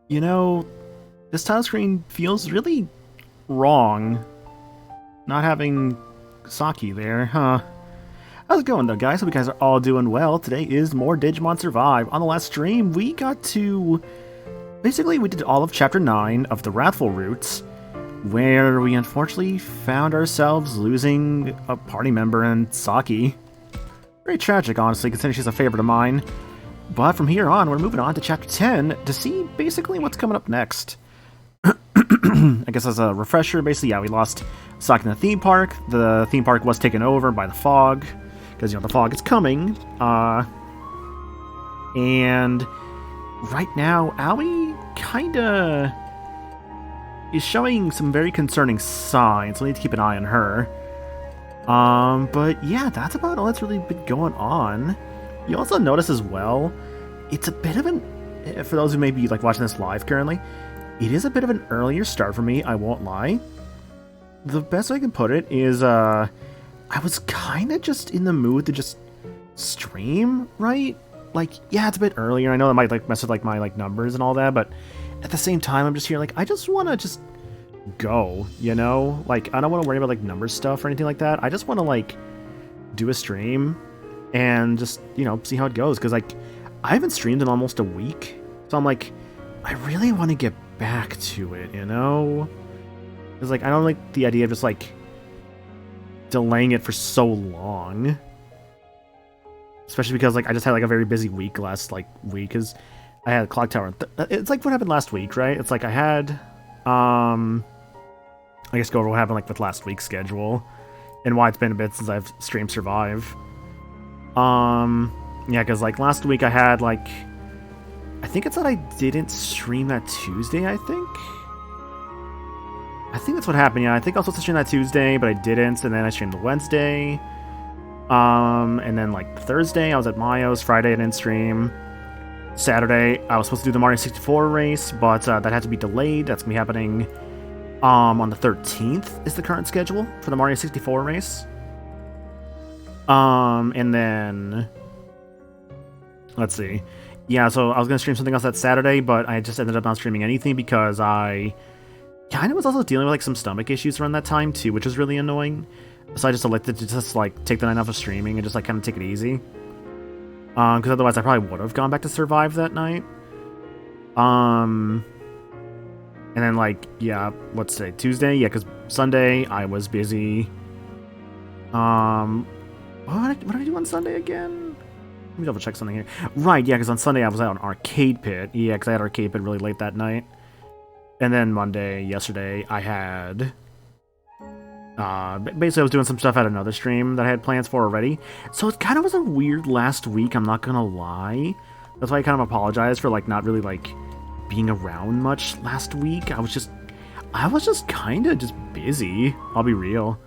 You know, this title screen feels really wrong. Not having Saki there, huh? How's it going though, guys? Hope you guys are all doing well. Today is more Digimon Survive. On the last stream, we got to... Basically, we did all of Chapter 9 of the Wrathful Roots, where we unfortunately found ourselves losing a party member in Saki. Very tragic, honestly, considering she's a favorite of mine. But from here on, we're moving on to Chapter 10 to see basically what's coming up next. I guess as a refresher, basically, yeah, we lost Saki in the theme park. The theme park was taken over by the fog, because, you know, the fog is coming. And right now, Aoi kinda is showing some very concerning signs, so we need to keep an eye on her. But yeah, that's about all that's really been going on. You also notice as well, it's a bit of an, for those who may be like watching this live currently, it is a bit of an earlier start for me, I won't lie. The best way I can put it is, I was kind of just in the mood to just stream, right? Like, yeah, it's a bit earlier. I know that might like mess with like my like numbers and all that, but at the same time, I'm just here like, I just want to just go, you know? Like, I don't want to worry about like number stuff or anything like that. I just want to like do a stream and just, you know, see how it goes. Because like, I haven't streamed in almost a week, so I'm like, I really want to get back to it, you know? Because like, I don't like the idea of just like delaying it for so long. Especially because like I just had like a very busy week last like week, because I had Clock Tower. It's like what happened last week, right? It's like I had, I guess go over what happened like with last week's schedule and why it's been a bit since I've streamed Survive. Yeah, because like last week I had like, I think it's that I didn't stream that Tuesday. I think that's what happened. Yeah, I think I was supposed to stream that Tuesday, but I didn't, and then I streamed the Wednesday. And then like Thursday I was at Mayo's. Friday I didn't stream. Saturday I was supposed to do the Mario 64 race, but that had to be delayed. That's gonna be happening on the 13th is the current schedule for the Mario 64 race. And then let's see. Yeah, so I was gonna stream something else that Saturday, but I just ended up not streaming anything because I kind of was also dealing with like some stomach issues around that time too, which was really annoying. So I just elected to just like take the night off of streaming and just like kind of take it easy. Because otherwise I probably would have gone back to Survive that night. And then like, yeah, what's today? Tuesday? Yeah, because Sunday I was busy. What did I do on Sunday again? Let me double check something here. Right, yeah, because on Sunday I was out on Arcade Pit. Yeah, because I had Arcade Pit really late that night. And then Monday, yesterday, I had... basically I was doing some stuff at another stream that I had plans for already. So it kind of was a weird last week, I'm not gonna lie. That's why I kind of apologize for like not really like being around much last week. I was just kind of just busy, I'll be real.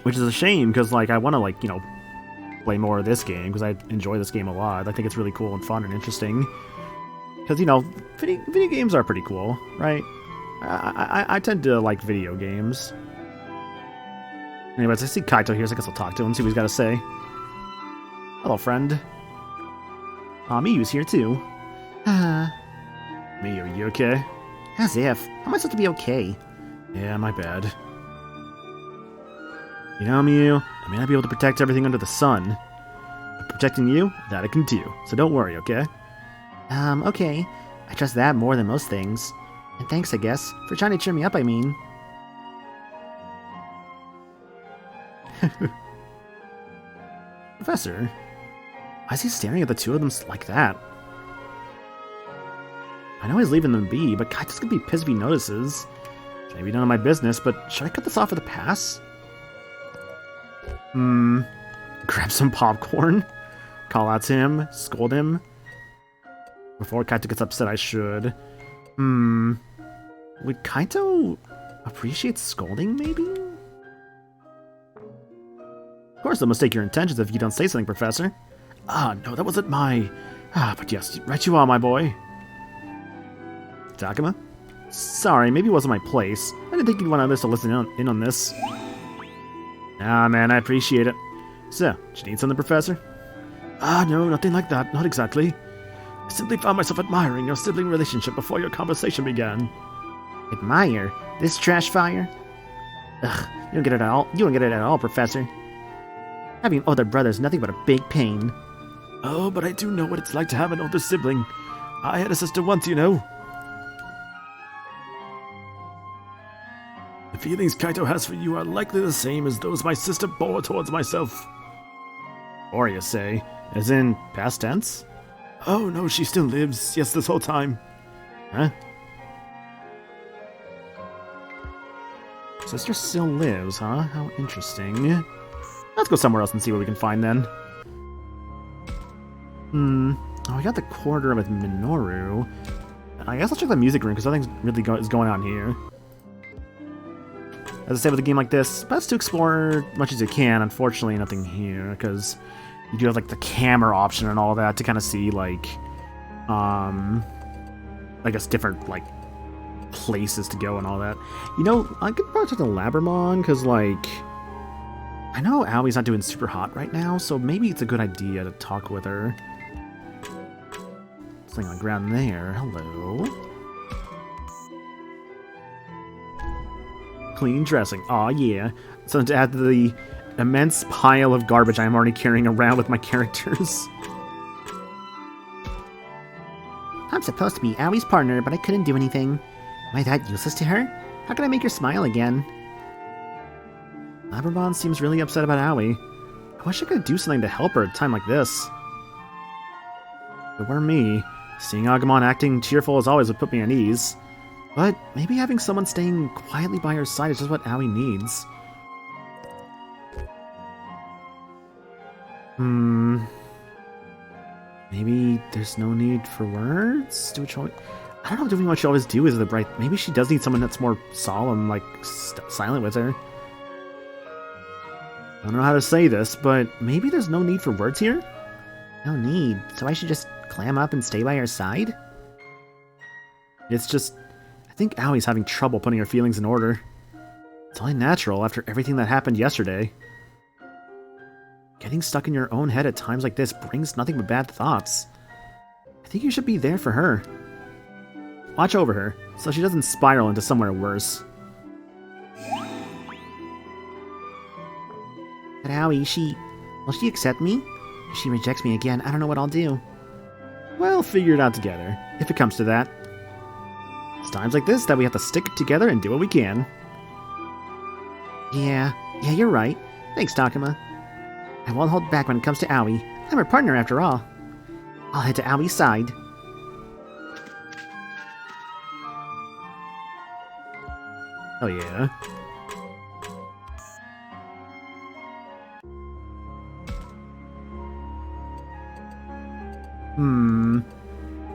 Which is a shame, because like I want to like, you know, play more of this game, because I enjoy this game a lot. I think it's really cool and fun and interesting. Because, you know, video games are pretty cool, right? I tend to like video games. Anyways, I see Kaito here, so I guess I'll talk to him, see what he's got to say. Hello, friend. Miyu's here, too. Miyu, you okay? As if. How am I supposed to be okay? Yeah, my bad. You know, Miyu, I may not be able to protect everything under the sun, but protecting you, that I can do. So don't worry, okay? Okay. I trust that more than most things. And thanks, I guess, for trying to cheer me up, I mean. Professor? Why is he staring at the two of them like that? I know he's leaving them be, but Kaito's gonna be pissed if he notices. It's maybe none of my business, but should I cut this off with a pass? Grab some popcorn? Call out to him? Scold him? Before Kaito gets upset, I should. Would Kaito appreciate scolding, maybe? Of course, they'll mistake your intentions if you don't say something, Professor. No, that wasn't my... but yes, right you are, my boy. Takuma? Sorry, maybe it wasn't my place. I didn't think you'd want others to listen in on this. Ah, man, I appreciate it. So, did you need something, Professor? No, nothing like that. Not exactly. simply found myself admiring your sibling relationship before your conversation began. Admire? This trash fire? Ugh, you don't get it at all. You don't get it at all, Professor. Having an older brother is nothing but a big pain. Oh, but I do know what it's like to have an older sibling. I had a sister once, you know. The feelings Kaito has for you are likely the same as those my sister bore towards myself. Or you say, as in past tense? Oh no, she still lives, yes, this whole time. Huh? Sister still lives, huh? How interesting. Let's go somewhere else and see what we can find then. Oh, we got the corridor with Minoru. I guess I'll check the music room because nothing really is going on here. As I say with a game like this, best to explore as much as you can. Unfortunately, nothing here because you do have like the camera option and all that to kind of see like, I guess different like places to go and all that. You know, I could probably talk to Labramon because like, I know Aoi's not doing super hot right now, so maybe it's a good idea to talk with her. Something on the ground there. Hello. Clean dressing. Aw, yeah. So to add to the immense pile of garbage I'm already carrying around with my characters. I'm supposed to be Aoi's partner, but I couldn't do anything. Am I that useless to her? How can I make her smile again? Labramon seems really upset about Aoi. I wish I could do something to help her at a time like this. If it were me, seeing Agumon acting cheerful as always would put me at ease. But maybe having someone staying quietly by her side is just what Aoi needs. Maybe there's no need for words? I don't know, doing what she always do is the bright... Maybe she does need someone that's more solemn, like silent with her. I don't know how to say this, but maybe there's no need for words here? No need, so I should just clam up and stay by her side? It's just... I think Aoi's having trouble putting her feelings in order. It's only natural after everything that happened yesterday. Getting stuck in your own head at times like this brings nothing but bad thoughts. I think you should be there for her. Watch over her, so she doesn't spiral into somewhere worse. But Aoi, will she accept me? If she rejects me again, I don't know what I'll do. We'll figure it out together, if it comes to that. It's times like this that we have to stick together and do what we can. Yeah, you're right. Thanks, Takuma. I won't hold back when it comes to Aoi. I'm her partner after all. I'll head to Aoi's side. Oh yeah.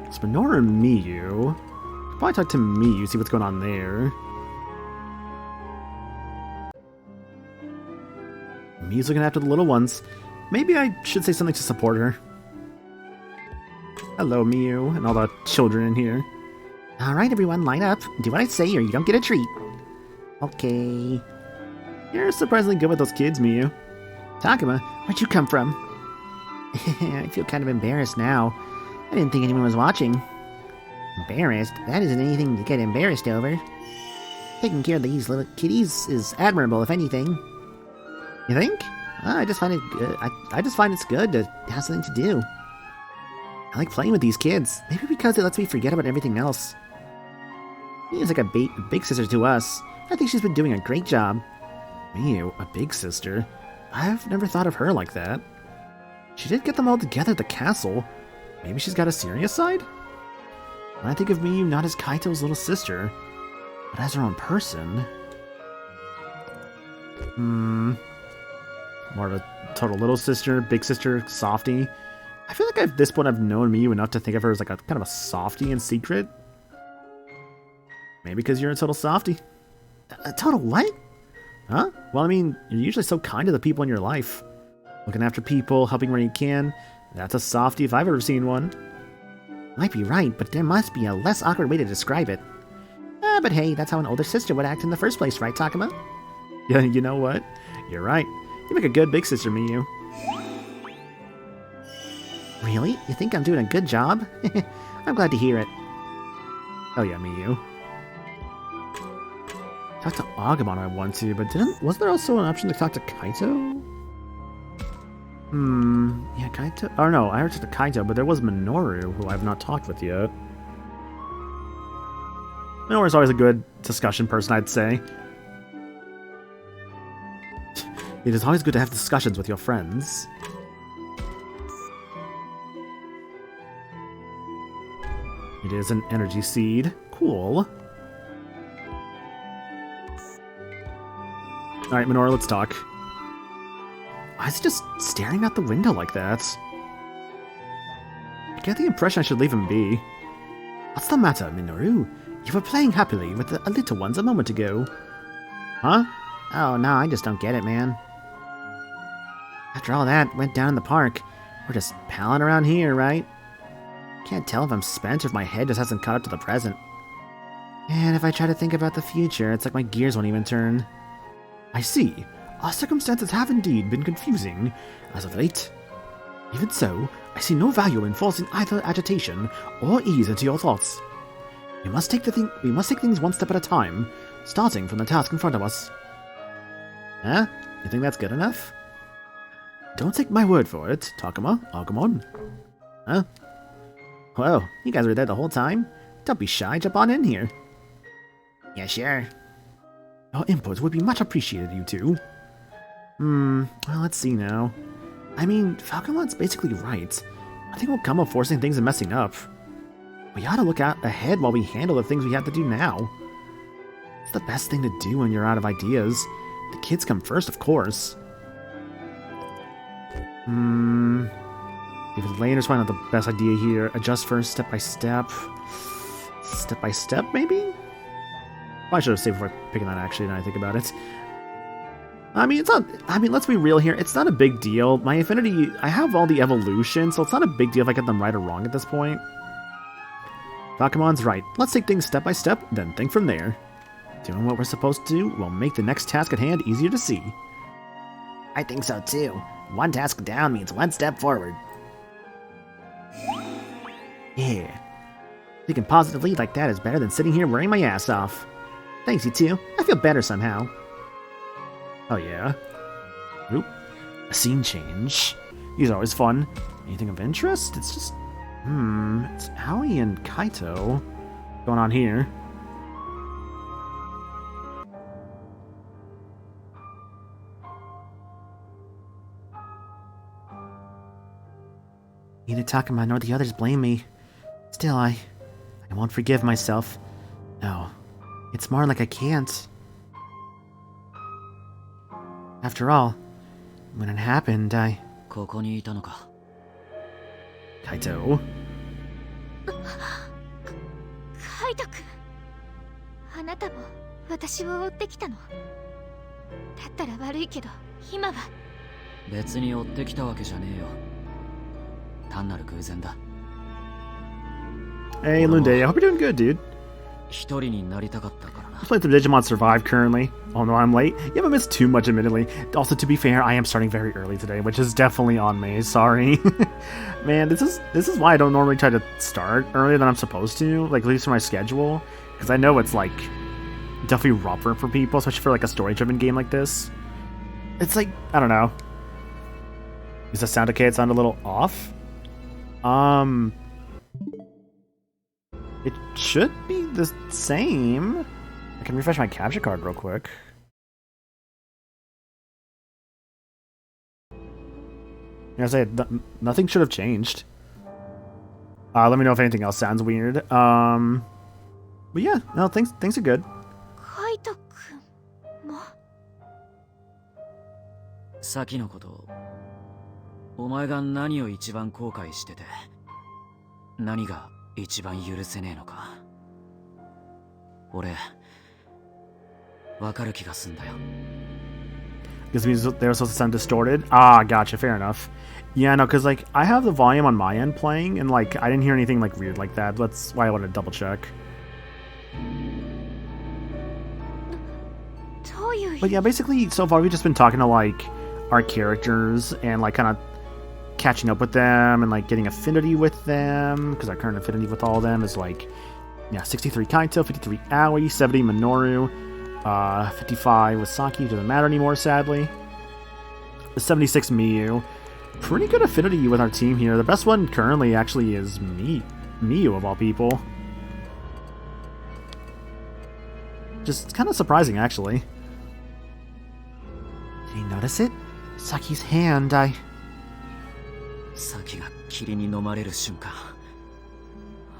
It's Minoru and Miyu. Could probably talk to Miyu, see what's going on there. Miyu's looking after the little ones. Maybe I should say something to support her. Hello, Miyu, and all the children in here. Alright, everyone, line up. Do what I say or you don't get a treat. Okay. You're surprisingly good with those kids, Miyu. Takuma, where'd you come from? I feel kind of embarrassed now. I didn't think anyone was watching. Embarrassed? That isn't anything to get embarrassed over. Taking care of these little kitties is admirable, if anything. You think? I just find it good. I just find it's good to have something to do. I like playing with these kids. Maybe because it lets me forget about everything else. She's like a big sister to us. I think she's been doing a great job. Miyu, a big sister? I've never thought of her like that. She did get them all together at the castle. Maybe she's got a serious side? When I think of Miyu not as Kaito's little sister, but as her own person... More of a total little sister, big sister, softie. I feel like at this point I've known Miyu enough to think of her as like a kind of a softie in secret. Maybe because you're a total softie. A total what? Huh? Well, I mean, you're usually so kind to the people in your life. Looking after people, helping where you can. That's a softie if I've ever seen one. Might be right, but there must be a less awkward way to describe it. But hey, that's how an older sister would act in the first place, right, Takuma? Yeah, you know what? You're right. You make a good big sister, Miyu. Really? You think I'm doing a good job? I'm glad to hear it. Oh yeah, me you. Talk to Agumon I want to, but wasn't there also an option to talk to Kaito? Yeah, Kaito. Oh no, I heard talk to Kaito, but there was Minoru, who I have not talked with yet. Minoru's always a good discussion person, I'd say. It is always good to have discussions with your friends. It is an energy seed. Cool. Alright, Minoru, let's talk. Why is he just staring out the window like that? I get the impression I should leave him be. What's the matter, Minoru? You were playing happily with the little ones a moment ago. Huh? Oh, no, I just don't get it, man. After all that went down in the park, we're just palling around here, right? Can't tell if I'm spent or if my head just hasn't caught up to the present. And if I try to think about the future, it's like my gears won't even turn. I see. Our circumstances have indeed been confusing as of late. Even so, I see no value in forcing either agitation or ease into your thoughts. We must take things one step at a time, starting from the task in front of us. Huh? You think that's good enough? Don't take my word for it, Takuma, Agumon. Huh? Whoa, you guys were there the whole time? Don't be shy, jump on in here. Yeah, sure. Your input would be much appreciated, you two. Well, let's see now. I mean, Falconlot's basically right. Nothing will come of forcing things and messing up. We ought to look out ahead while we handle the things we have to do now. It's the best thing to do when you're out of ideas. The kids come first, of course. If it's later's probably not the best idea here. Adjust first, step by step. Step by step, maybe? Probably should have saved before picking that, actually, now I think about it. I mean, let's be real here. It's not a big deal. My Affinity, I have all the evolutions, so it's not a big deal if I get them right or wrong at this point. Falcomon's right. Let's take things step by step, then think from there. Doing what we're supposed to do will make the next task at hand easier to see. I think so, too. One task down means one step forward. Yeah. Thinking positively like that is better than sitting here worrying my ass off. Thanks, you two. I feel better somehow. Oh, yeah. Oop. A scene change. These are always fun. Anything of interest? It's just... It's Aoi and Kaito going on here. Neither Takuma nor the others blame me. Still, I won't forgive myself. No, it's more like I can't. After all, when it happened, I... ここにいたのか。 Kaito? カイト君、あなたも私を追ってきたの。だったら悪いけど、今は。別に追ってきたわけじゃねえよ。単なる偶然だ。 Hey, Lunde, I hope you're doing good, dude. 一人になりたかったからな。I'm playing through Digimon Survive currently. Oh no, I'm late. You haven't missed too much, admittedly. Also, to be fair, I am starting very early today, which is definitely on me. Sorry. Man, this is why I don't normally try to start earlier than I'm supposed to, like at least for my schedule, because I know it's like definitely rougher for people, especially for like a story-driven game like this. It's like, I don't know. Is the sound okay? It sound a little off. It should be the same. I can refresh my capture card real quick. I say nothing should have changed. Let me know if anything else sounds weird. But yeah, no, things are good. カイト君も。先のこと、お前が何を一番後悔してて、何が一番許せねえのか。俺、わかる気がすんだよ。Because they were supposed to sound distorted? Ah, gotcha, fair enough. Yeah, no, because, like, I have the volume on my end playing, and, like, I didn't hear anything, like, weird like that. That's why I wanted to double check. どういう意味？ But yeah, basically, so far we've just been talking to, like, our characters and, like, kind of catching up with them and like getting affinity with them, because our current affinity with all of them is like, yeah, 63 Kaito, 53 Aoi, 70 Minoru, 55 with Saki, who doesn't matter anymore, sadly. 76 Miyu. Pretty good affinity with our team here. The best one currently actually is Miyu of all people. Just kind of surprising, actually. Did you notice it? Saki's hand, サキが霧に飲まれる瞬間、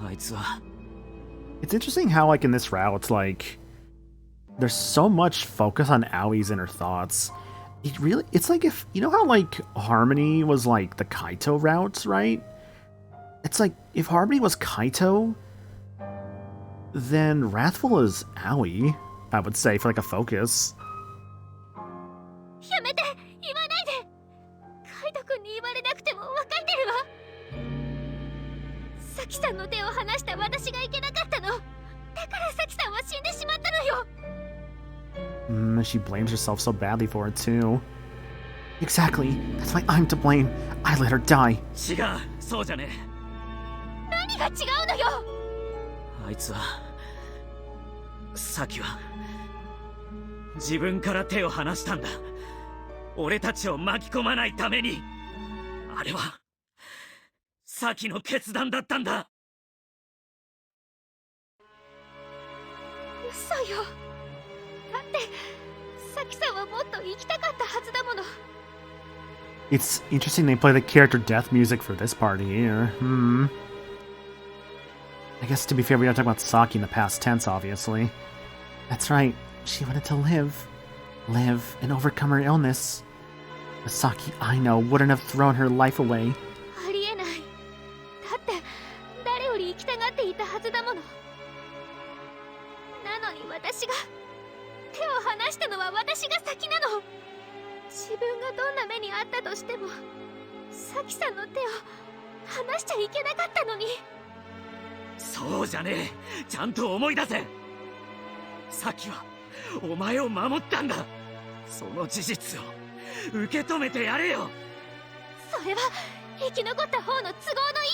あいつは It's interesting how, like, in this route, it's like there's so much focus on Aoi's inner thoughts. It's like if, you know how, like, Harmony was, like, the Kaito route, right? It's like, if Harmony was Kaito, then Wrathful is Aoi, I would say, for, like, a focus. やめて、言わないで。カイト君に言われなくても分かってるわ。サキさんの手を離した私がいけなかったの。だからサキさんは死んでしまったのよ。She blames herself so badly for it, too. Exactly. That's why I'm to blame. I let her die. 違う、そうじゃねえ。何が違うのよ。あいつは、サキは自分から手を離したんだ。俺たちを巻き込まないために。あれはサキの決断だったんだ。嘘よ。だってサキさんはもっと生きたかったはずだもの。 It's interesting they play the character death music for this party here. I guess to be fair, we gotta talk about Saki in the past tense, obviously. That's right. She wanted to live. Live and overcome her illness. The Saki I know wouldn't have thrown her life away. ありえない。だって誰より生きたがっていたはずだもの。なのに私が手を離したのは私が先なの。自分がどんな目にあったとしてもサキさんの手を離しちゃいけなかったのに。そうじゃねえ。ちゃんと思い出せ。サキはお前を守ったんだ。その事実を受け止めてやれよ。それは生き残った方の都合のい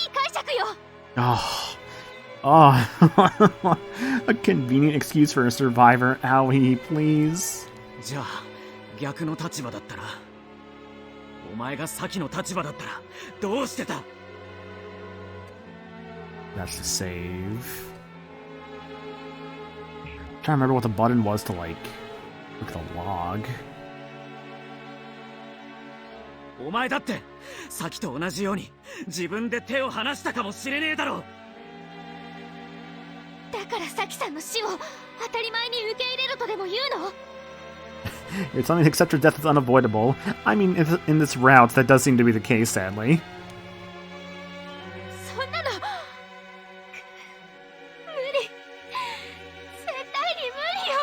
い解釈よ。A convenient excuse for a survivor, Aoi, please. じゃあ逆の立場だったら、お前がサキの立場だったらどうしてた？ That's the save. I'm trying to remember what the button was to, like, look at the log. お前だってサキと同じように自分で手を離したかもしれねえだろ。だからサキさんの死を当たり前に受け入れろとでも言うの？ You're telling me to accept her death is unavoidable. I mean, in this route, that does seem to be the case, sadly. そんなの無理。絶対に無理よ。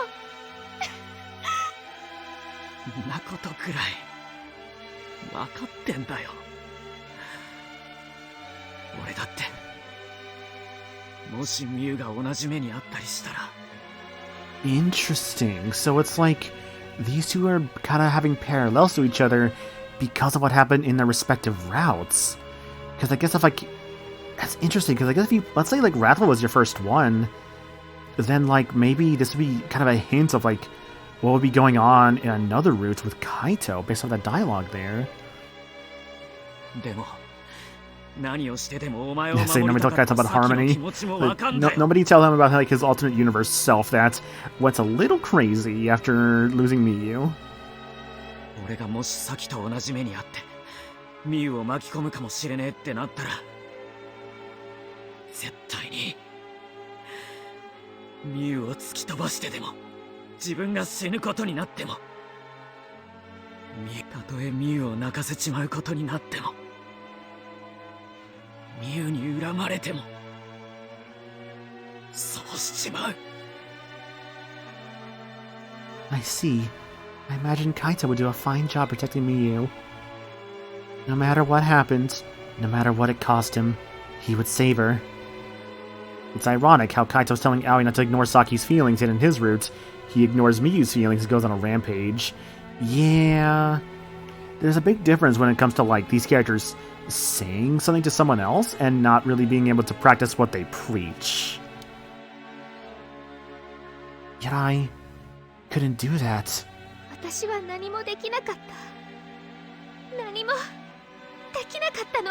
んなことくらい分かってんだよ。俺だってもしミュウが同じ目にあったりしたら。 Interesting. So it's like these two are kind of having parallels to each other because of what happened in their respective routes. Because I guess if like, that's interesting. Because I guess if you, let's say like Wrathful was your first one, then like maybe this would be kind of a hint of like what would be going on in another route with Kaito based on that dialogue there. でも何をしてでもお前を Yeah, say 守 nobody りた tell かっ Kaito た about サキの Harmony. 気持ちも分かんだよ。 Nobody tell him about like his alternate universe self that went a little crazy after losing Miyu. 俺がもしサキと同じ目にあってミュウを巻き込むかもしれねえってなったら、絶対にミュウを突き飛ばしてでも自分が死ぬことになっても、たとえミュウを泣かせちまうことになっても、ミュウに恨まれてもそうしちまう。 I see. I imagine Kaito would do a fine job protecting Miyu. No matter what happened, no matter what it cost him, he would save her. It's ironic how Kaito's telling Aoi not to ignore Saki's feelings, yet in his route, he ignores Miyu's feelings and goes on a rampage. Yeah. there's a big difference when it comes to like these characters saying something to someone else and not really being able to practice what they preach. Yet I couldn't do that. 私は何もできなかった。何もできなかったの。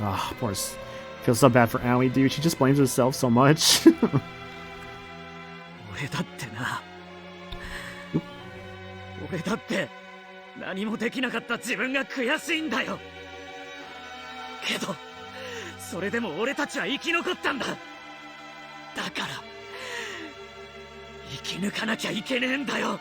Ah, of course. Feel so bad for Aoi, dude. She just blames herself so much. 俺だってな。俺だって何もできなかった自分が悔しいんだよ。けどそれでも俺たちは生き残ったんだ。だから生き抜かなきゃいけねえんだよ。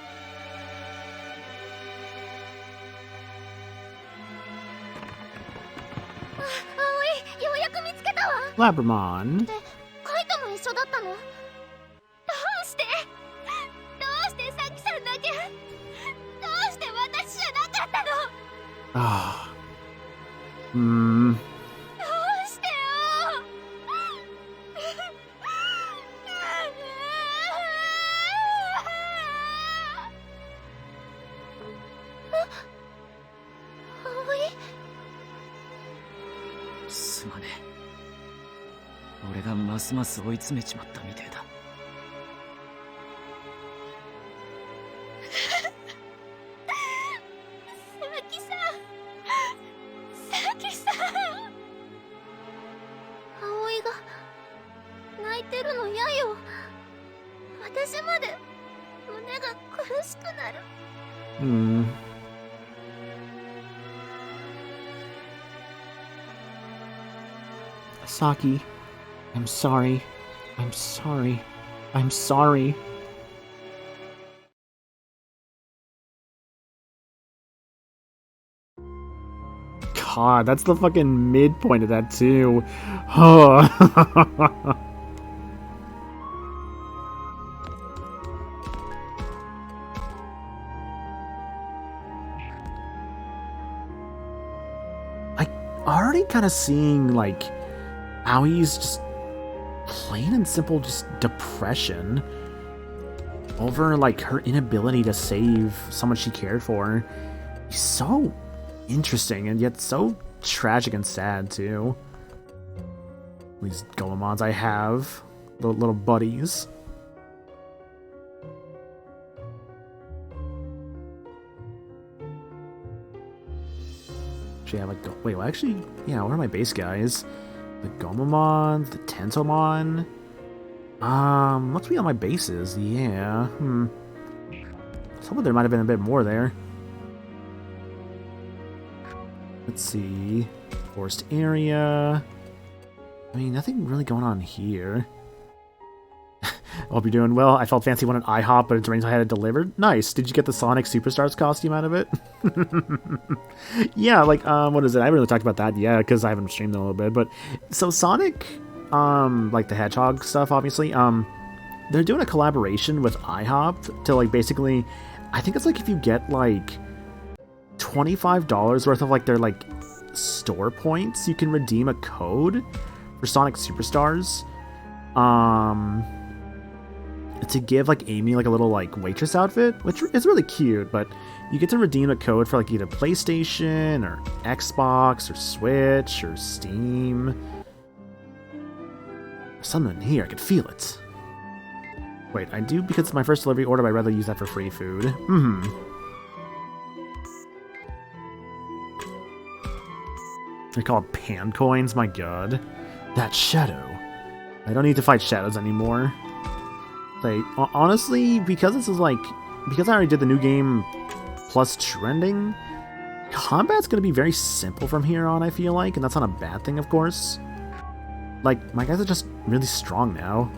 葵、ようやく見つけたわ。 Labramon. で、カイトも一緒だったの？どうしてサキさんだけ？どうして私じゃなかったの？ Ah. どうしてよ。葵？すまねえ。俺がますます追い詰めちまったみてえだ。サキさん。葵が泣いてるの嫌よ。私まで胸が苦しくなる。 Saki, I'm sorry. I'm sorry. I'm sorry. God, that's the fucking midpoint of that too. I already kind of seeing like Aoi's just plain and simple just depression over like her inability to save someone she cared for. He's so interesting and yet so tragic and sad too. These Golemons I have, little buddies. Actually, I have like wait, well, actually, yeah. What are my base guys? The Gomamon, the Tentomon. What's be on my bases? Yeah. Thought there might have been a bit more there. Let's see. Forest area. I mean, nothing really going on here. I hope you're doing well. I felt fancy wanted IHOP, but it's arranged I had it delivered. Nice. Did you get the Sonic Superstars costume out of it? Yeah, like, what is it? I haven't really talked about that yet, because I haven't streamed in a little bit, but... So Sonic, like the Hedgehog stuff, obviously, they're doing a collaboration with IHOP to, like, basically... I think it's, like, if you get, like, $25 worth of, like, their, like, store points, you can redeem a code for Sonic Superstars. To give like Amy like a little like waitress outfit, which is really cute, but you get to redeem a code for like either PlayStation or Xbox or Switch or Steam. There's something here, I can feel it. Wait, I do because it's my first delivery order, but I'd rather use that for free food. They call it pan coins, my god. That shadow. I don't need to fight shadows anymore. Like, honestly, because this is like... Because I already did the new game plus trending, combat's gonna be very simple from here on, I feel like, and that's not a bad thing, of course. Like, my guys are just really strong now.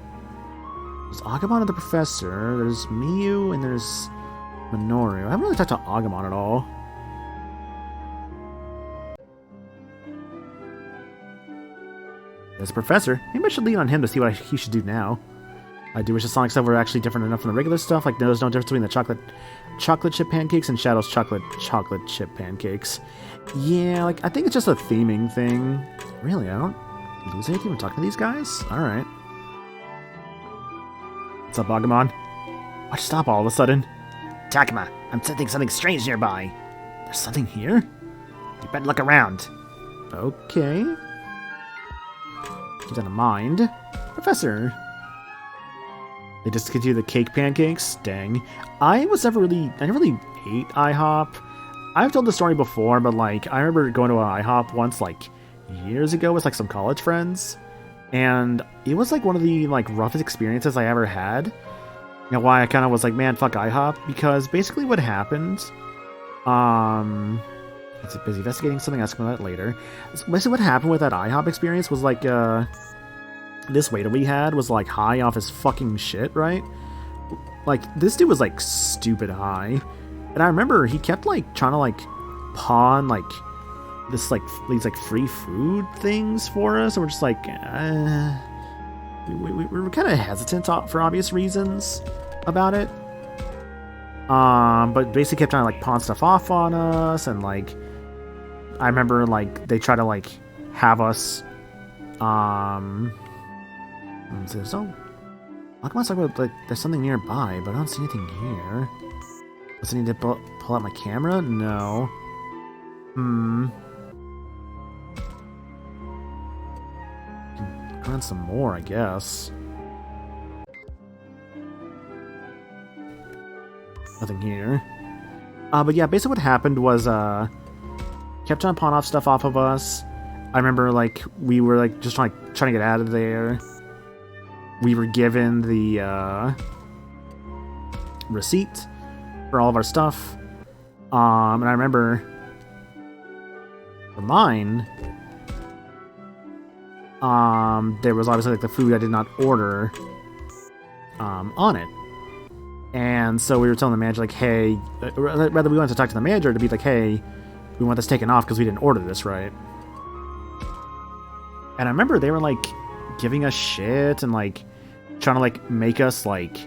There's Agumon and the Professor, there's Miyu, and there's Minoru. I haven't really talked to Agumon at all. There's the Professor. Maybe I should lean on him to see what he should do now. I do wish the Sonic stuff were actually different enough from the regular stuff. Like, there's no difference between the chocolate chip pancakes and Shadow's chocolate chip pancakes. Yeah, like, I think it's just a theming thing. Really, I don't lose anything from talking to these guys? Alright. What's up, Agumon? Why'd you stop all of a sudden? Takuma, I'm sensing something strange nearby. There's something here? You better look around. Okay. Keep that in mind. Professor. They discontinued the cake pancakes? Dang. I never really ate IHOP. I've told the story before, but like, I remember going to an IHOP once, like, years ago with like some college friends. And it was like one of the like roughest experiences I ever had. You know why I kind of was like, man, fuck IHOP? Because basically what happened, it's busy investigating something, ask about that later. Basically what happened with that IHOP experience was like, this waiter we had was like high off his fucking shit, right? Like, this dude was like stupid high. And I remember he kept like trying to like pawn like this like these like free food things for us, and we're just like, we were kind of hesitant for obvious reasons about it. But basically kept trying to like pawn stuff off on us, and like I remember like they tried to like have us so how come I was talking about like there's something nearby, but I don't see anything here. Does I need to pull out my camera? No. Run some more, I guess. Nothing here. But yeah, basically what happened was, kept trying to pawn off stuff off of us. I remember, like, we were, like, just trying to get out of there. We were given the, receipt for all of our stuff. And I remember, for mine, there was obviously like the food I did not order on it. And so we were telling the manager, like, hey, rather we wanted to talk to the manager to be like, hey, we want this taken off because we didn't order this, right? And I remember they were like giving us shit and like trying to like make us like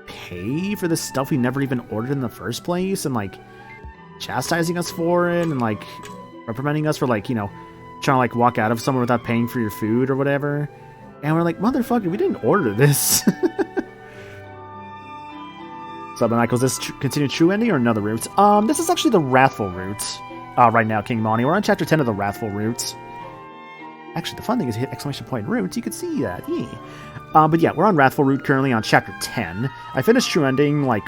pay for this stuff we never even ordered in the first place, and like chastising us for it, and like reprimanding us for like, you know, trying to like walk out of somewhere without paying for your food or whatever. And we're like, motherfucker, we didn't order this. So, Michael, is this continued true ending or another route? This is actually the Wrathful route. Right now, King Monty. We're on chapter 10 of the Wrathful route. Actually, the fun thing is hit exclamation point route. You can see that. Yeah. But yeah, we're on Wrathful route currently on chapter 10. I finished true ending like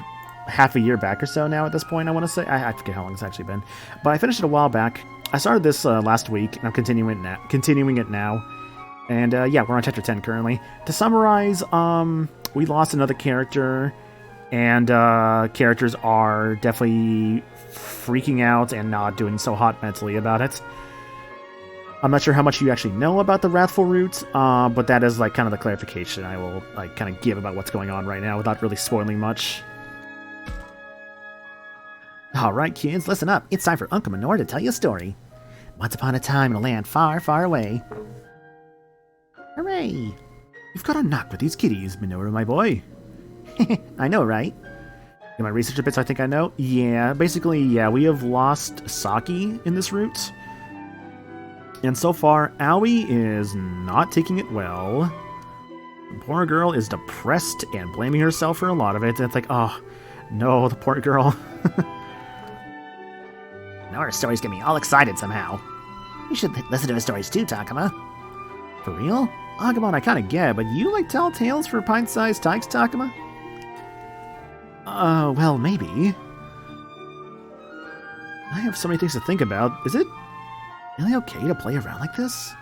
half a year back or so now at this point, I want to say. I forget how long it's actually been. But I finished it a while back. I started this last week, and I'm continuing it now. And yeah, we're on chapter 10 currently. To summarize, we lost another character, and characters are definitely freaking out and not doing so hot mentally about it. I'm not sure how much you actually know about the Wrathful route, but that is like kind of the clarification I will like kind of give about what's going on right now without really spoiling much. Alright kids, listen up. It's time for Uncle Minoru to tell you a story. Once upon a time in a land far, far away. Hooray! You've got a knack with these kitties, Minoru, my boy. I know, right? In my research a bit, so I think I know. Yeah, basically, yeah, we have lost Saki in this route. And so far, Aoi is not taking it well. The poor girl is depressed and blaming herself for a lot of it. And it's like, oh, no, the poor girl. Now our stories get me all excited somehow. You should listen to his stories too, Takuma. For real? Agumon, I kinda get, but you like tell tales for pint-sized tykes, Takuma? Well, maybe. I have so many things to think about. Is it really okay to play around like this?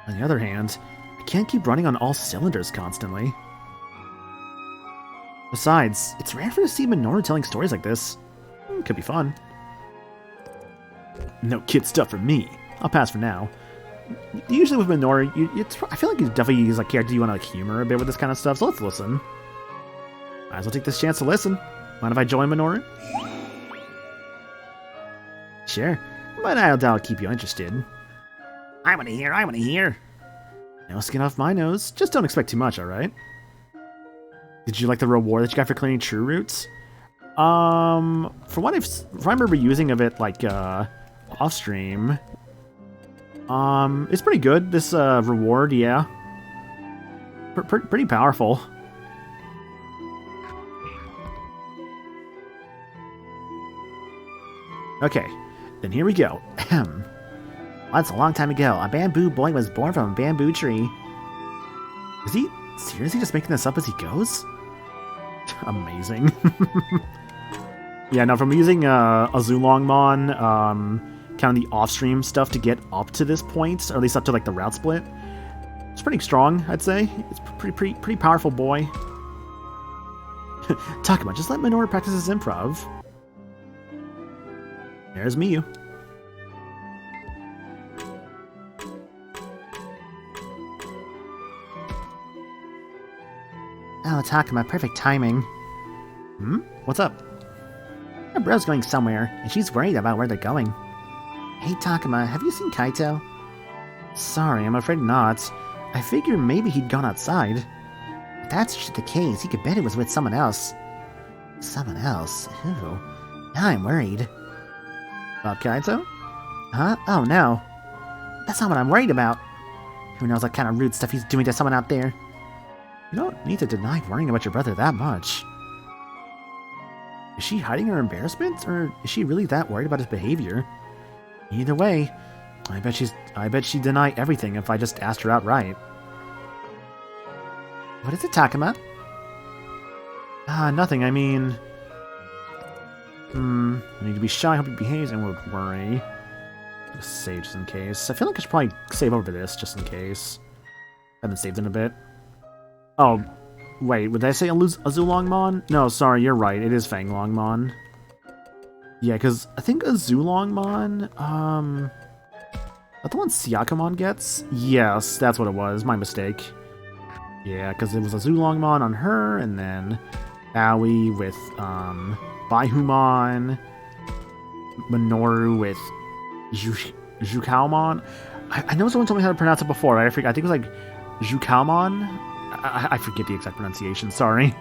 On the other hand, I can't keep running on all cylinders constantly. Besides, it's rare for to see Minoru telling stories like this. Could be fun. No kid stuff for me. I'll pass for now. Usually with Minoru, I feel like he's definitely like character you want to like humor a bit with this kind of stuff, so let's listen. Might as well take this chance to listen. Mind if I join Minoru? Sure, but I doubt I'll keep you interested. I want to hear. No skin off my nose. Just don't expect too much, alright? Did you like the reward that you got for clearing true roots? From what I remember using of it, like, off stream, it's pretty good, this, reward, yeah. Pretty powerful. Okay, then here we go. Ahem. Once a long time ago, a bamboo boy was born from a bamboo tree. Is he seriously just making this up as he goes? Amazing. Yeah, no, from using Azulongmon, kind of the off-stream stuff to get up to this point, or at least up to like the route split, it's pretty strong, I'd say. It's pretty powerful boy. Takuma, just let Minoru practice his improv. There's Miyu. Oh, Takuma, perfect timing. Hmm? What's up? Her bro's going somewhere, and she's worried about where they're going. Hey, Takuma, have you seen Kaito? Sorry, I'm afraid not. I figured maybe he'd gone outside. If that's the case, he could bet it was with someone else. Someone else? Who? Now I'm worried. About Kaito? Huh? Oh, no. That's not what I'm worried about. Who knows what kind of rude stuff he's doing to someone out there. You don't need to deny worrying about your brother that much. Is she hiding her embarrassment, or is she really that worried about his behavior? Either way, I bet she'd deny everything if I just asked her outright. What is it, Takuma? Nothing, I mean... I need to be shy, hope he behaves, and won't worry. Just save just in case. I feel like I should probably save over this just in case. Haven't saved in a bit. Oh, wait, would I say Azulongmon? No, sorry, you're right, it is Fanglongmon. Yeah, because I think Azulongmon, that the one Syakomon gets? Yes, that's what it was, my mistake. Yeah, because it was Azulongmon on her, and then Aoi with, Baihumon, Minoru with Jukaomon. I know someone told me how to pronounce it before, right? I think it was like Jukaomon? I forget the exact pronunciation, sorry.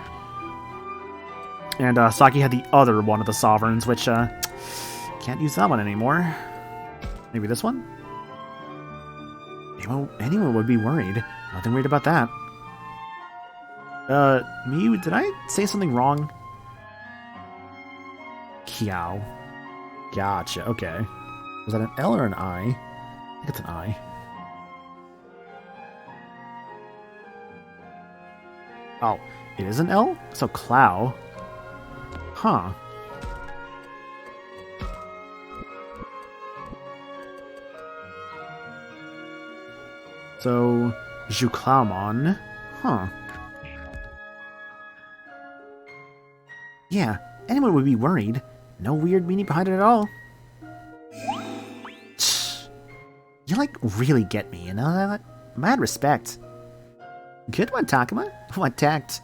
And Saki had the other one of the Sovereigns, which can't use that one anymore. Maybe this one? Anyone would be worried. Nothing weird about that. Miyu, did I say something wrong? Kiao. Gotcha, okay. Was that an L or an I? I think it's an I. Oh, it is an L? So Clow. Huh. So, Juklaumon. Huh. Yeah, anyone would be worried. No weird meaning behind it at all. You, like, really get me, you know? Mad respect. Good one, Takuma. What tact.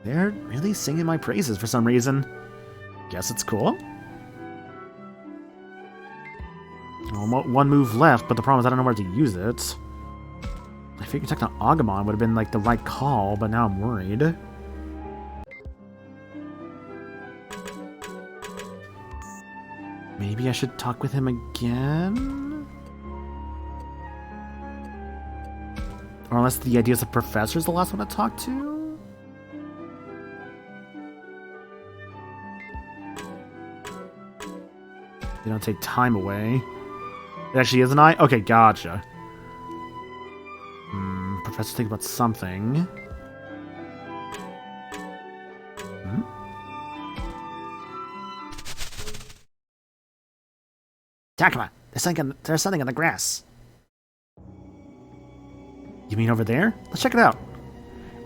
They're really singing my praises for some reason. Guess it's cool. Well, one move left, but the problem is I don't know where to use it. I figured Techno Agumon would have been like the right call, but now I'm worried. Maybe I should talk with him again? Or unless the idea is the professor's the last one to talk to? They don't take time away. It actually is an I? Okay, gotcha. Professor think about something. Takuma, there's something in the grass. You mean over there? Let's check it out.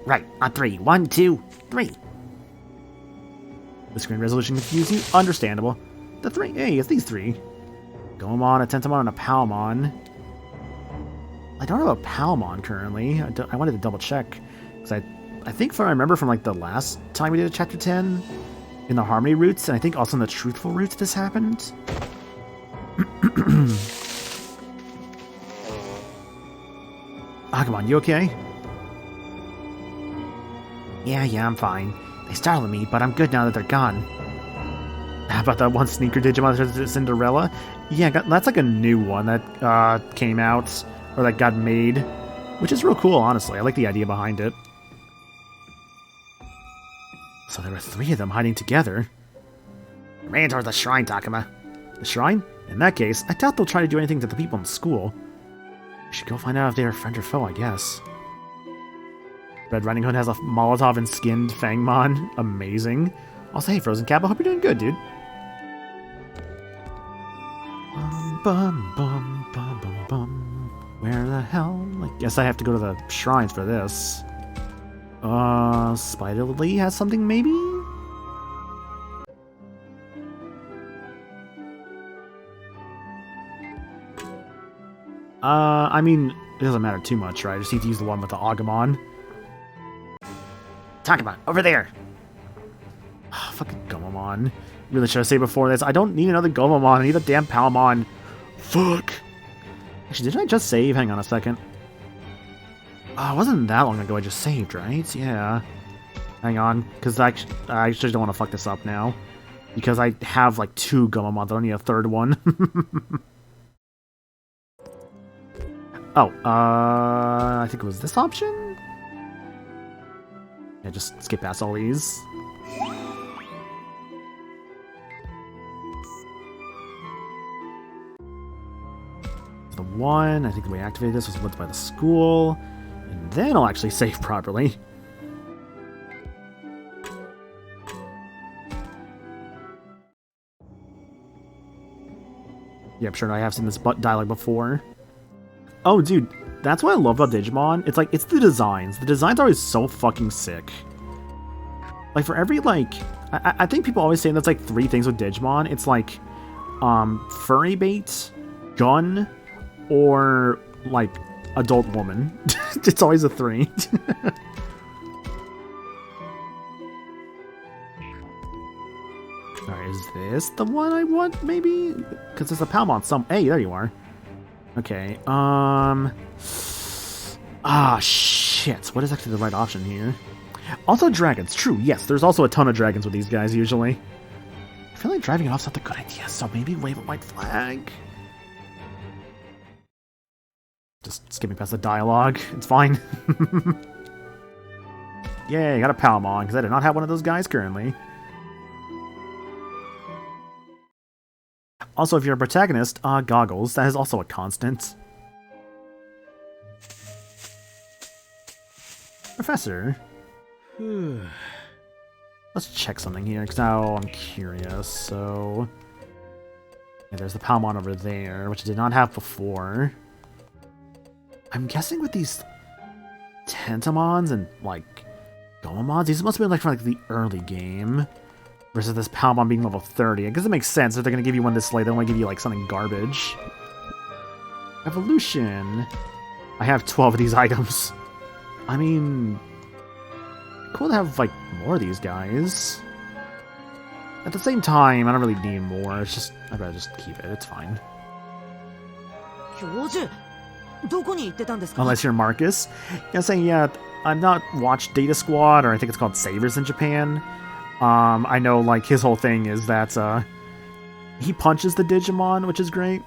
Right, on 3. 1, 2, 3. The screen resolution confused you? Understandable. The 3, hey, it's these 3. Goemon, a Tentomon, and a Palmon. I don't have a Palmon currently. I wanted to double check. Because I think if I remember from like the last time we did a Chapter 10, in the Harmony routes, and I think also in the Truthful routes this happened. Agumon, you okay? Yeah, I'm fine. They startled me, but I'm good now that they're gone. How about that one sneaker Digimon that says Cinderella? Yeah, that's like a new one that came out, or that got made, which is real cool, honestly. I like the idea behind it. So there were 3 of them hiding together. Ran towards the shrine, Takuma. The shrine? In that case, I doubt they'll try to do anything to the people in school. We should go find out if they are friend or foe, I guess. Red Riding Hood has a Molotov and skinned Fangmon. Amazing. Also, hey, Frozen Cap, I hope you're doing good, dude. Bum, bum, bum, bum, bum. Where the hell? I guess I have to go to the shrines for this. Spider Lily has something, maybe? I mean, it doesn't matter too much, right? I just need to use the one with the Agumon. Talk about over there. Oh, fucking Gomamon. Really should I say before this? I don't need another Gomamon. I need a damn Palmon. Fuck. Actually, didn't I just save? Hang on a second. It wasn't that long ago I just saved, right? Yeah. Hang on, because I actually don't want to fuck this up now. Because I have like 2 Gomamons. I don't need a third one. Oh, I think it was this option? Yeah, just skip past all these. The one, I think the way I activated this was once by the school. And then I'll actually save properly. Yeah, I'm sure I have seen this dialogue before. Oh, dude, that's what I love about Digimon. It's like, it's the designs. The designs are always so fucking sick. Like, for every, like... I think people always say that's, like, 3 things with Digimon. It's, like, furry bait, gun, or, like, adult woman. It's always a 3. Alright, is this the one I want, maybe? Because there's a Palmon some... Hey, there you are. Okay, shit. What is actually the right option here? Also dragons. True, yes. There's also a ton of dragons with these guys, usually. I feel like driving it off's not a good idea, so maybe wave a white flag. Just skipping past the dialogue. It's fine. Yay, I got a Palmon, because I did not have one of those guys currently. Also, if you're a protagonist, goggles. That is also a constant. Professor. Let's check something here, because now I'm curious. So, yeah, there's the Palmon over there, which I did not have before. I'm guessing with these Tentamons and, like, Gomamons, these must have been, like, from, like, the early game. Versus this Palmon being level 30. I guess it makes sense if they're going to give you one this late. They only give you, like, something garbage. Evolution. I have 12 of these items. I mean... cool to have, like, more of these guys. At the same time, I don't really need more. It's just... I'd rather just keep it. It's fine. Unless you're Marcus. Yeah, saying, yeah, I've not watched Data Squad, or I think it's called Savers in Japan. I know, like, his whole thing is that, he punches the Digimon, which is great.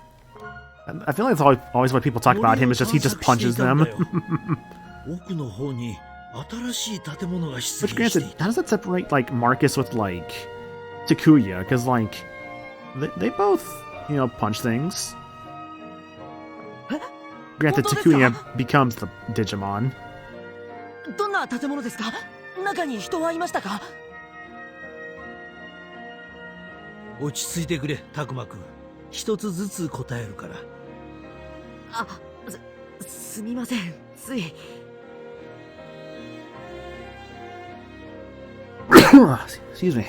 I feel like it's always what people talk about him, is just he just punches them. Which, granted, how does that separate, like, Marcus with, like, Takuya? Because, like, they both, you know, punch things. Granted, Takuya becomes the Digimon. どんな建物ですか？中に人はいましたか？落ち着いてくれ、タクマくん。一つずつ答えるから。すみません、つい。Excuse me.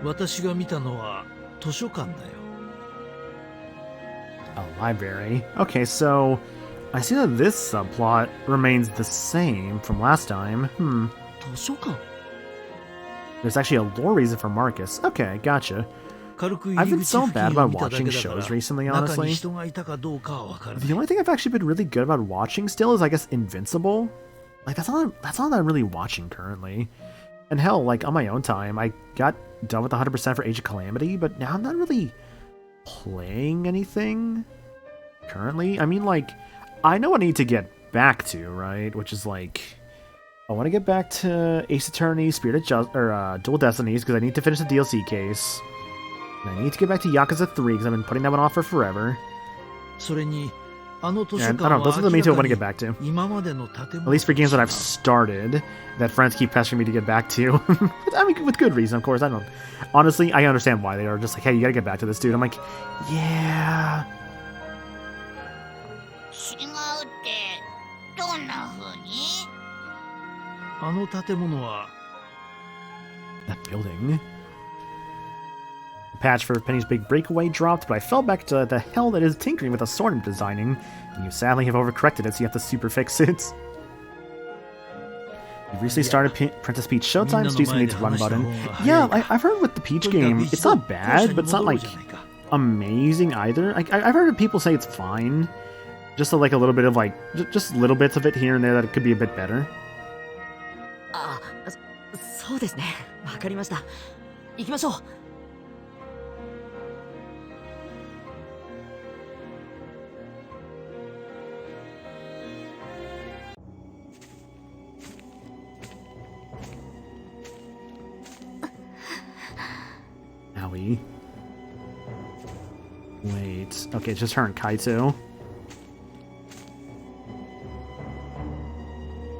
私が見たのは図書館だよ。A library. Okay, so I see that this subplot remains the same from last time. 図書館？ There's actually a lore reason for Marcus. Okay, gotcha. I've been so bad about watching shows recently, honestly. The only thing I've actually been really good about watching still is, I guess, Invincible. Like, that's all that I'm really watching currently. And hell, like, on my own time, I got done with 100% for Age of Calamity, but now I'm not really playing anything currently. I mean, like, I know what I need to get back to, right? Which is, like, I want to get back to Ace Attorney, Dual Destinies, because I need to finish the DLC case. And I need to get back to Yakuza 3, because I've been putting that one off for forever. それにあの図書 And 館 I don't know, は those are the main two I 明 want to ら get か back to. に今までの建物 At least for games that I've と違う started, that friends keep pestering me to get back to. I mean, with good reason, of course. I don't. Honestly, I understand why they are just like, hey, you gotta get back to this dude. I'm like, yeah. 違うってどんな風に？あの建物は That building. The patch for Penny's Big Breakaway dropped, but I fell back to the hell that is tinkering with the sword I'm designing, and you sadly have overcorrected it, so you have to super fix it. You've recently started Princess Peach Showtime, so use the run button. Yeah, I've heard with the Peach game, it's not bad, but it's not like amazing either. I've heard people say it's fine. Just like a little bit of like, just little bits of it here and there that it could be a bit better. あ、そうですね。わかりました。行きましょう。Owie. Wait. Okay, it's just her and Kaito.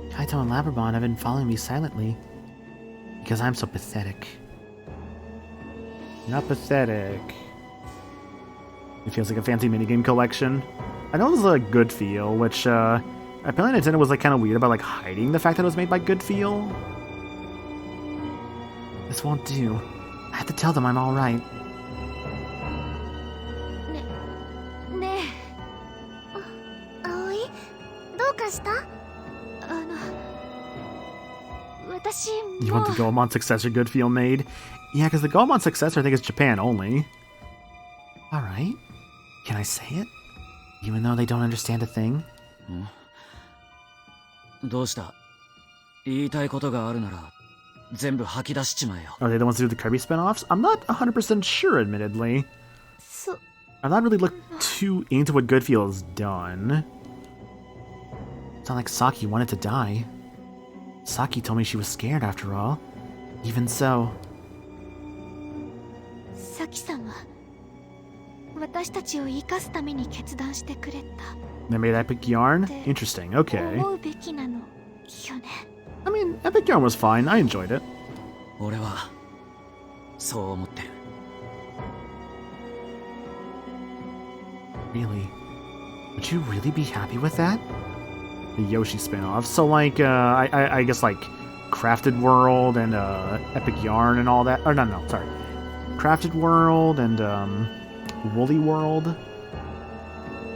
Kaito and Labrador have been following me silently. Because I'm so pathetic. Not pathetic. It feels like a fancy minigame collection. I know this is a Good Feel, which, apparently Nintendo was, like, kind of weird about, like, hiding the fact that it was made by Good Feel. This won't do. I have to tell them I'm alright. ねえ葵どうかした？私 You も want う the Goemon successor Good Feel made? Yeah, because the Goemon successor I think is Japan only. Alright. Can I say it? Even though they don't understand a thing? どうした？言いたいことがあるなら全部吐き出しちまえよ。 Are they the ones to do the Kirby spin-offs? I'm not 100% sure, admittedly. そ I've not really looked too into what Good Feel has done. It's not like Saki wanted to die. Saki told me she was scared after all. Even so, さきさんは私たちを生かすために決断してくれた They made Epic Yarn? Interesting, okay. 思うべきなのよね。 I mean, Epic Yarn was fine. I enjoyed it. 俺はそう思ってる。 really? Would you really be happy with that? The Yoshi spin-off. So, like, I guess, like, Crafted World and, Epic Yarn and all that. Or, no, sorry. Crafted World and, Woolly World.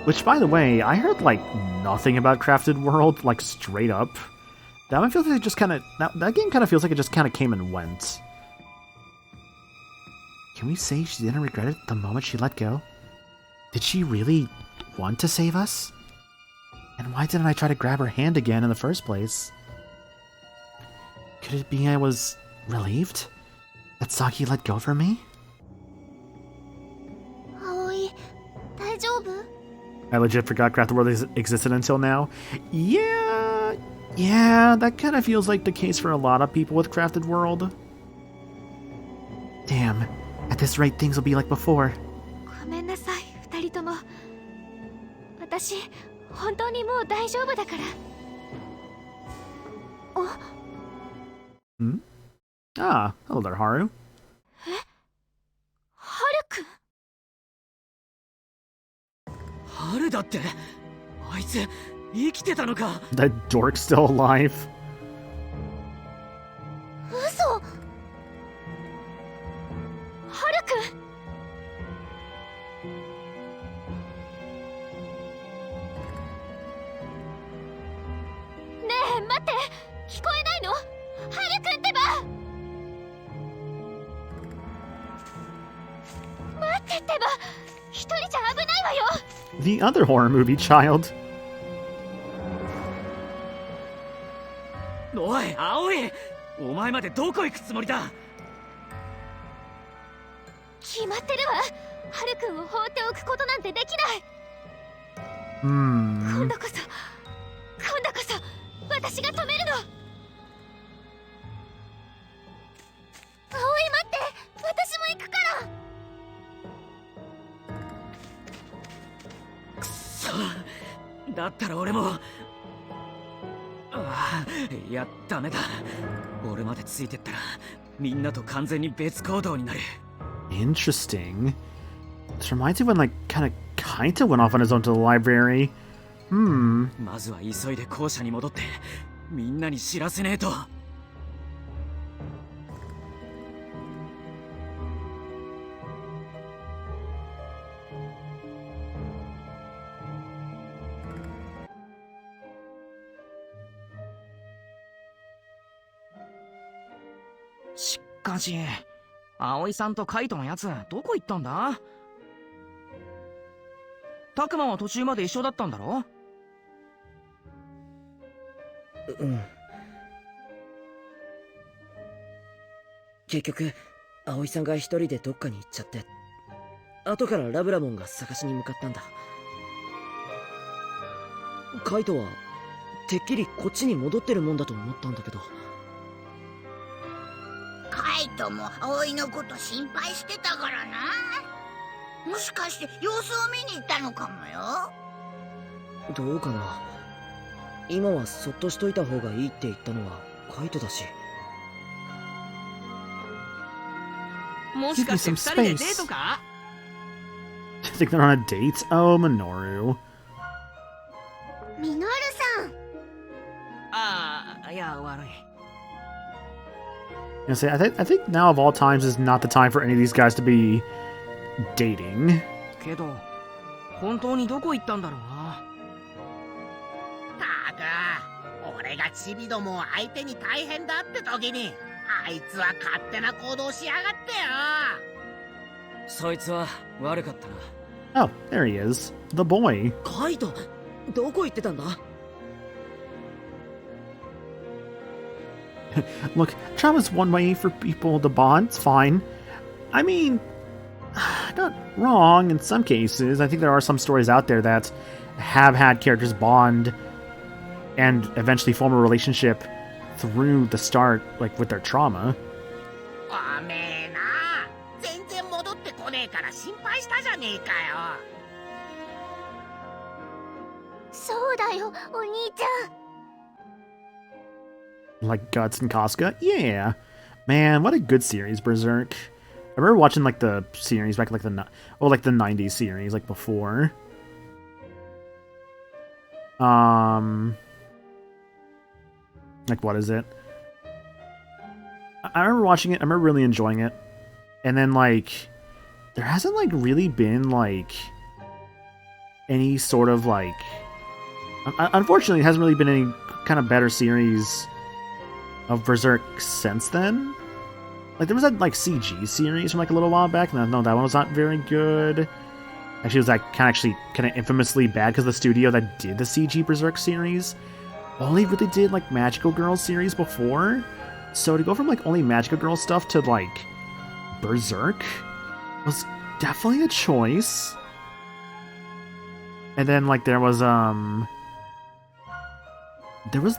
Which, by the way, I heard, like, nothing about Crafted World, like, straight up. That one feels like it just kind of... That game kind of feels like it just kind of came and went. Can we say she didn't regret it the moment she let go? Did she really want to save us? And why didn't I try to grab her hand again in the first place? Could it be I was relieved that Saki let go for me? 葵大丈夫？ I legit forgot Crafted World existed until now. Yeah, that kind of feels like the case for a lot of people with Crafted World. Damn, at this rate things will be like before. ごめんなさい二人とも。私本当にもう大丈夫だから。Hmm? Ah, hello there, Haru. ハルくん。春だって。あいつ生きてたのか。 That dork's still alive. 嘘。ハルくん。ねえ待って聞こえないの？ハルくんってば。待ってってば一人じゃ危ないわよ。 The other horror movie, child. おい葵、お前までどこ行くつもりだ。決まってるわ。ハルくんを放っておくことなんてできない。今 Hmm. 度こそ私が止めるの。だったら俺も。ああ、いやダメだ。俺までついてったらみんなと完全に別行動になる。 Interesting. This reminds me when, like, kinda went off on his own to the library. まずは急いで校舎に戻ってみんなに知らせねえと。しかし、葵さんとカイトのやつどこ行ったんだ？タクマは途中まで一緒だったんだろ？うん。結局葵さんが一人でどっかに行っちゃって、後からラブラモンが探しに向かったんだ。カイトはてっきりこっちに戻ってるもんだと思ったんだけど。カイトも葵のこと心配してたからな。もしかして様子を見に行ったのかもよ。どうかな。今はそっとしといた方がいいって言ったのはカイトだし。もしかして二人でデートか？ I think they're on a date? Oh, Minoru. ミノルさん。ああ、いや悪い。I think now of all times is not the time for any of these guys to be dating. けど本当にどこ行ったんだろうな。たく、俺がチビどもを相手に大変だって時にあいつは勝手な行動しやがってよ。そいつは悪かったな。 Oh, there he is. The boy. カイト、どこ行ってたんだ？ Look, trauma's one way for people to bond. It's fine. I mean, not wrong in some cases. I think there are some stories out there that have had characters bond and eventually form a relationship through the start, like with their trauma. おめえな、全然戻ってこねえから心配したじゃねえかよ。そうだよ、お兄ちゃん。 Like Guts and Casca? Yeah. Man, what a good series, Berserk. I remember watching like the series back like the 90s series like before. Like what is it? I remember watching it. I remember really enjoying it. And then like there hasn't like really been like any sort of like unfortunately it hasn't really been any kind of better series of Berserk since then. Like there was that like CG series from like a little while back, and no, that one was not very good. Actually, it was like kind of infamously bad because the studio that did the CG Berserk series only really did like Magical Girls series before. So to go from like only Magical Girl stuff to like Berserk was definitely a choice. And then like there was the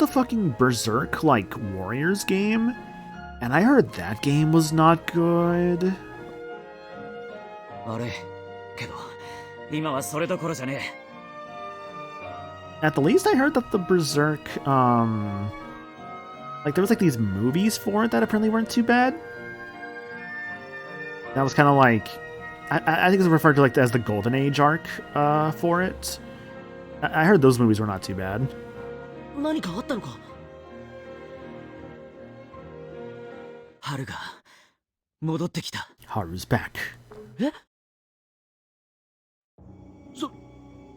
fucking Berserk, like, Warriors game, and I heard that game was not good. あれけど今はそれどころじゃねえ。 At the least, I heard that the Berserk, like, there was, like, these movies for it that apparently weren't too bad. That was kind of like, I think it's referred to, like, as the Golden Age arc, for it. I heard those movies were not too bad. 何かあったのか？春が戻ってきた。 Haru's back. え？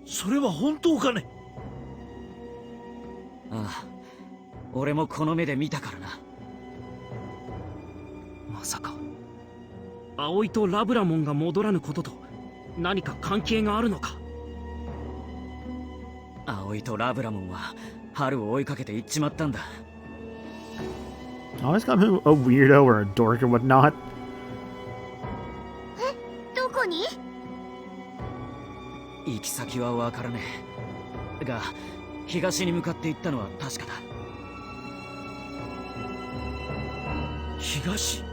それは本当かね？ああ、俺もこの目で見たからな。まさか葵とラブラモンが戻らぬことと何か関係があるのか？葵とラブラモンは春を追いかけて行っちまったんだ。 Always got him a weirdo or a dork or whatnot. どこに？行き先はわからねえ。が、東に向かって行ったのは確かだ。東？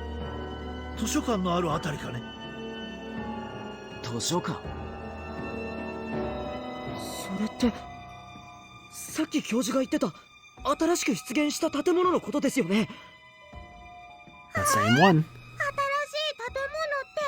図書館のあるあたりかね？図書館？それってさっき教授が言ってた新しく出現した建物のことですよね。 That same one. 新しい建物って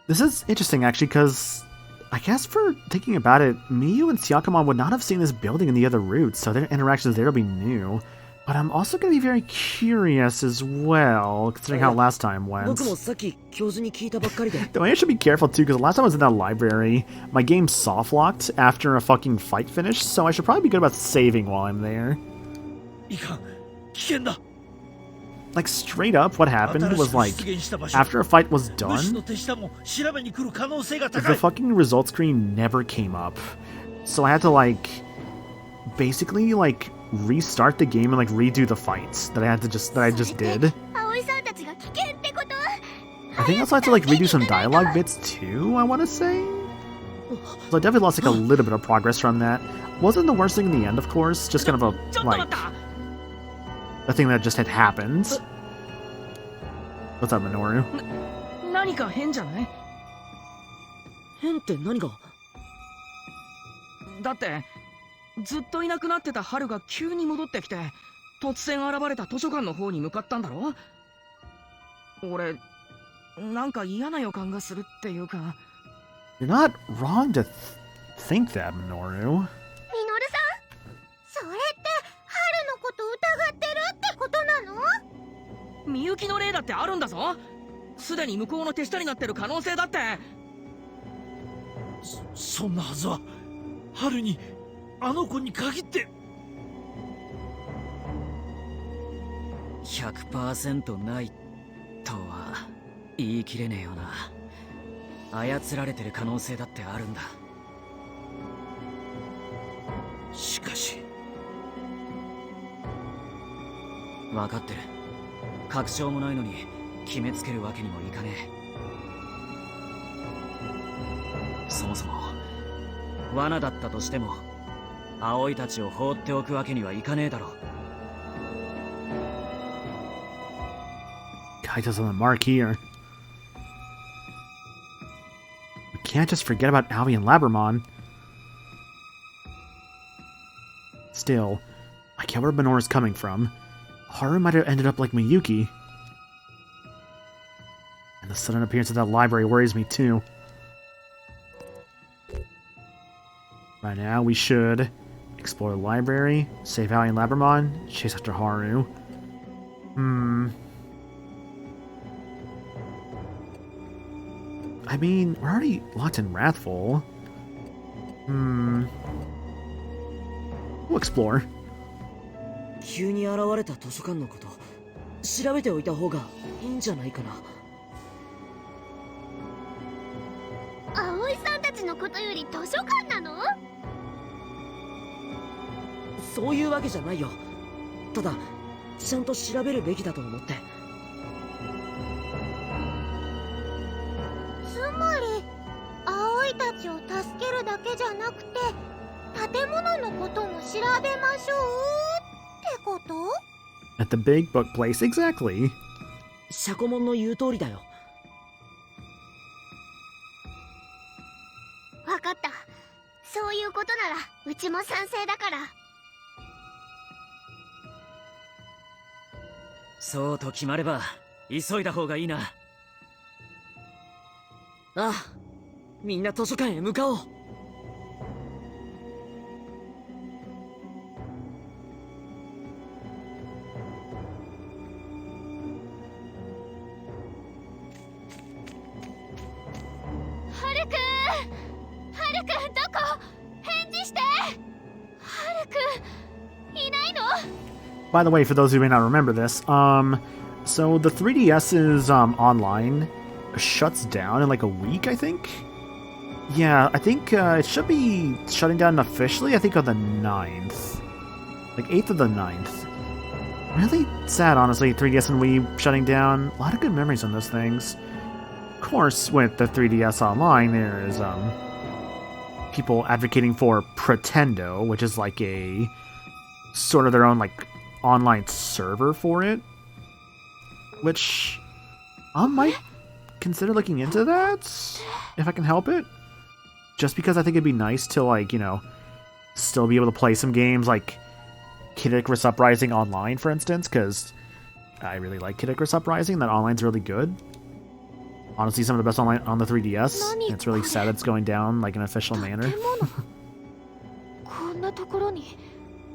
何？ This is interesting, actually, because I guess for thinking about it, Miyu and Syakumon would not have seen this building in the other routes, so their interactions there will be new. But I'm also going to be very curious as well, considering how last time went. 僕もさっき教授に聞いたばっかりで。 Though I should be careful too, because last time I was in that library, my game soft locked after a fucking fight finished, so I should probably be good about saving while I'm there. いかん、危険だ。 Like, straight up, what happened was like, after a fight was 武士 done, の手下も調べに来る可能性が the 高い。 fucking result screen never came up. So I had to, like, basically, like, restart the game and, like, redo the fights that I just did. 葵さんたちが危険ってこと？ I think I also had to, like, redo some dialogue bits too, I want to say. So I definitely lost, like, a little bit of progress from that. Wasn't the worst thing in the end, of course, just kind of a, ちょっと待 like, った。 a thing that just had happened. What's up, Minoru? 何か変じゃない？変って何が？だってずっといなくなってた春が急に戻ってきて突然現れた図書館の方に向かったんだろ？俺なんか嫌な予感がするっていうか。 You're not wrong to think that, Minoru. ミノルさん、それって春のこと疑ってるってことなの？みゆきの霊だってあるんだぞ。すでに向こうの手下になってる可能性だって。そんなはずは春にあの子に限って。 100% ないとは言い切れねえよな。操られてる可能性だってあるんだ。しかし分かってる。確証もないのに決めつけるわけにもいかねえ。そもそも罠だったとしても葵たちを放っておくわけにはいかねえだろう。 Kaito's on the mark here. We can't just forget about Albi and Labramon. Still, I get where Minoru's coming from. Haru might have ended up like Miyuki. And the sudden appearance of that library worries me too. Right now, we should explore the library, save Albi and Labramon, chase after Haru. I mean, we're already locked in Wrathful. We'll explore. 急に現れた図書館のこと調べておいた方がいいんじゃないかな。葵さんたちのことより図書館なの？そういうわけじゃないよ。ただちゃんと調べるべきだと思って。つまり葵たちを助けるだけじゃなくて建物のことも調べましょうってこと？ At the big book place, exactly. シャコモンの言う通りだよ。わかった。そういうことならうちも賛成だから。そうと決まれば急いだ方がいいな。ああ、みんな図書館へ向かおう。はるくんどこ？返事して。はるくんいないの？ By the way, for those who may not remember this, so the 3DS's online shuts down in like a week, I think. Yeah, I think it should be shutting down officially, I think on the 9th. Like 8th of the 9th. Really sad, honestly, 3DS and Wii shutting down. A lot of good memories on those things. Of course, with the 3DS Online, there is people advocating for Pretendo, which is like a sort of their own like online server for it. Which I might consider looking into that if I can help it. Just because I think it'd be nice to, like, you know, still be able to play some games like Kid Icarus Uprising online, for instance, because I really like Kid Icarus Uprising. That online's really good. Honestly, some of the best online on the 3DS. And it's really sad it's going down like in an official manner. こんなところに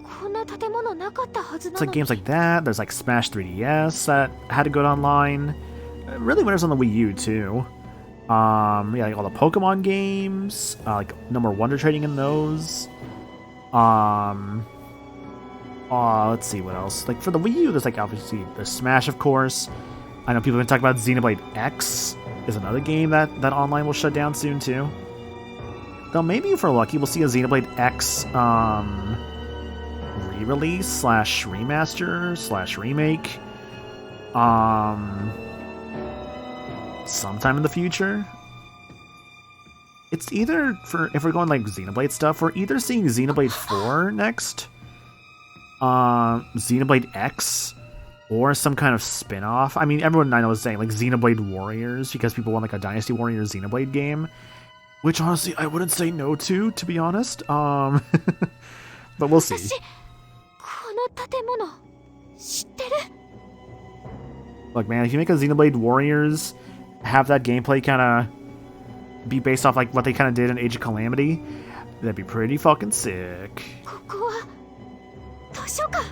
こんな建物なかったはず It's な like のに games like that. There's like Smash 3DS that had a good online. Really, winners on the Wii U too. Yeah, like all the Pokemon games. Like no more Wonder Trading in those. Let's see what else. Like for the Wii U, there's like obviously there's Smash, of course. I know people have been talking about Xenoblade X is another game that online will shut down soon too. Though maybe if we're lucky, we'll see a Xenoblade X re-release / remaster / remake sometime in the future. It's either for if we're going like Xenoblade stuff, we're either seeing Xenoblade 4 next, Xenoblade X, or some kind of spin-off. I mean, everyone I know is saying like Xenoblade Warriors because people want like a Dynasty Warriors Xenoblade game, which honestly I wouldn't say no to be honest. But we'll see. 私この建物知ってる Look, man, if you make a Xenoblade Warriors, have that gameplay kind of be based off like what they kind of did in Age of Calamity, that'd be pretty fucking sick. ここは図書館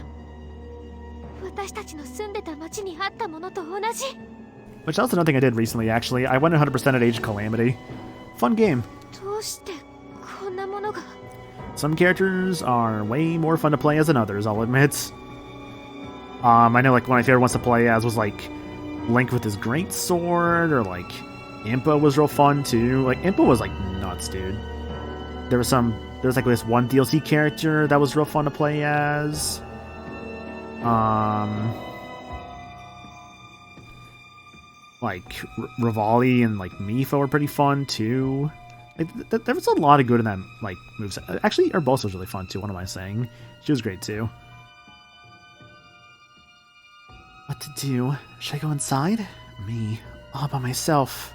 私たちの住んでた町にあったものと同じ Which that's another thing I did recently, actually. I went 100% at Age of Calamity. Fun game. どうしてこんなものが Some characters are way more fun to play as than others, I'll admit. I know like one of my favorite ones to play as was like Link with his great sword, or like Impa was real fun too. Like Impa was like nuts, dude. There was like this one DLC character that was real fun to play as. Like Rivali and like Mipha were pretty fun too. Like, there was a lot of good in that like moves. Actually, Urbosa was really fun too. What am I saying? She was great too. What to do? Should I go inside? Me, all by myself.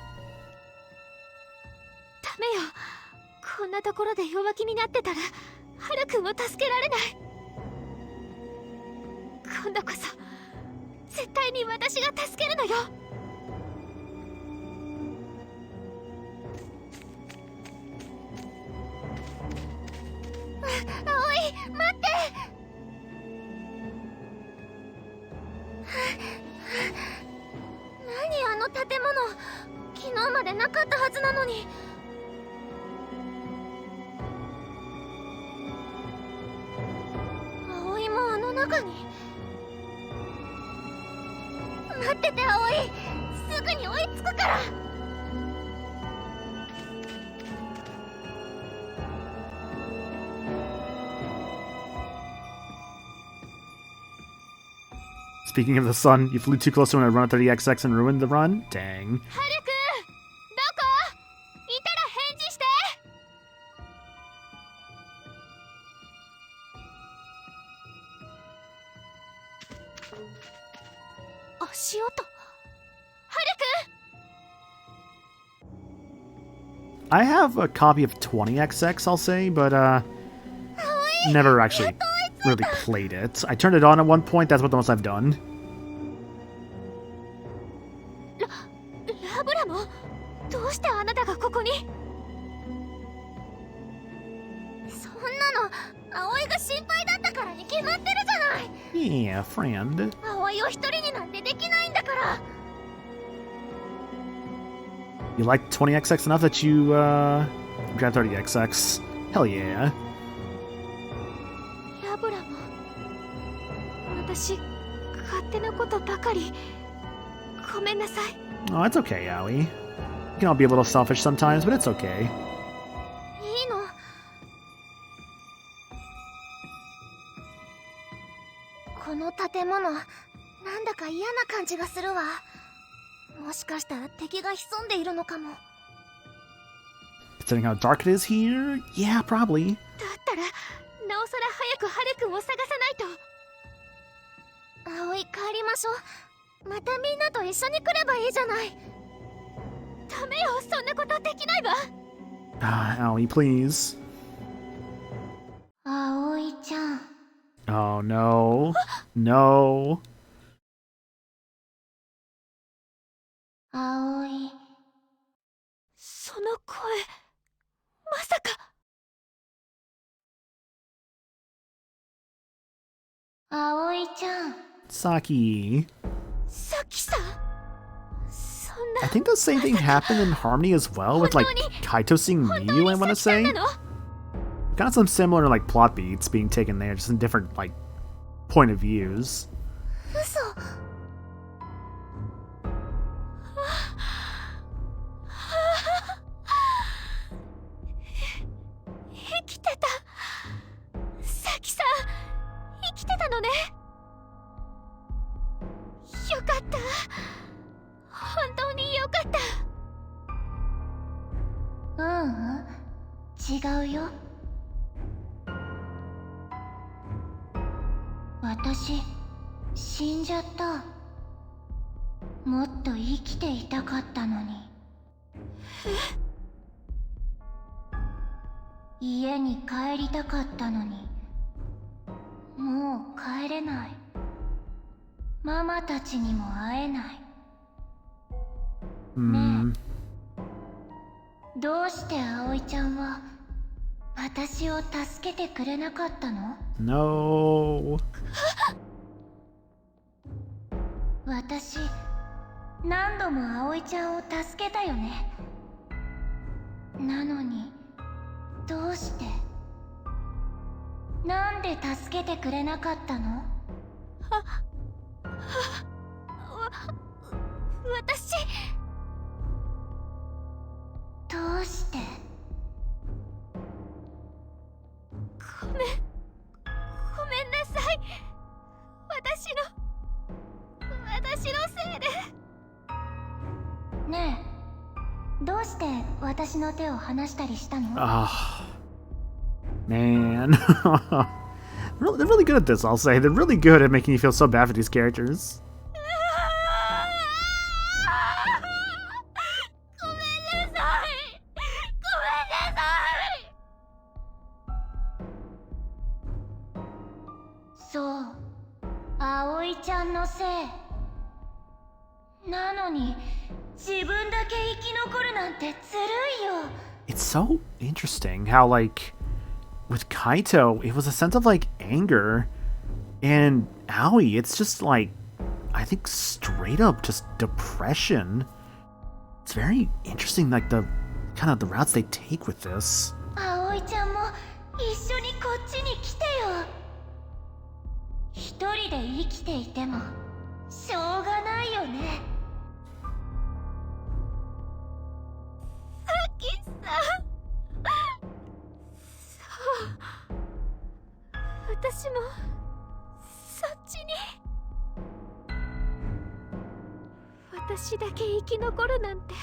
ダメよこんなところで弱気になってたらハルくんを助けられない今度こそ絶対に私が助けるのよ葵待って何あの建物昨日までなかったはずなのに葵もあの中に待ってて葵すぐに追いつくから Speaking of the sun, you flew too close to when I run at 30XX and ruined the run? Dang. ハルくんどこいたら返事して足音ハル I have a copy of 20XX, I'll say, but never actually really played it. I turned it on at one point, that's what the most I've done. ラブラモどうしてあなたがここにそんなの葵が心配だったからに決まってるじゃない Yeah, friend. 葵を一人になんてできないんだから You like 20XX enough that you grabbed 30XX? Hell yeah. ラブラモ私勝手なことばかりごめんなさい Oh, it's okay, Aoi. You can all be a little selfish sometimes, but it's okay. いいのこの建物なんだか嫌な感じがするわもしかしたら敵が潜んでいるのかも Considering how dark it is here, yeah, probably. だったらなおさら早くハルくんを探さないと葵帰りましょうまたみんなと一緒に来ればいいじゃないダメよそんなことできないわ Aoi, please. 葵ちゃん。 Oh no. No. 葵。その声、まさか。葵ちゃん。 Saki. さきさん。そんな。 I think the same thing happened in Harmony as well with like Kaito seeing Miyu, I want to say. なの？ Got some similar like plot beats being taken there, just in different like point of views. 嘘。生きてた。さきさん、生きてたのね。よかった。本当によかった。違うよ。私、死んじゃった。もっと生きていたかったのに。家に帰りたかったのに、もう帰れない。ママたちにも会えない。 Hmm. どうして葵ちゃんは私を助けてくれなかったの？ No. 私、何度も葵ちゃんを助けたよね。なのに、どうして？なんで助けてくれなかったの？私、どうして？ごめんなさい。私のせいで。ねえ、どうして私の手を離したりしたの？ Ah, man. They're really good at this, I'll say. They're really good at making you feel so bad for these characters. ごめんなさい。そう、葵ちゃんのせい。なのに、自分だけ生き残るなんてずるいよ。 It's so interesting how, like, with Kaito, it was a sense of, like, anger. And Aoi, it's just, like, I think straight up just depression. It's very interesting, like, the kind of the routes they take with this. 葵ちゃんも一緒にこっちに来てよ。一人で生きていてもしょうがないよね。さきさん。そう、私もそっちに。私だけ生き残るなんて、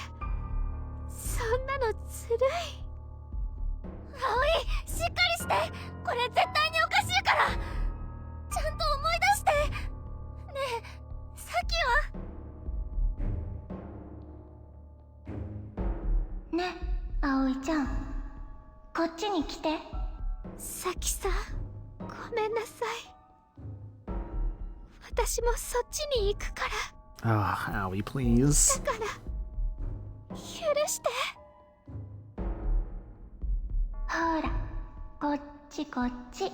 そんなのずるい。葵、しっかりして。これ絶対におかしいから。ちゃんと思い出して。ねえ、さっきは。ね、葵ちゃん、こっちに来て。さきさん、ごめんなさい。私もそっちに行くから。 Ah, Aoi, please. だから許して。ほら、こっちこっち。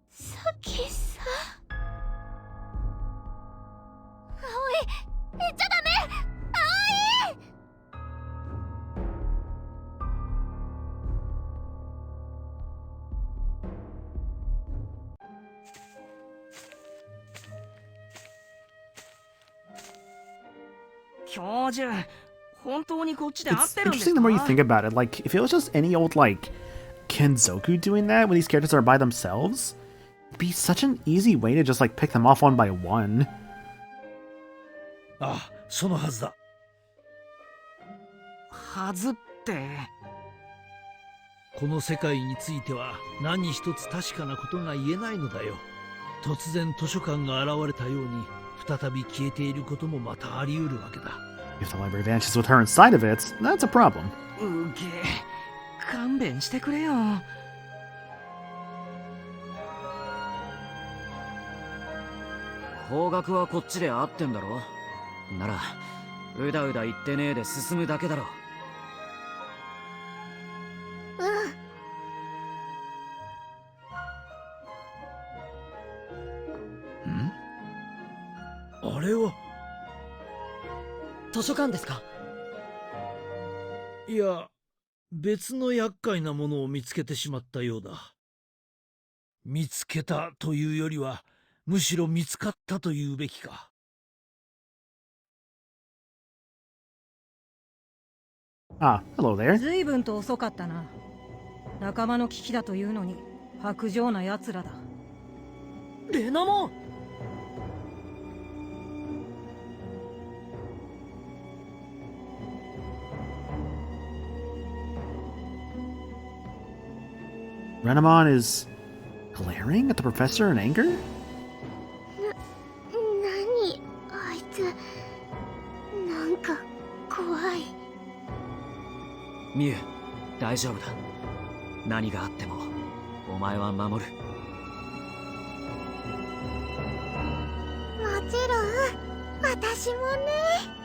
さきさん。葵、行っちゃダメ。葵。教授、本当にこっちで合っ It's てるんです interesting か？ the more you think about it. Like, if it was just any old, like, Kenzoku doing that when these characters are by themselves, it'd be such an easy way to just, like, pick them off one by one. ああ、そのはずだ。はずって。この世界については何一つ確かなことが言えないのだよ。突然図書館が現れたように再び消えていることもまたあり得るわけだ。 If the library vanishes with her inside of it, that's a problem. うげえ、勘弁してくれよ。方角はこっちで合ってんだろ。ならうだうだ言ってねえで進むだけだろ。あれは。図書館ですか？いや、別の厄介なものを見つけてしまったようだ。見つけたというよりは、むしろ見つかったというべきか。Ah, hello there. 随分と遅かったな。仲間の危機だというのに薄情な奴らだ。レナモン。Renamon is glaring at the professor in anger? 何あいつ、なんか怖い。ミュウ、大丈夫だ。何があってもお前は守る。もちろん、私もね。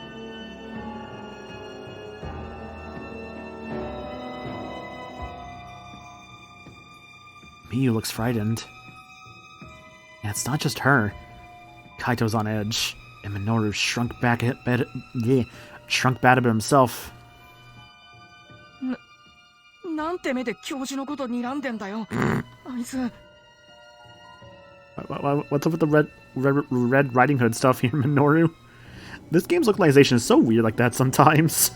Miyu looks frightened. And it's not just her. Kaito's on edge, and Minoru shrunk back a bit himself. なんて目で教授のこと睨んでんだよ。あいつ。What's up with the Red Riding Hood stuff here, Minoru? This game's localization is so weird like that sometimes.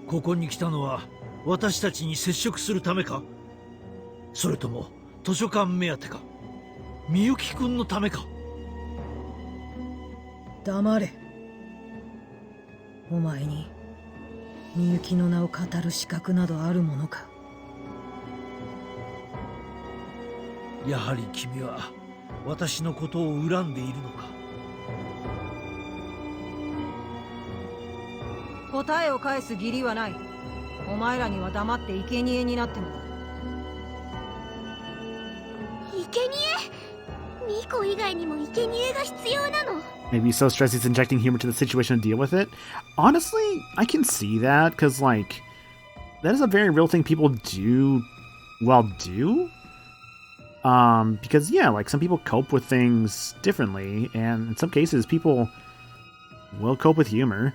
ここに来たのは私たちに接触するためか？それとも図書館目当てか？みゆきくんのためか？黙れ。お前にみゆきの名を語る資格などあるものか？やはり君は私のことを恨んでいるのか？答えを返す義理はない。お前らには黙って生贄になってもらう。生贄？ミコ以外にも生贄が必要なの？ Maybe he's so stressed he's injecting humor to the situation to deal with it. Honestly, I can see that, because, like, that is a very real thing people do, do. Because, yeah, like, some people cope with things differently, and in some cases, people will cope with humor.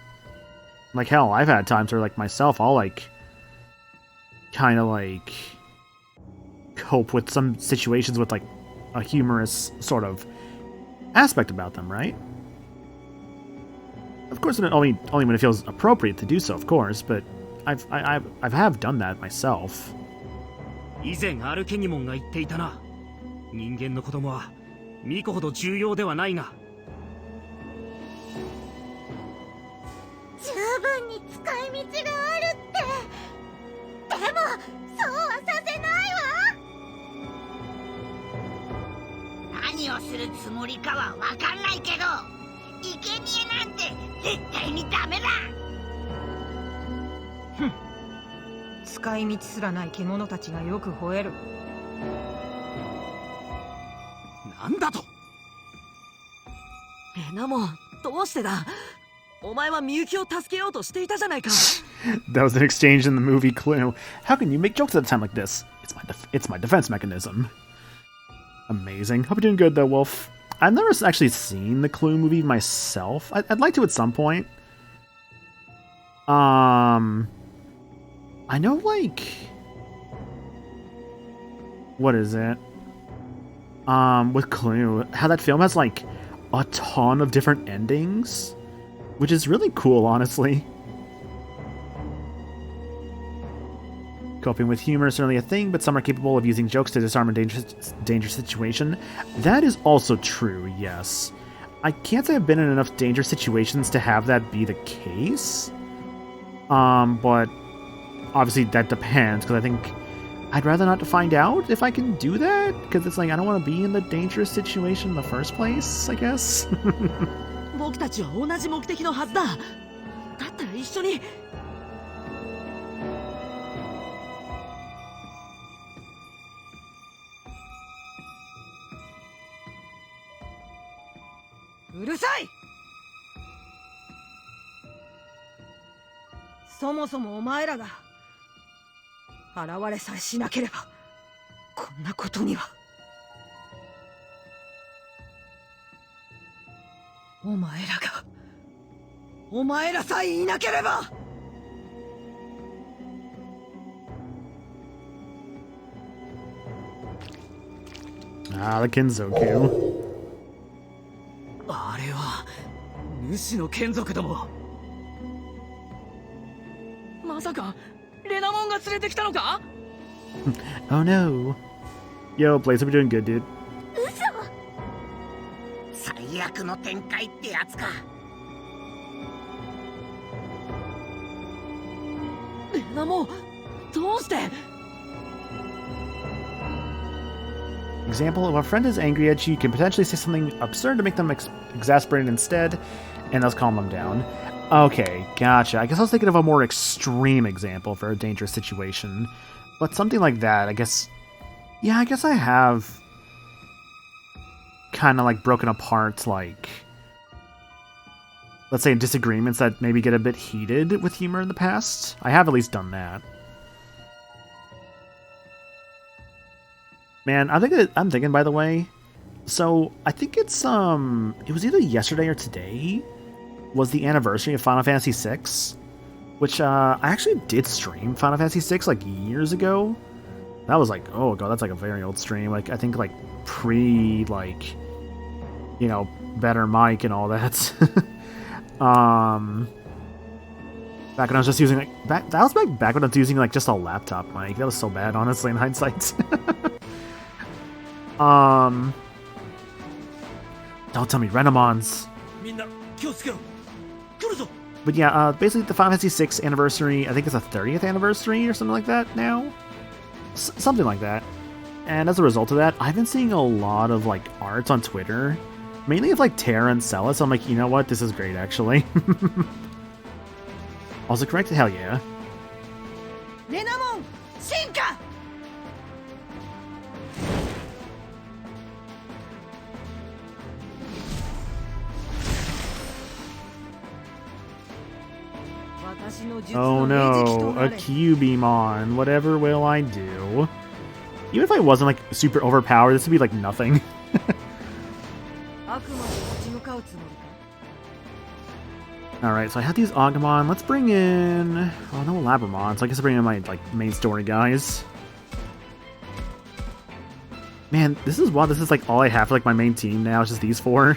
Like, hell, I've had times where, like, myself, I'll, like, kind of, like, cope with some situations with, like, a humorous sort of aspect about them, right? Of course, only when it feels appropriate to do so, of course, but I have done that myself. 以前アルケニモンが言っていたな。人間の子供はミコほど重要ではないが。十分に使い道があるって。でもそうはさせないわ。何をするつもりかはわかんないけど、生贄なんて絶対にダメだ。使い道すらない獣たちがよく吠える。なんだと？レナモン、どうしてだ？お前はみゆきを助けようとしていたじゃないか。That was an exchange in the movie Clue. How can you make jokes at a time like this? It's my defense mechanism. Amazing. Hope you're doing good though, Wolf. I've never actually seen the Clue movie myself. I'd like to at some point. I know, like, what is it? With Clue, how that film has, like, a ton of different endings, which is really cool, honestly. Coping with humor is certainly a thing, but some are capable of using jokes to disarm a dangerous situation. That is also true, yes. I can't say I've been in enough dangerous situations to have that be the case. But obviously that depends, because I think I'd rather not to find out if I can do that, because it's like I don't want to be in the dangerous situation in the first place, I guess. 僕たちは同じ目的のはずだ。だったら一緒に。うるさい。そもそもお前らが現れさえしなければこんなことには。お前らさえいなければ。Ah, the Kinzoku. あれは主の眷属ども。まさかレナモンが連れてきたのか？ Oh no. Yo, Blaze, hope you're doing good, dude. 最悪の展開ってやつか。レナモン、どうして？ Example, if a friend is angry at you, you can potentially say something absurd to make them exasperated instead, and thus calm them down. Okay, gotcha. I guess I was thinking of a more extreme example for a dangerous situation. But something like that, I guess... Yeah, I guess I have... kind of like broken apart, like... let's say disagreements that maybe get a bit heated with humor in the past. I have at least done that. Man, I'm thinking, by the way, so I think it's, it was either yesterday or today was the anniversary of Final Fantasy VI, which, I actually did stream Final Fantasy VI, like, years ago. That was, like, oh god, that's, like, a very old stream, like, I think, like, like, you know, better mic and all that. Back when I was just using, like, that was back when I was using, like, just a laptop mic. That was so bad, honestly, in hindsight. Don't tell me Renamons. But yeah, basically the Final Fantasy VI anniversary, I think it's a 30th anniversary or something like that now? Something like that. And as a result of that, I've been seeing a lot of, like, art on Twitter. Mainly of, like, Terra and Celis. So I'm like, you know what? This is great, actually. Also correct? Hell yeah. Renamon, Shinka! 私の術 Oh の餌食と no, な a れ。 Cubimon. Whatever will I do? Even if I wasn't, like, super overpowered, this would be, like, nothing. あくまで立ち向かうつもりか。 Alright, so I have these Agumon. Let's bring in... oh, no Labramon, so I guess I'll bring in my, like, main story guys. Man, this is wild. This is, like, all I have for, like, my main team now. It's just these four.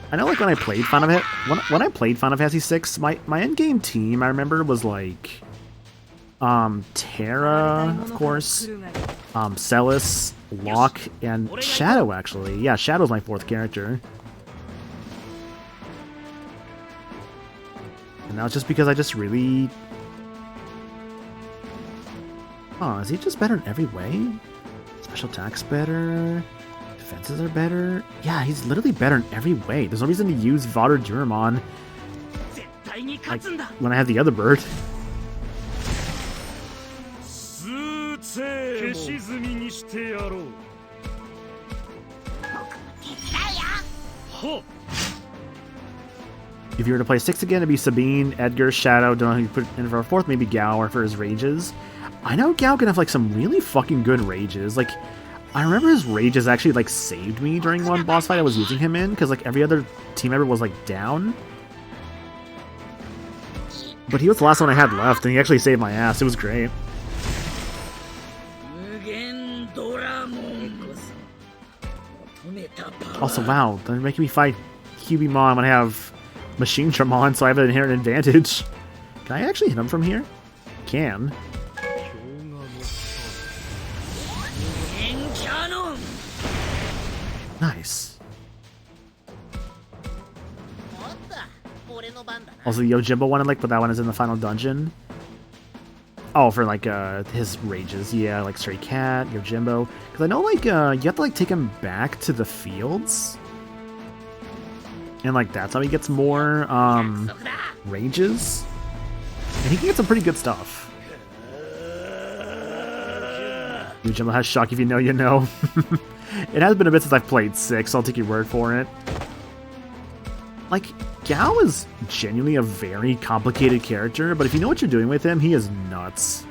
I know, like, when I played Final Fantasy VI, my endgame team, I remember, was, like... Terra, of course. Celis, Locke, and Shadow, actually. Yeah, Shadow's my fourth character. And that was just because I just really... oh, is he just better in every way? Special attack's better. Defenses are better. Yeah, he's literally better in every way. There's no reason to use Vader Duramon like, when I have the other bird. If you were to play 6 again, it'd be Sabine, Edgar, Shadow. Don't know who you put in for a fourth. Maybe Gao or for his rages. I know Gao can have like some really fucking good rages. Like, I remember his rages actually like saved me during one boss fight I was using him in, because like every other team member was like down. But he was the last one I had left, and he actually saved my ass. It was great. Also, wow, they're making me fight Cubimon when I have Machine Dramon, so I have an inherent advantage. Can I actually hit him from here? Can. Nice. Also, the Yojimbo one I like, but that one is in the final dungeon. Oh, for like his rages, yeah, like Stray Cat, Yojimbo. Because I know like you have to like take him back to the fields. And, like, that's how he gets more, rages. And he can get some pretty good stuff. Yujimbo has shock if you know, you know. It has been a bit since I've played 6, so I'll take your word for it. Like, Gao is genuinely a very complicated character, but if you know what you're doing with him, he is nuts.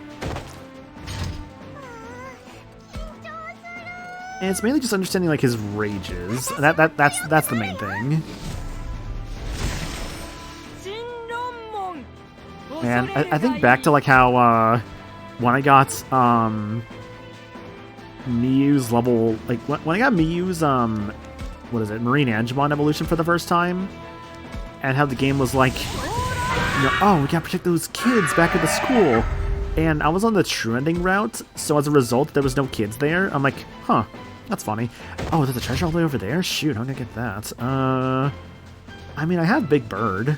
And it's mainly just understanding, like, his rages. That's the main thing. And I think back to, like, how, when I got, Miyu's level... Like, when I got Miyu's, what is it? Marine Angemon evolution for the first time, and how the game was like, you know, oh, we gotta protect those kids back at the school. And I was on the true ending route, so as a result, there was no kids there. I'm like, huh, that's funny. Oh, there's a treasure all the way over there? Shoot, I'm gonna get that. I mean, I have Big Bird.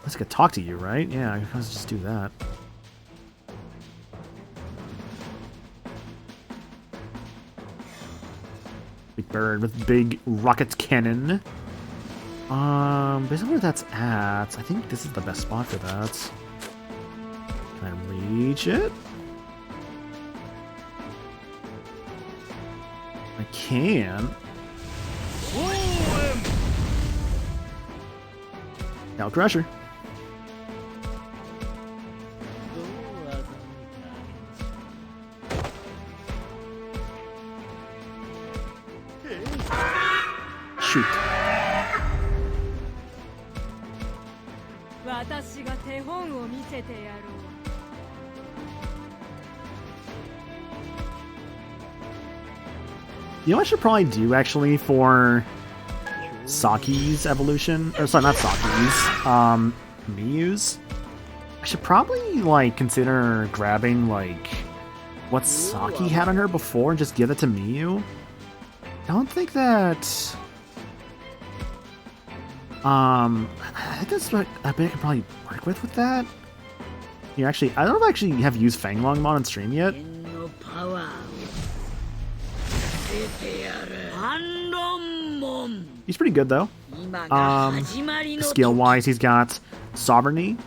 Let's get talk to you, right? Yeah, let's just do that. Big Bird with big rocket cannon. Based on where that's at, I think this is the best spot for that. Can I reach it? I can. Now Crusher. Shoot. You know what I should probably do, actually, for Saki's evolution? Or, sorry, not Saki's. Miyu's? I should probably, like, consider grabbing, like, what Saki had on her before and just give it to Miyu. I don't think that... I think that's what I bet I could probably work with that. Here, actually, I don't know if I actually have used Fanglongmon on stream yet. He's pretty good, though. Skill-wise, he's got Sovereignty,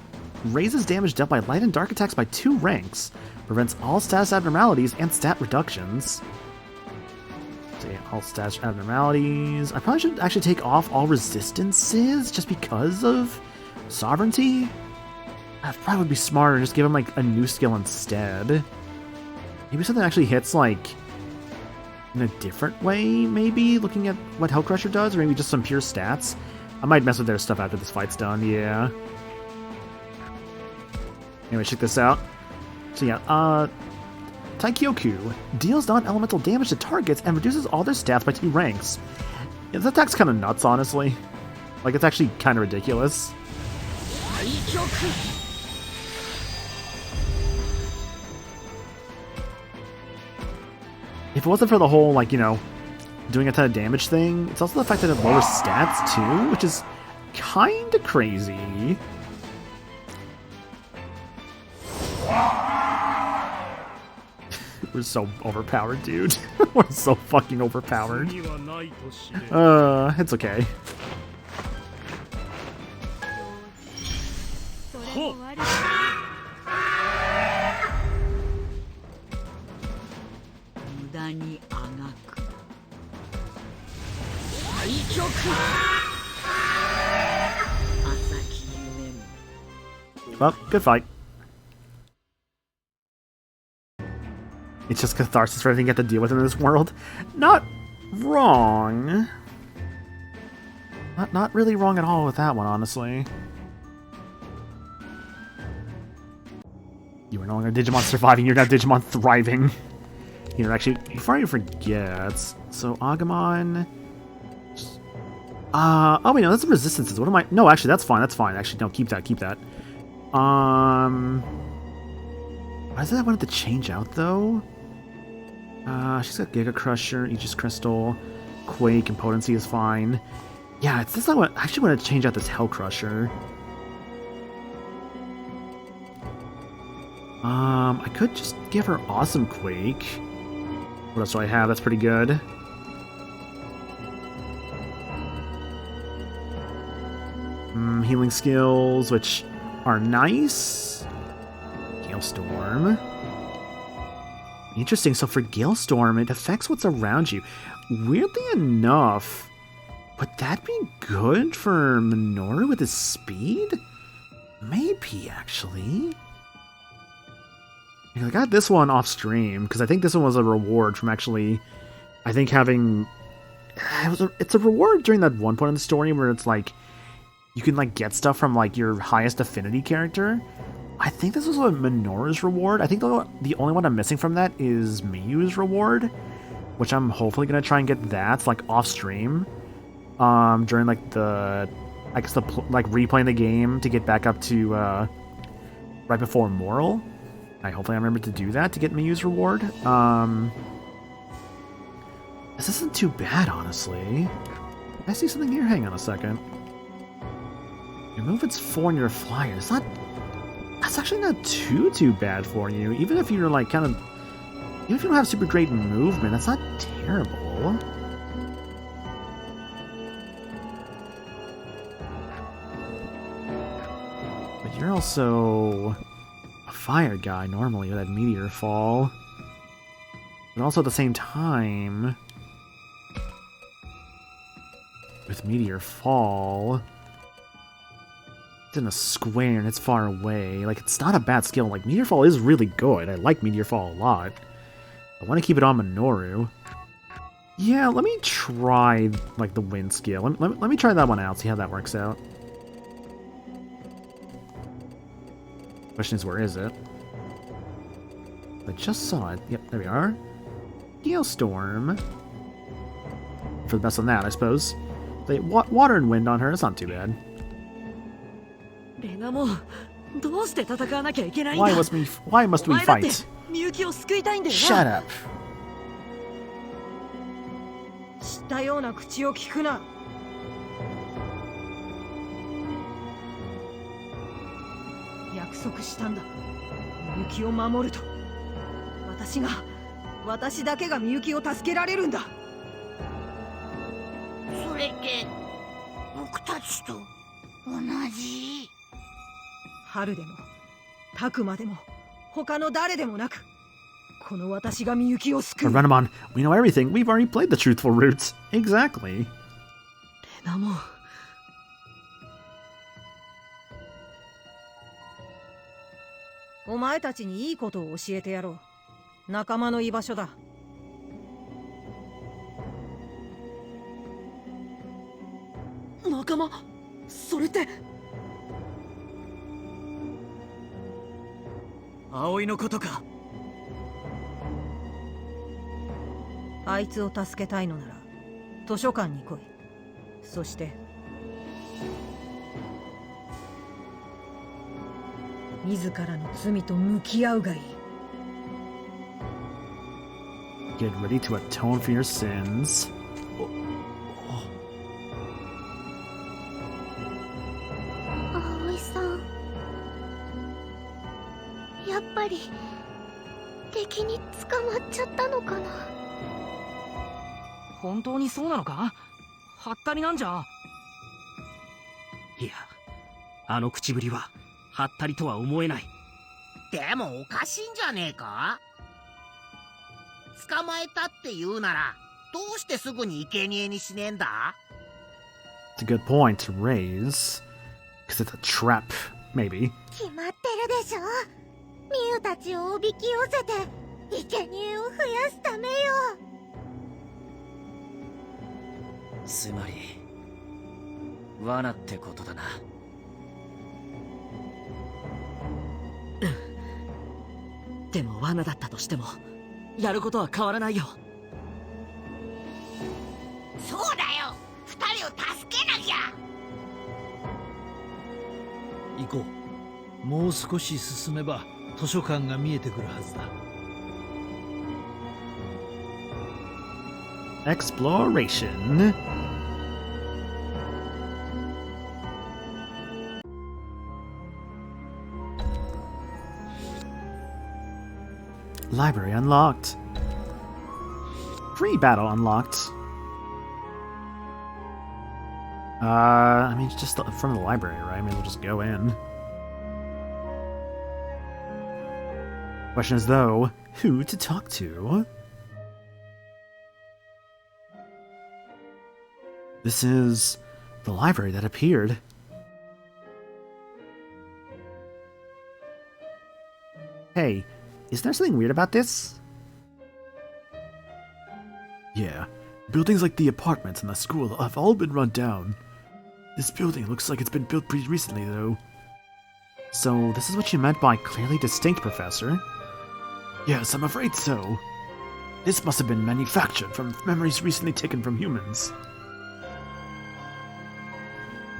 raises damage dealt by light and dark attacks by 2 ranks, prevents all status abnormalities and stat reductions. So yeah, all status abnormalities. I probably should actually take off all resistances just because of Sovereignty. That probably would be smarter, just give him like a new skill instead. Maybe something that actually hits like in a different way, maybe, looking at what Hellcrusher does, or maybe just some pure stats. I might mess with their stuff after this fight's done, yeah. Anyway, check this out. So yeah, Taikyoku deals non-elemental damage to targets and reduces all their stats by 2 ranks. Yeah, this attack's kind of nuts, honestly. Like, it's actually kind of ridiculous. If it wasn't for the whole, like, you know, doing a ton of damage thing, it's also the fact that it lowers stats, too, which is kind of crazy. We're so overpowered, dude. We're so fucking overpowered. It's okay. Well, good fight. It's just catharsis for everything you have to deal with in this world. Not wrong. Not really wrong at all with that one, honestly. You are no longer Digimon surviving, you're now Digimon thriving. Here, actually, before I forget, so Agumon... oh wait, no, that's the resistances. What am I... No, actually, that's fine, Actually, no, keep that. Why did I want it to change out, though? She's got Giga Crusher, Aegis Crystal, Quake, and Potency is fine. Yeah, that's not what... I actually want to change out this Hell Crusher. I could just give her Awesome Quake. What else do I have? That's pretty good. some healing skills, which are nice. Hailstorm. Interesting, so for Gale-Storm, it affects what's around you. Weirdly enough, would that be good for Minoru with his speed? Maybe, actually. I got this one off stream, because I think this one was a reward from actually, I think having... It's a reward during that one point in the story where it's like, you can like get stuff from like your highest affinity character. I think this was a Minoru's reward. I think the only one I'm missing from that is Miyu's reward, which I'm hopefully going to try and get that, like, off stream. During, like, like, replaying the game to get back up to, right before Moral. Hopefully I remember to do that to get Miyu's reward. This isn't too bad, honestly. I see something here. Hang on a second. Your movement's 4 and your flyer. It's not... That's actually not too bad for you. Even if you're, like, kind of... Even if you don't have super great movement, that's not terrible. But you're also a fire guy normally with that meteor fall. But also at the same time, with meteor fall, it's in a square and it's far away. Like, it's not a bad skill. Like, meteor fall is really good. I like meteor fall a lot. I want to keep it on Minoru. Yeah, let me try, like, the wind skill. Let me try that one out, see how that works out. Question is, where is it? I just saw it. Yep, there we are. Hailstorm. For the best on that, I suppose. They water and wind on her, it's not too bad. Why must we fight? Shut up. 知ったような口を聞くな。約束したんだ。みゆきを守ると。私だけがみゆきを助けられるんだ。それって僕たちと同じ。春でも、タクマでも、他の誰でもなく。この私がみゆきを救う。Renamon, we know everything. We've already played the truthful route. Exactly. レナモン。お前たちにいいことを教えてやろう。仲間の居場所だ。仲間？それって。葵のことか。あいつを助けたいのなら図書館に来い。そして自らの罪と向き合うがいい。Get ready to atone for your sins. 葵さん、やっぱり敵に捕まっちゃったのかな。本当にそうなのか？はったりなんじゃ。いや、あの口ぶりははったりとは思えない。でもおかしいんじゃねえか？捕まえたって言うならどうしてすぐに生贄にしねえんだ？ It's a good point to raise. Because it's a trap, maybe. 決まってるでしょ。ミユたちをおびき寄せて生贄を増やすためよ。つまり罠ってことだな。でも罠だったとしてもやることは変わらないよ。そうだよ、二人を助けなきゃ。行こう。もう少し進めば図書館が見えてくるはずだ。Exploration. Library unlocked. Free battle unlocked. I mean, it's just from the library, right? I mean, we'll just go in. Question is, though, who to talk to? This is the library that appeared. Hey, is there something weird about this? Yeah, buildings like the apartments and the school have all been run down. This building looks like it's been built pretty recently, though. So, this is what you meant by clearly distinct, Professor? Yes, I'm afraid so. This must have been manufactured from memories recently taken from humans.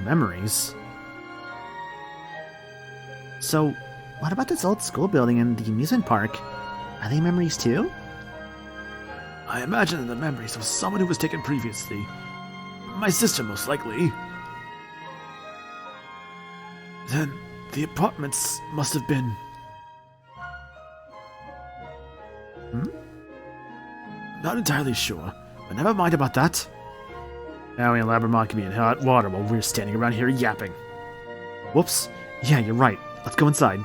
Memories? So, what about this old school building and the amusement park? Are they memories too? I imagine they're the memories of someone who was taken previously. My sister, most likely. Then, the apartments must have been... Not entirely sure, but never mind about that. Now and Labramon can be in hot water while we're standing around here yapping. Whoops. Yeah, you're right. Let's go inside.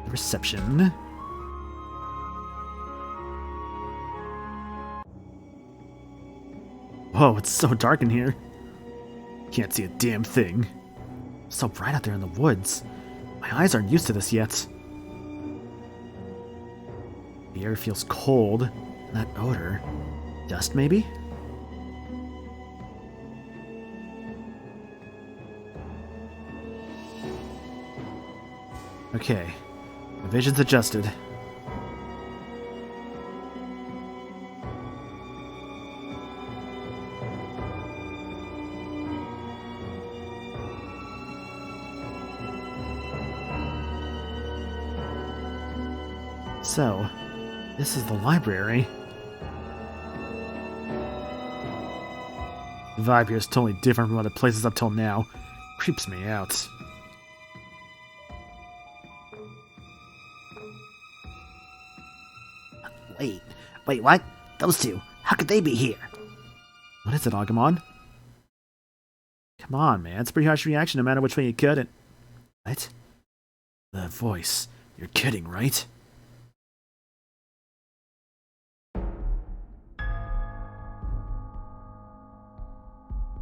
The reception. Whoa, it's so dark in here. Can't see a damn thing. So bright out there in the woods. My eyes aren't used to this yet. The air feels cold, and that odor. Dust, maybe? Okay, the vision's adjusted. So, this is the library. The vibe here is totally different from other places up till now. Creeps me out. Wait, what? Those two, how could they be here? What is it, Agumon? Come on, man. It's a pretty harsh reaction no matter which way you cut it. What? The voice. You're kidding, right?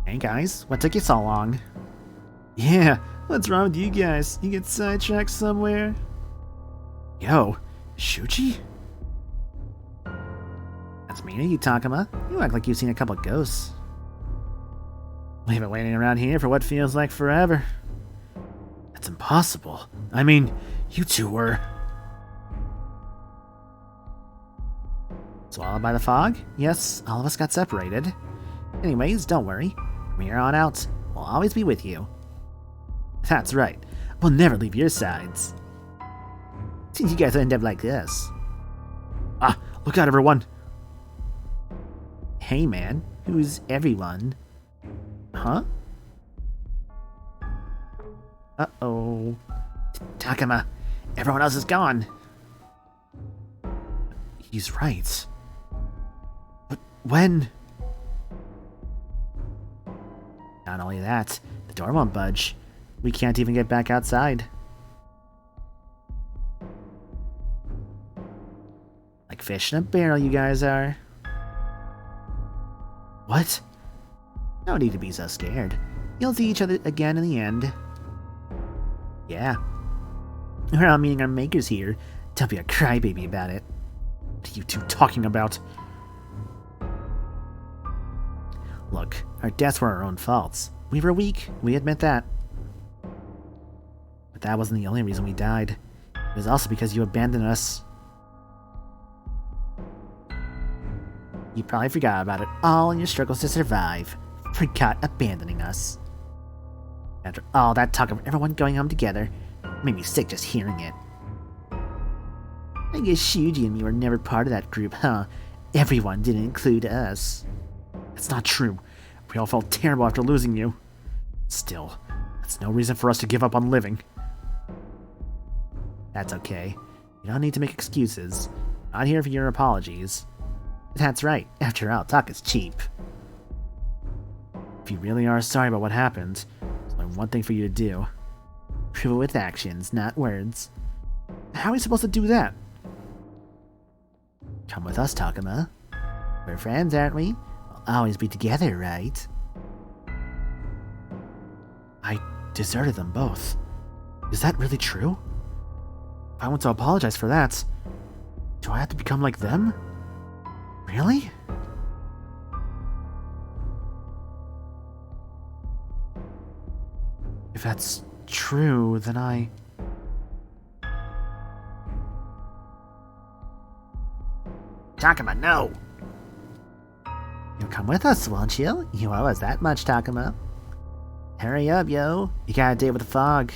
Hey guys, what took you so long? Yeah, what's wrong with you guys? You get sidetracked somewhere? Yo, Shuji? That's me, you Takuma. You act like you've seen a couple ghosts. We've been waiting around here for what feels like forever. That's impossible. I mean, you two were... Swallowed by the fog? Yes, all of us got separated. Anyways, don't worry. From here on out, we'll always be with you. That's right. We'll never leave your sides. Since you guys end up like this. Ah, look out, everyone. Hey man, who's everyone? Huh? Uh-oh. Takuma, everyone else is gone. He's right. But when? Not only that, the door won't budge. We can't even get back outside. Like fish in a barrel, you guys are. What? No need to be so scared. You'll see each other again in the end. Yeah. We're all meeting our makers here. Don't be a crybaby about it. What are you two talking about? Look, our deaths were our own faults. We were weak, we admit that. But that wasn't the only reason we died. It was also because you abandoned us. You probably forgot about it all in your struggles to survive. Forgot abandoning us. After all that talk of everyone going home together, it made me sick just hearing it. I guess Shuji and me were never part of that group, huh? Everyone didn't include us. That's not true. We all felt terrible after losing you. Still, that's no reason for us to give up on living. That's okay. You don't need to make excuses. Not here for your apologies. That's right. After all, talk is cheap. If you really are sorry about what happened, there's only one thing for you to do. Prove it with actions, not words. How are we supposed to do that? Come with us, Takuma. We're friends, aren't we? We'll always be together, right? I deserted them both. Is that really true? If I want to apologize for that, do I have to become like them? Really? If that's true, then I... Takuma, no! You'll come with us, won't you? You owe us that much, Takuma. Hurry up, yo. You got a date with the fog.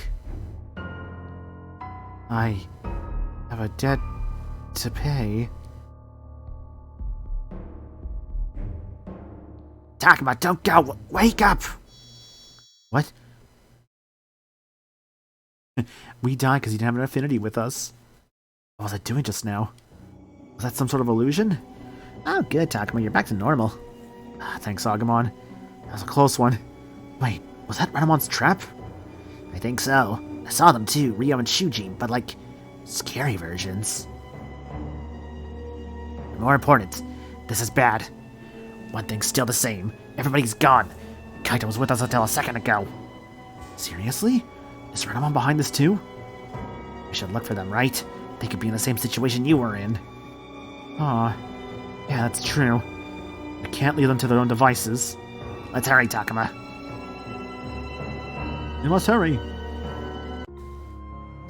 I have a debt to pay. Takuma, don't go! Wake up! What? We died because you didn't have an affinity with us. What was I doing just now? Was that some sort of illusion? Oh, good, Takuma. You're back to normal. Thanks, Agumon. That was a close one. Wait, was that Renamon's trap? I think so. I saw them too, Ryo and Shuji, but like, scary versions. More important, this is bad. One thing's still the same. Everybody's gone. Kaito was with us until a second ago. Seriously? Is Renamon behind this too? We should look for them, right? They could be in the same situation you were in. Aw. Yeah, that's true. I can't leave them to their own devices. Let's hurry, Takuma. You must hurry.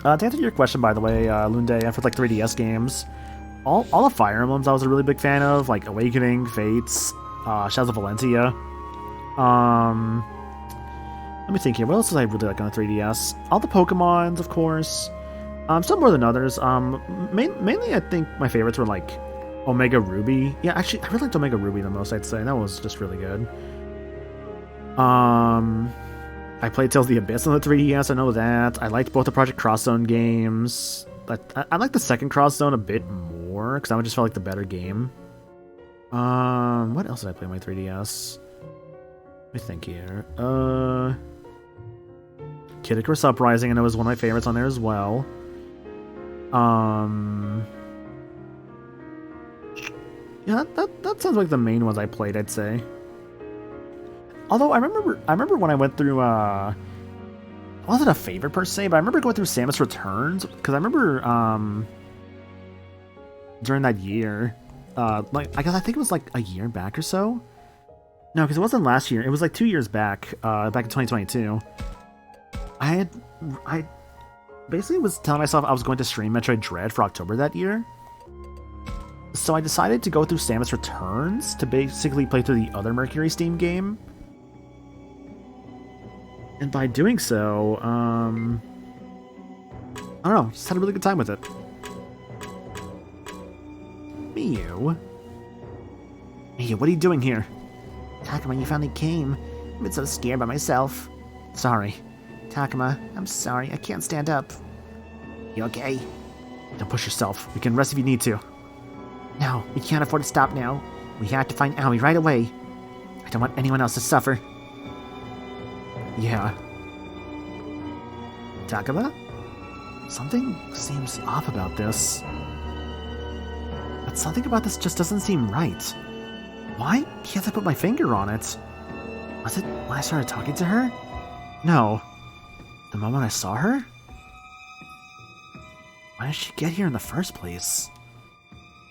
To answer your question, by the way, Lunde, for like 3DS games, all the Fire Emblems I was a really big fan of, like Awakening, Fates, Shadows of Valentia. Let me think here. What else did I really like on the 3DS? All the Pokemons, of course. Some more than others. Mainly, I think my favorites were like Omega Ruby. Yeah, actually, I really liked Omega Ruby the most, I'd say. That was just really good. I played Tales of the Abyss on the 3DS, I know that. I liked both the Project Cross Zone games. But I like the second Cross Zone a bit more, because that one just felt like the better game. What else did I play on my 3DS? Let me think here. Kid Icarus Uprising, I know, was one of my favorites on there as well. Yeah, that sounds like the main ones I played, I'd say. Although I remember when I went through it wasn't a favorite per se, but I remember going through Samus Returns, because I remember during that year, like I guess I think it was like a year back or so. No, because it wasn't last year. It was like 2 years back, back in 2022. I basically was telling myself I was going to stream Metroid Dread for October that year. So I decided to go through Samus Returns to basically play through the other Mercury Steam game. And by doing so, I don't know, just had a really good time with it. Miyu? Miyu, what are you doing here? Takuma, you finally came. I've been so scared by myself. Sorry. Takuma, I'm sorry. I can't stand up. You okay? Don't push yourself. We can rest if you need to. No, we can't afford to stop now. We have to find Aoi right away. I don't want anyone else to suffer. Yeah. Takuma? Something seems off about this. But something about this just doesn't seem right. Why can't I put my finger on it? Was it when I started talking to her? No. The moment I saw her? Why did she get here in the first place?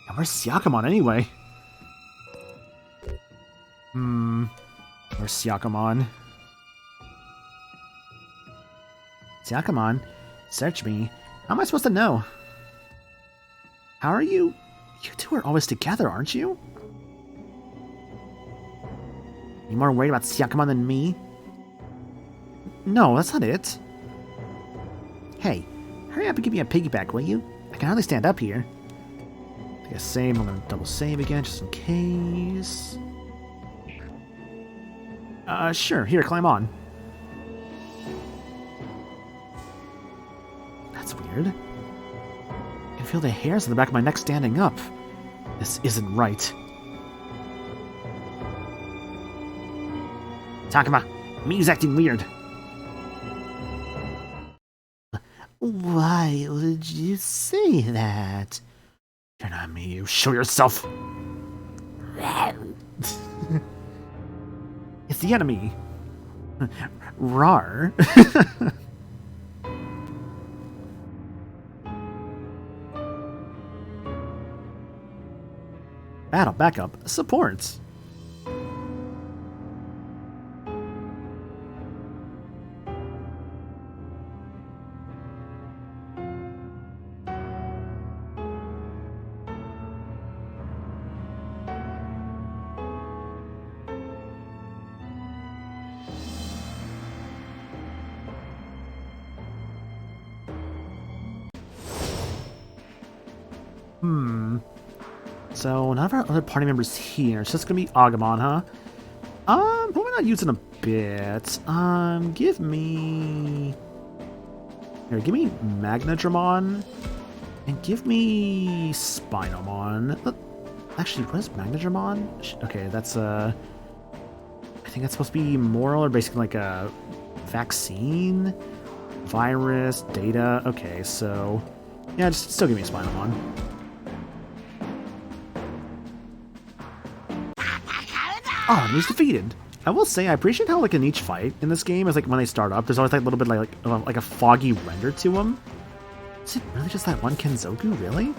And where's Syakomon anyway? Where's Syakomon? Syakomon? Search me. How am I supposed to know? How are you? You two are always together, aren't you? You more worried about Syakomon than me? No, that's not it. Hey, hurry up and give me a piggyback, will you? I can hardly stand up here. I guess save, I'm gonna double save again, just in case. Sure, here, climb on. That's weird. feel the hairs on the back of my neck standing up. This isn't right. Takuma, Miu's acting weird. Why would you say that? You're not Miu. Show yourself. It's the enemy. Rar. Battle backup supports. So none of our other party members here. It's just gonna be Agumon, huh? Who am I not using a bit? Give me Magnadramon and give me Spinomon. Actually, what is Magnadramon? Okay, that's I think that's supposed to be moral or basically like a vaccine, virus, data. Okay, so yeah, just still give me Spinomon. Oh, and he's defeated. I will say, I appreciate how, like, in each fight in this game, is like when they start up, there's always like a little bit like a foggy render to them. Is it really just that one Kenzoku? Really?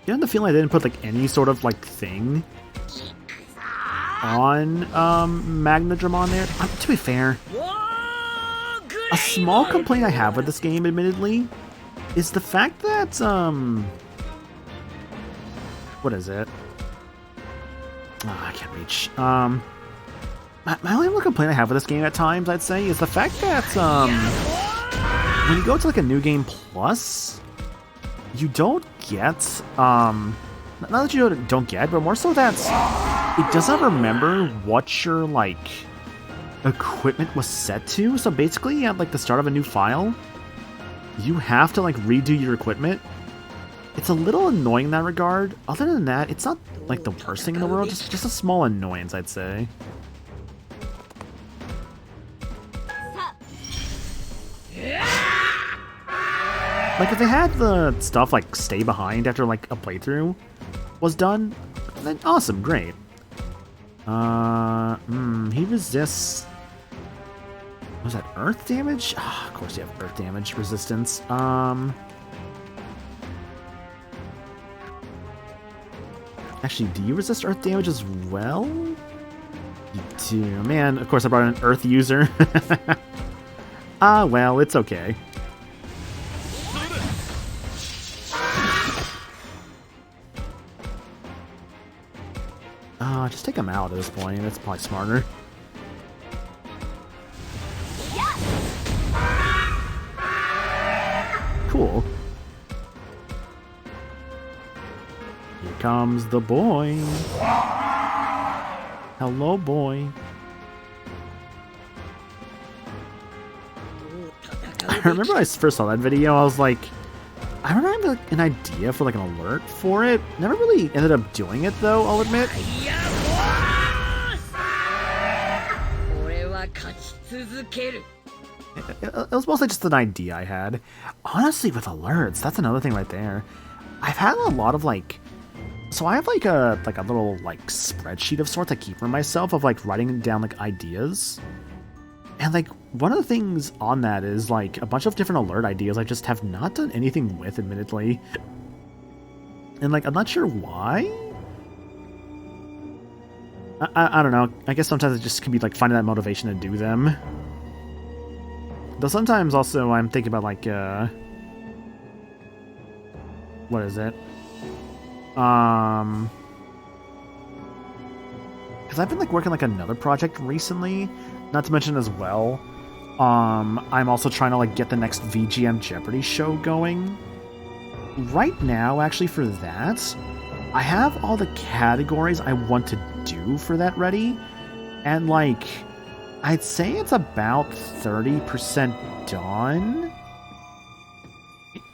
You know the feeling I didn't put like any sort of like thing on Magnadramon there? To be fair, a small complaint I have with this game, admittedly, is the fact that what is it? Oh, I can't reach. My only real complaint I have with this game at times, I'd say, is the fact that when you go to like a new game plus, you don't get not that you don't get, but more so that it doesn't remember what your like equipment was set to. So basically, at like the start of a new file, you have to like redo your equipment. It's a little annoying in that regard. Other than that, it's not like the worst thing in the world. Just a small annoyance, I'd say. Like, if they had the stuff, like, stay behind after, like, a playthrough was done, then awesome, great. He resists... Was that earth damage? Oh, of course you have earth damage resistance. Actually, do you resist earth damage as well? You do. Man, of course I brought in an earth user. Well, it's okay. Just take him out at this point. That's probably smarter. Cool. Here comes the boy. Hello, boy. I remember when I first saw that video, I was like, I remember having like, an idea for like an alert for it. Never really ended up doing it though, I'll admit. It was mostly just an idea I had. Honestly, with alerts, that's another thing right there. I've had a lot of like, so I have like a little like spreadsheet of sorts I keep for myself of like writing down like ideas. And like one of the things on that is like a bunch of different alert ideas I just have not done anything with, admittedly. And like I'm not sure why. I don't know. I guess sometimes it just can be like finding that motivation to do them. Though sometimes also I'm thinking about like what is it? Because I've been like working like another project recently. Not to mention as well, I'm also trying to like get the next VGM Jeopardy show going. right now, actually, for that, I have all the categories I want to do for that ready, and like, I'd say it's about 30% done.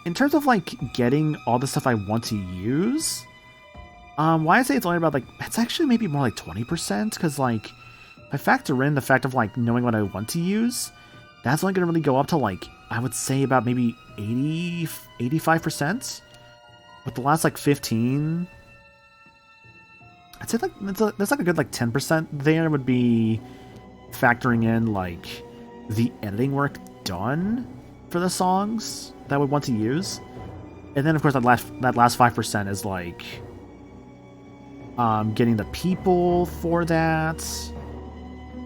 In terms of like getting all the stuff I want to use, why I say it's only about like, it's actually maybe more like 20%, because like, if I factor in the fact of like knowing what I want to use, that's only going to really go up to like, I would say about maybe 85%. With the last like 15, I'd say like that's like a good like 10% there would be factoring in like the editing work done for the songs that I would want to use. And then of course that last 5% is like getting the people for that,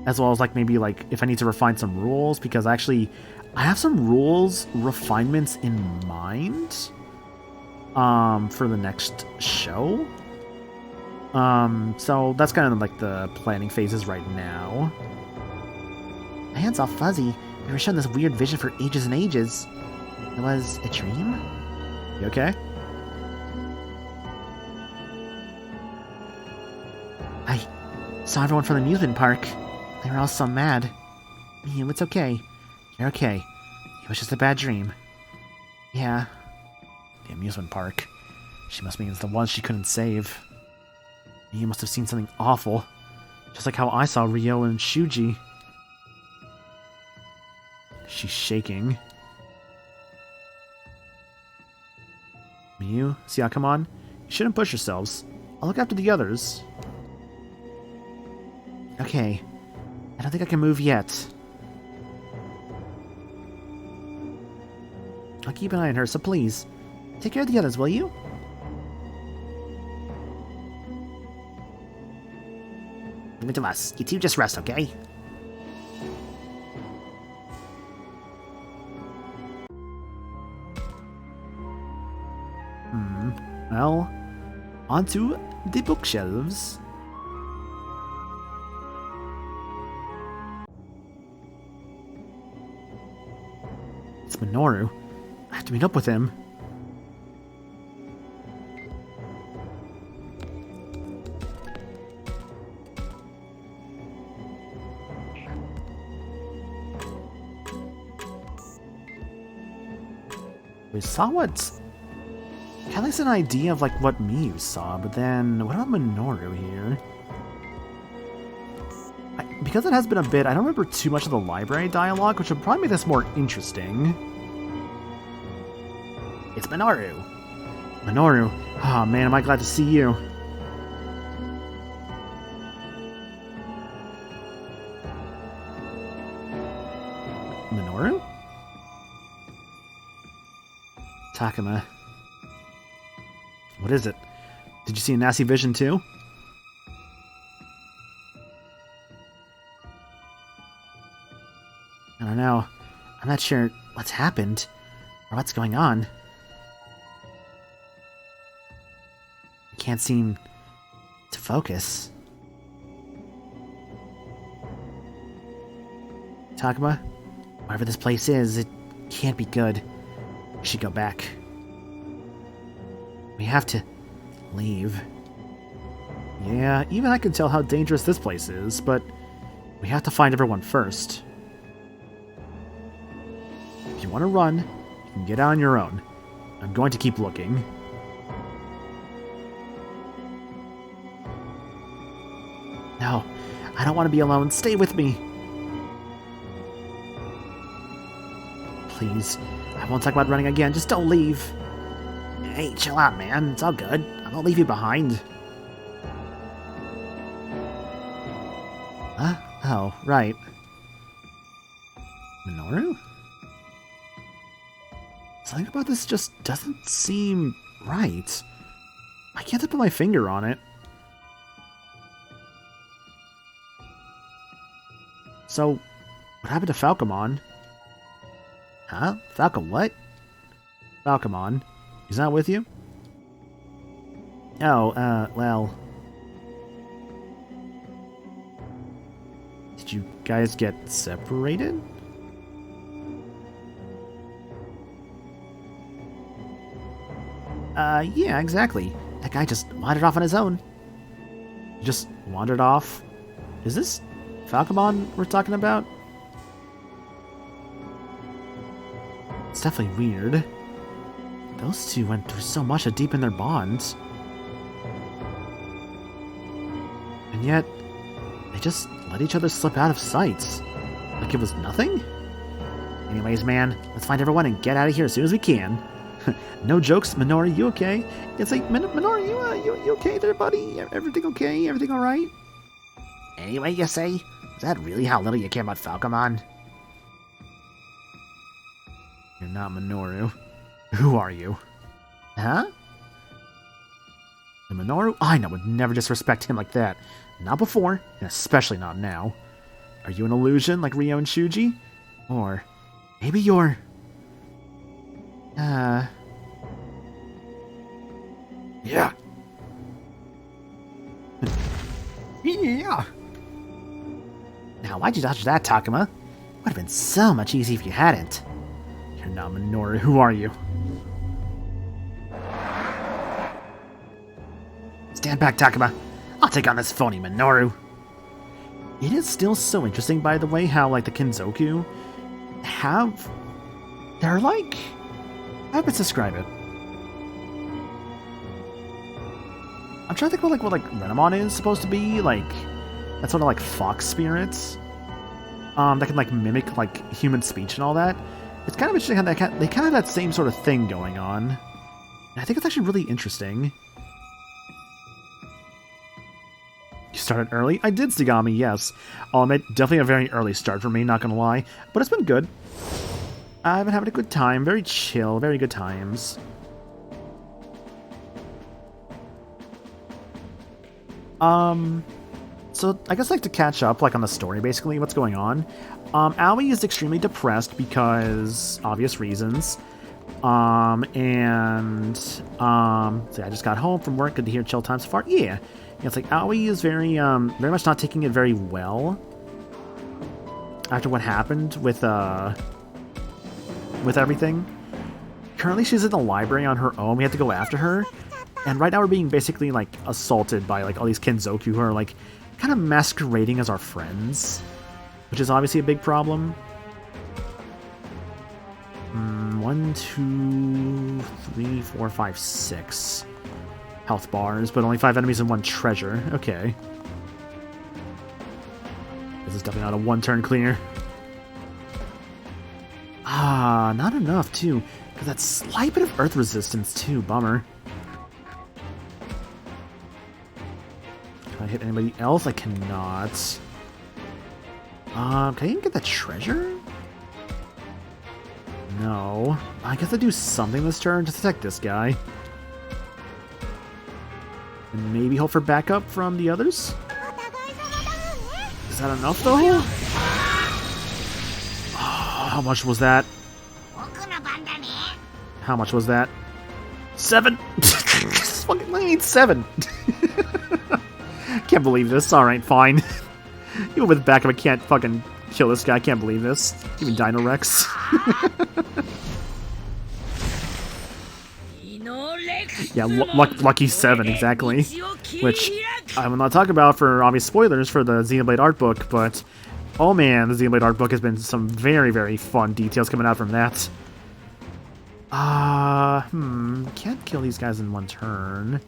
as well as like maybe like if I need to refine some rules, because actually I have some rules refinements in mind for the next show. So that's kind of like the planning phases right now. My hand's all fuzzy. We were shown this weird vision for ages and ages. It was a dream? You okay? I saw everyone from the amusement park. They were all so mad. Mew, it's okay. You're okay. It was just a bad dream. Yeah. The amusement park. She must mean it's the one she couldn't save. You must have seen something awful. Just like how I saw Ryo and Shuji. She's shaking. Miyu, Siakamon, you shouldn't push yourselves. I'll look after the others. Okay. I don't think I can move yet. I'll keep an eye on her, so please, take care of the others, will you? Leave it to us. You two just rest, okay? Well, onto the bookshelves. It's Minoru. I have to meet up with him. We saw what... At least an idea of like what Miyu saw, but then what about Minoru here? Because it has been a bit, I don't remember too much of the library dialogue, which would probably make this more interesting. It's Minoru. Minoru. Oh man, am I glad to see you. Minoru? Takuma. What is it? Did you see a nasty vision too? I don't know. I'm not sure what's happened or what's going on. I can't seem to focus. Takuma, wherever this place is, it can't be good. We should go back. We have to leave. Yeah, even I can tell how dangerous this place is, but we have to find everyone first. If you want to run, you can get out on your own. I'm going to keep looking. No, I don't want to be alone. Stay with me. Please, I won't talk about running again. Just don't leave. Hey, chill out, man. It's all good. I won't leave you behind. Huh? Oh, right. Minoru? Something about this just doesn't seem right. I can't put my finger on it. So, what happened to Falcomon? Huh? Falcon what? Falcomon. He's not with you? Oh, well... Did you guys get separated? Yeah, exactly. That guy just wandered off on his own. He just wandered off. Is this Falcomon we're talking about? It's definitely weird. Those two went through so much to deepen their bonds. And yet, they just let each other slip out of sight. Like it was nothing? Anyways, man, let's find everyone and get out of here as soon as we can. No jokes, Minori, you okay? It's like, Minori, you okay there, buddy? Everything okay? Everything alright? Anyway, you say? Is that really how little you care about Falcomon? You're not Minoru. Who are you? Huh? The Minoru I know would never disrespect him like that. Not before, and especially not now. Are you an illusion like Ryo and Shuji? Or maybe you're... Yeah. Yeah. Now, why'd you dodge that, Takuma? Would have been so much easier if you hadn't. You're not Minoru. Who are you? Stand back, Takuma. I'll take on this phony Minoru. It is still so interesting, by the way, how, like, the Kinzoku have... They're like... How would I describe it? I'm trying to think what Renamon is supposed to be, like... That sort of, like, fox spirits. That can, like, mimic, like, human speech and all that. It's kind of interesting how they kind of have that same sort of thing going on. And I think it's actually really interesting. You started early? I did, Sigami, yes. I'll admit, definitely a very early start for me, not gonna lie. But it's been good. I've been having a good time. Very chill, very good times. So I guess like to catch up like on the story basically, what's going on. Aoi is extremely depressed because obvious reasons. So I just got home from work, good to hear chill time so far. Yeah. It's like Aoi is very much not taking it very well after what happened with everything. Currently she's in the library on her own. We have to go after her. And right now we're being basically like assaulted by like all these Kinzoku who are like kind of masquerading as our friends, which is obviously a big problem. 1, 2, 3, 4, 5, 6 health bars, but only 5 enemies and 1 treasure. Okay. This is definitely not a one-turn clear. Ah, not enough, too. Because that slight bit of earth resistance, too. Bummer. Can I hit anybody else? I cannot. Can I even get that treasure? No. I guess I do something this turn. Just attack this guy. And maybe hope for backup from the others? Is that enough, though? Oh, how much was that? How much was that? 7! Fucking, I need 7! Can't believe this. Alright, fine. Even with backup, I can't fucking kill this guy. I can't believe this. Even Dino Rex. Yeah, lucky 7, exactly. Which I will not talk about for obvious spoilers for the Xenoblade art book, but oh man, the Xenoblade art book has been some very, very fun details coming out from that. Can't kill these guys in one turn.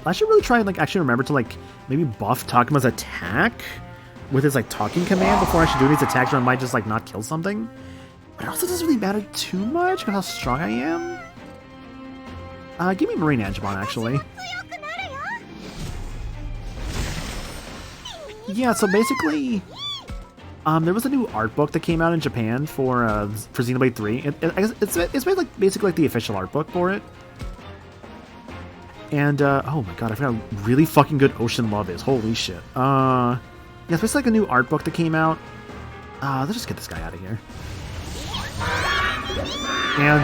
I should really try and like actually remember to like maybe buff Takuma's attack with his like talking command before I actually do these attacks, or I might just like not kill something. But it also doesn't really matter too much because how strong I am. Give me Marine Angemon actually. Yeah, so basically, there was a new art book that came out in Japan for Xenoblade 3. I guess it's made like basically like the official art book for it. And, oh my god, I forgot how really fucking good Ocean Love is. Holy shit. Yeah, it's basically like a new art book that came out. Let's just get this guy out of here. And,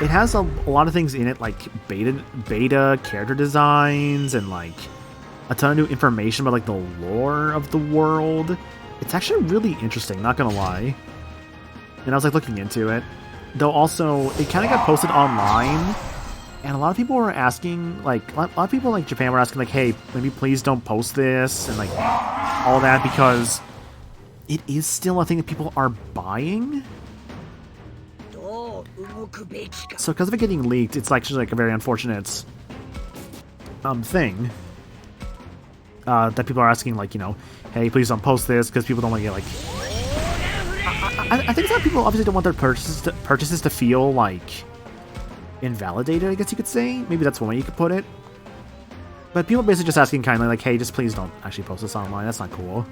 it has a lot of things in it, like beta character designs and, like, a ton of new information about, like, the lore of the world. It's actually really interesting, not gonna lie. and I was like looking into it. Though also, it kind of got posted online, and a lot of people were asking, like, a lot of people like Japan were asking, like, hey, maybe please don't post this, and like, all that, because it is still a thing that people are buying. So because of it getting leaked, it's actually like a very unfortunate thing. That people are asking, like, you know, hey, please don't post this, because people don't want to get, like... I think some people obviously don't want their purchases to feel, like, invalidated, I guess you could say. Maybe that's one way you could put it. But people are basically just asking kindly, like, hey, just please don't actually post this online. That's not cool.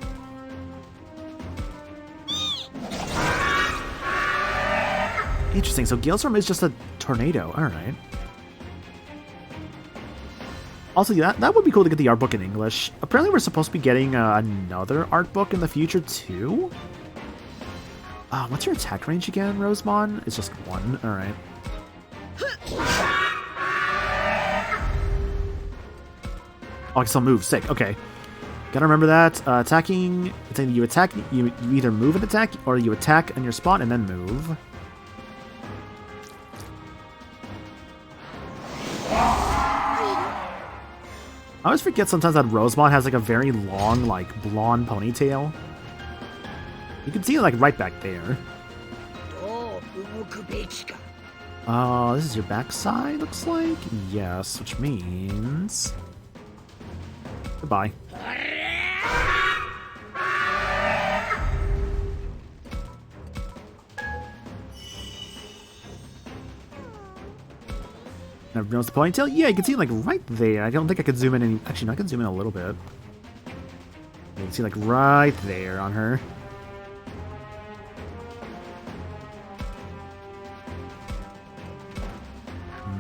Interesting, so Galestorm is just a tornado. Alright. Also, yeah, that would be cool to get the art book in English. Apparently we're supposed to be getting another art book in the future, too. What's your attack range again, Rosemon? It's just 1. Alright. Oh, I can still move. Sick. Okay. Gotta remember that. Attacking... It's either you attack... You either move and attack, or you attack on your spot and then move. I always forget sometimes that Rosemon has like a very long, like, blonde ponytail. You can see it like right back there. This is your backside, looks like? Yes, which means... Goodbye. Never noticed the ponytail? Yeah, you can see it like right there. I don't think I could zoom in any... Actually, no, I can zoom in a little bit. You can see like right there on her.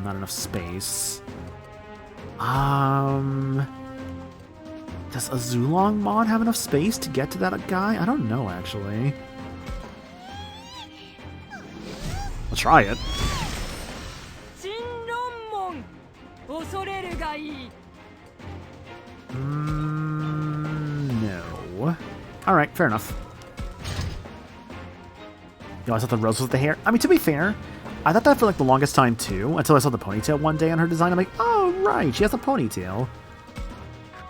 Not enough space. Does a Zulong mod have enough space to get to that guy? I don't know, actually. I'll try it. No. Alright, fair enough. Yo, I thought the rose was the hair. I mean, to be fair, I thought that for like the longest time too, until I saw the ponytail one day on her design. I'm like, oh, right, she has a ponytail.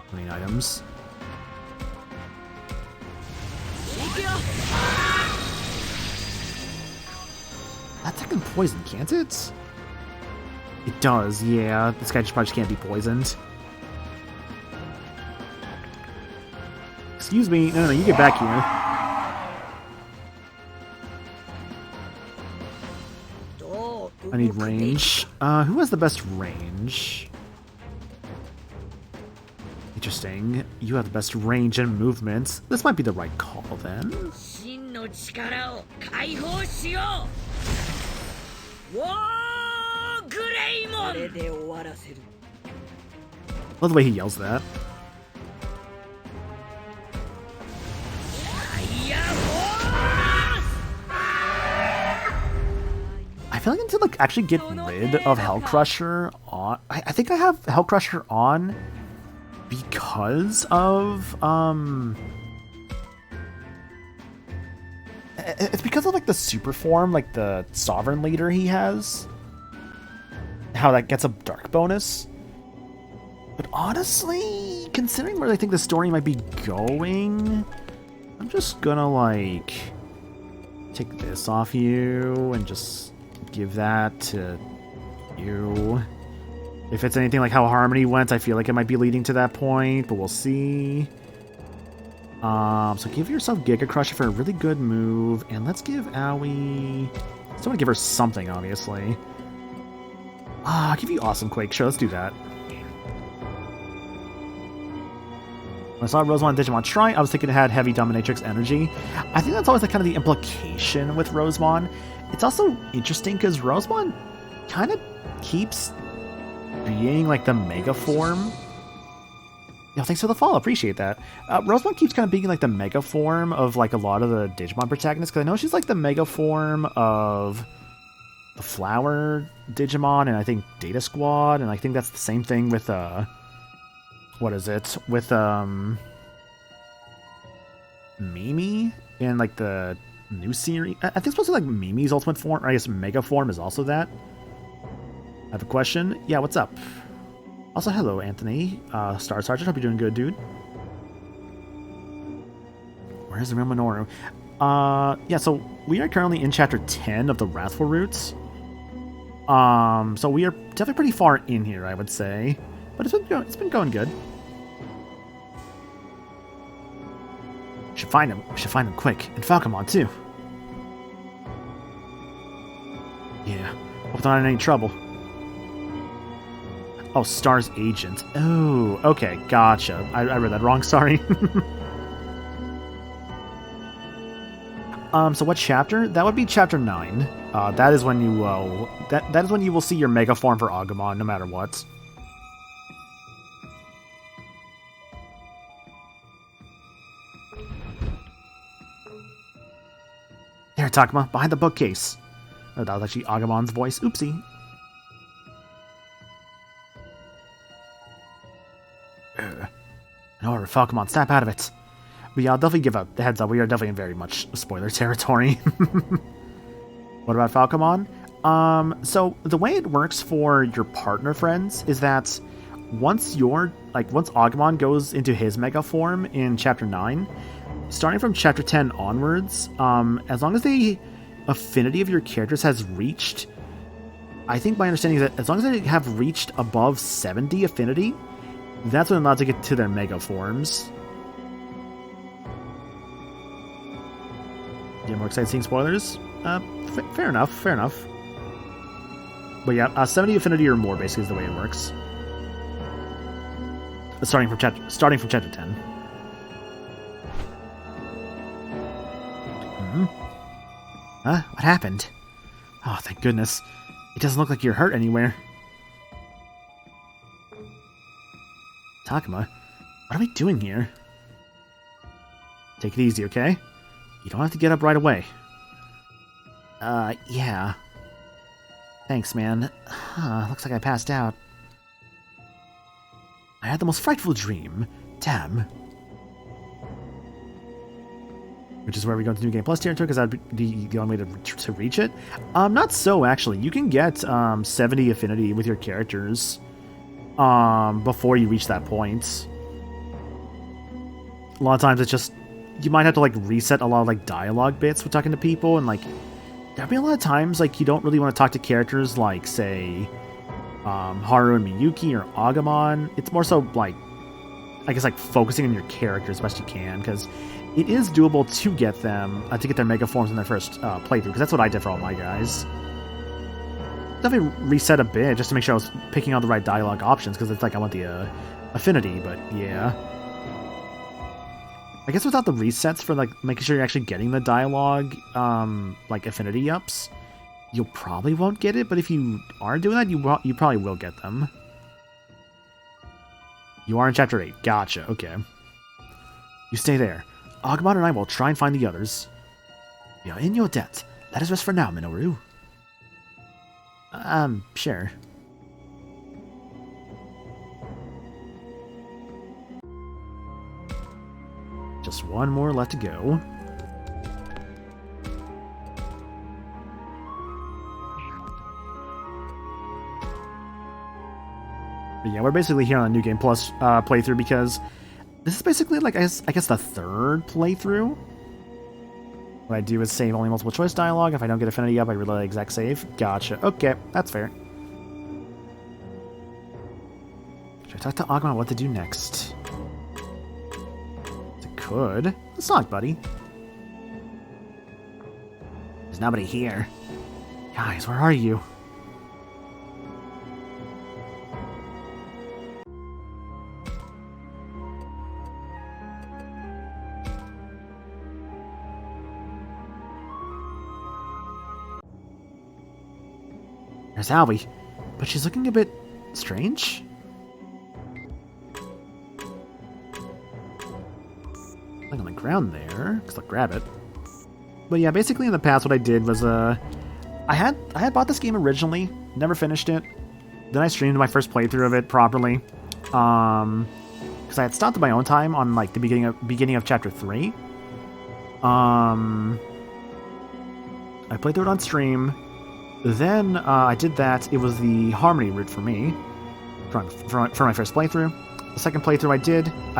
How many items? That's fucking poison, can't it? It does, yeah. This guy just probably can't be poisoned. Excuse me. No, you get back here. I need range. Who has the best range? Interesting. You have the best range and movements. This might be the right call, then. Love the way he yells that. I feel like I need to like actually get rid of Hell Crusher on. I think I have Hell Crusher on because of it's because of like the super form, like the Sovereign Leader he has. How that gets a dark bonus. But honestly, considering where I think the story might be going, I'm just gonna like take this off you and just give that to you. If it's anything like how Harmony went, I feel like it might be leading to that point, but we'll see. So give yourself Giga Crusher for a really good move, and let's give Aoi... I still want to give her something, obviously. I'll give you Awesome Quake. Sure, let's do that. When I saw Rosemon and Digimon Try, I was thinking it had heavy Dominatrix energy. I think that's always like kind of the implication with Rosemon. It's also interesting because Rosemon kind of keeps being like the mega form. Yo, thanks for the follow, appreciate that. Rosemon keeps kind of being like the mega form of like a lot of the Digimon protagonists, because I know she's like the mega form of the Flower Digimon and I think Data Squad, and I think that's the same thing with what is it? With Mimi and like the New series. I think it's supposed to be like Mimi's ultimate form, or I guess Mega form is also that. I have a question. Yeah, what's up? Also, hello, Anthony. Star Sergeant, hope you're doing good, dude. Where's the real Minoru? Yeah, so we are currently in chapter 10 of the Wrathful Roots. So we are definitely pretty far in here, I would say. But it's been going good. Should find him. We should find him quick. And Falcomon, too. Yeah. Hope they're not in any trouble. Oh, Star's agent. Oh, okay. Gotcha. I read that wrong. Sorry. So what chapter? That would be chapter 9. That is when you that is when you will see your Mega form for Agumon, no matter what. There, Takuma, behind the bookcase. Oh, that was actually Agumon's voice. Oopsie. No, Falcomon, snap out of it. I'll definitely give a heads up. We are definitely in very much spoiler territory. What about Falcomon? So the way it works for your partner friends is that once Agumon goes into his Mega form in Chapter 9, starting from Chapter 10 onwards, as long as the affinity of your characters has reached, I think my understanding is that as long as they have reached above 70 affinity, that's when they're allowed to get to their Mega forms. Yeah, more excited seeing spoilers? Fair enough, fair enough. But yeah, 70 affinity or more basically is the way it works. Starting from chapter 10. Huh? What happened? Oh, thank goodness. It doesn't look like you're hurt anywhere. Takuma, what are we doing here? Take it easy, okay? You don't have to get up right away. Yeah. Thanks, man. Looks like I passed out. I had the most frightful dream. Damn. Which is where we go into New Game Plus territory, because that'd be the only way to reach it. Not so, actually. You can get 70 affinity with your characters before you reach that point. A lot of times it's just, you might have to reset a lot of dialogue bits with talking to people, and there'll be a lot of times you don't really want to talk to characters like, say, Haru and Miyuki or Agumon. It's more so I guess focusing on your character as best you can, because it is doable to get them to get their Mega forms in their first playthrough, because that's what I did for all my guys. Definitely reset a bit just to make sure I was picking out the right dialogue options, because it's I want the affinity, but yeah. I guess without the resets for making sure you're actually getting the dialogue affinity ups, you probably won't get it, but if you are doing that, you probably will get them. You are in Chapter 8. Gotcha, okay. You stay there. Agumon and I will try and find the others. We are in your debt. Let us rest for now, Minoru. Sure. Just one more left to go. But yeah, we're basically here on a New Game Plus playthrough, because this is basically I guess the third playthrough. What I do is save only multiple choice dialogue. If I don't get affinity up, I relay exact save. Gotcha. Okay, that's fair. Should I talk to Agumon what to do next? I could. Let's talk, buddy. There's nobody here. Guys, where are you? There's Alvy, but she's looking a bit strange. Like on the ground there, because I'll grab it. But yeah, basically in the past what I did was I had bought this game originally, never finished it. Then I streamed my first playthrough of it properly, because I had stopped at my own time on the beginning of Chapter 3. I played through it on stream. Then I did that. It was the Harmony route for me for my first playthrough. The second playthrough I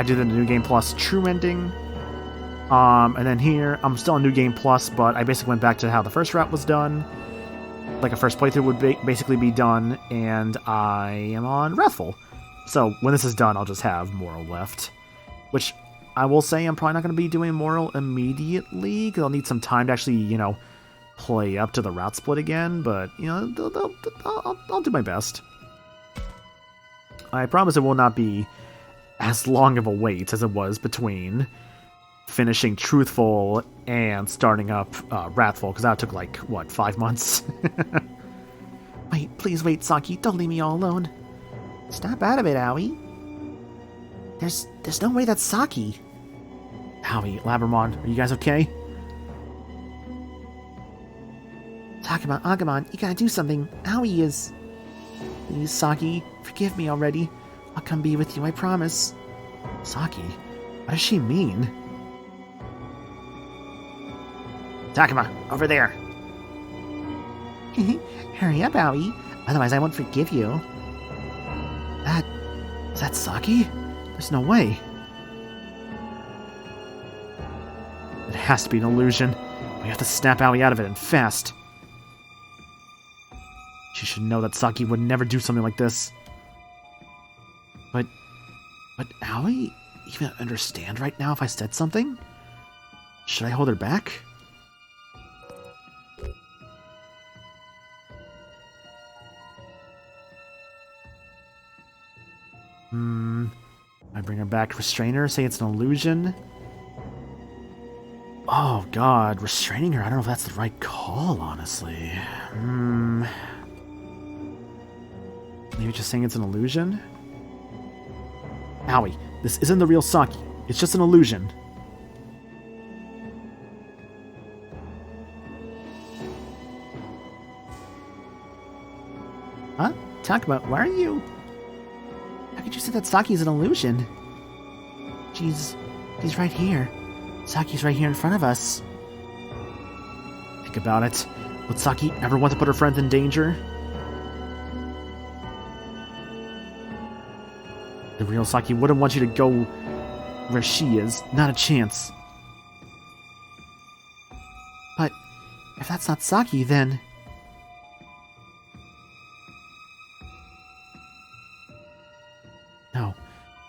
did the New Game Plus True Ending. And then here, I'm still on New Game Plus, but I basically went back to how the first route was done. Like a first playthrough would basically be done, and I am on Wrathful. So when this is done, I'll just have Moral left. Which I will say I'm probably not going to be doing Moral immediately, because I'll need some time to actually, play up to the route split again, but, I'll do my best. I promise it will not be as long of a wait as it was between finishing Truthful and starting up Wrathful, because that took 5 months? Wait, please wait, Saki. Don't leave me all alone. Snap out of it, Aoi. There's no way that's Saki. Aoi, Labramon, are you guys okay? Takuma, Agumon, you gotta do something. Aoi is... Please, Saki, forgive me already. I'll come be with you, I promise. Saki? What does she mean? Takuma, over there. Hurry up, Aoi. Otherwise I won't forgive you. Is that Saki? There's no way. It has to be an illusion. We have to snap Aoi out of it, and fast. She should know that Saki would never do something like this. But Aoi even understand right now if I said something? Should I hold her back? I bring her back, restrain her, say it's an illusion. Oh god, restraining her, I don't know if that's the right call, honestly. Maybe just saying it's an illusion? Aoi, this isn't the real Saki. It's just an illusion. Huh? Takuma, why are you... How could you say that Saki is an illusion? She's right here. Saki's right here in front of us. Think about it. Would Saki ever want to put her friends in danger? The real Saki wouldn't want you to go where she is. Not a chance. But if that's not Saki, then... No,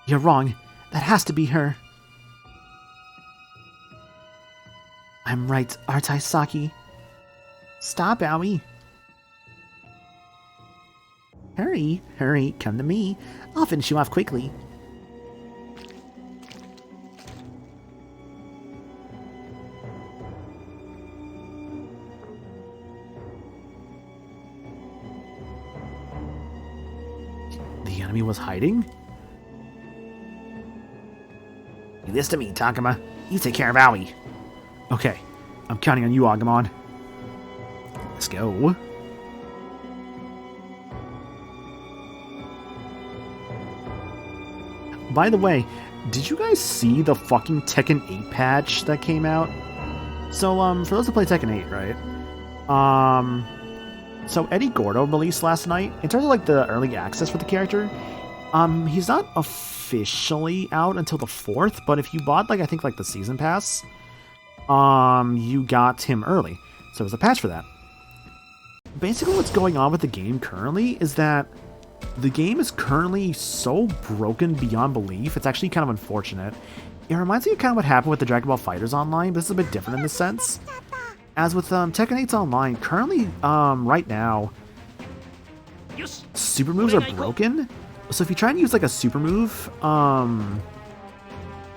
you're wrong. That has to be her. I'm right, aren't I, Saki? Stop, Aoi. Hurry, come to me. I'll finish you off quickly. The enemy was hiding? Leave this to me, Takuma. You take care of Aoi. Okay, I'm counting on you, Agumon. Let's go. By the way, did you guys see the fucking Tekken 8 patch that came out? So, for those who play Tekken 8, right? So Eddie Gordo released last night. In terms of, the early access for the character, he's not officially out until the 4th, but if you bought, I think, the Season Pass, you got him early. So there's a patch for that. Basically what's going on with the game currently is that the game is currently so broken beyond belief, it's actually kind of unfortunate. It reminds me of kind of what happened with the Dragon Ball FighterZ Online, but this is a bit different in this sense. As with Tekken 8's Online, currently, right now, super moves are broken. So if you try and use a super move,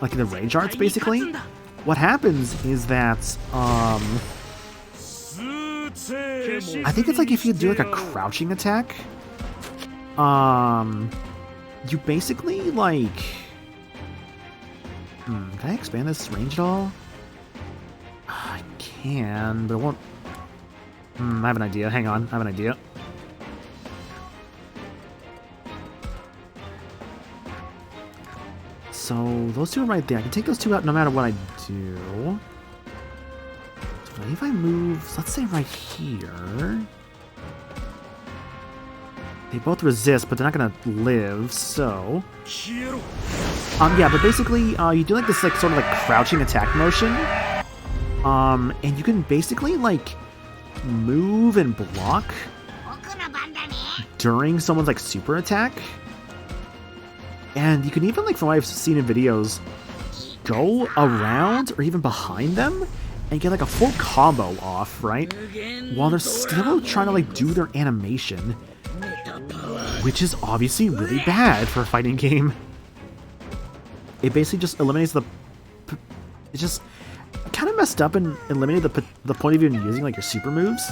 like in the Rage Arts basically, what happens is that, I think it's if you do a crouching attack, you basically can I expand this range at all? I can, but it won't. I have an idea. Hang on, I have an idea. So those two are right there. I can take those two out no matter what I do. So if I move, let's say right here, they both resist, but they're not gonna live, so... yeah, but basically, you do like this like sort of like crouching attack motion. And you can basically like move and block during someone's like super attack. And you can even like, from what I've seen in videos, go around or even behind them and get like a full combo off, right? While they're still trying to like do their animation, which is obviously really bad for a fighting game. It basically just eliminates the... It just kind of messed up and eliminated the point of even using like your super moves.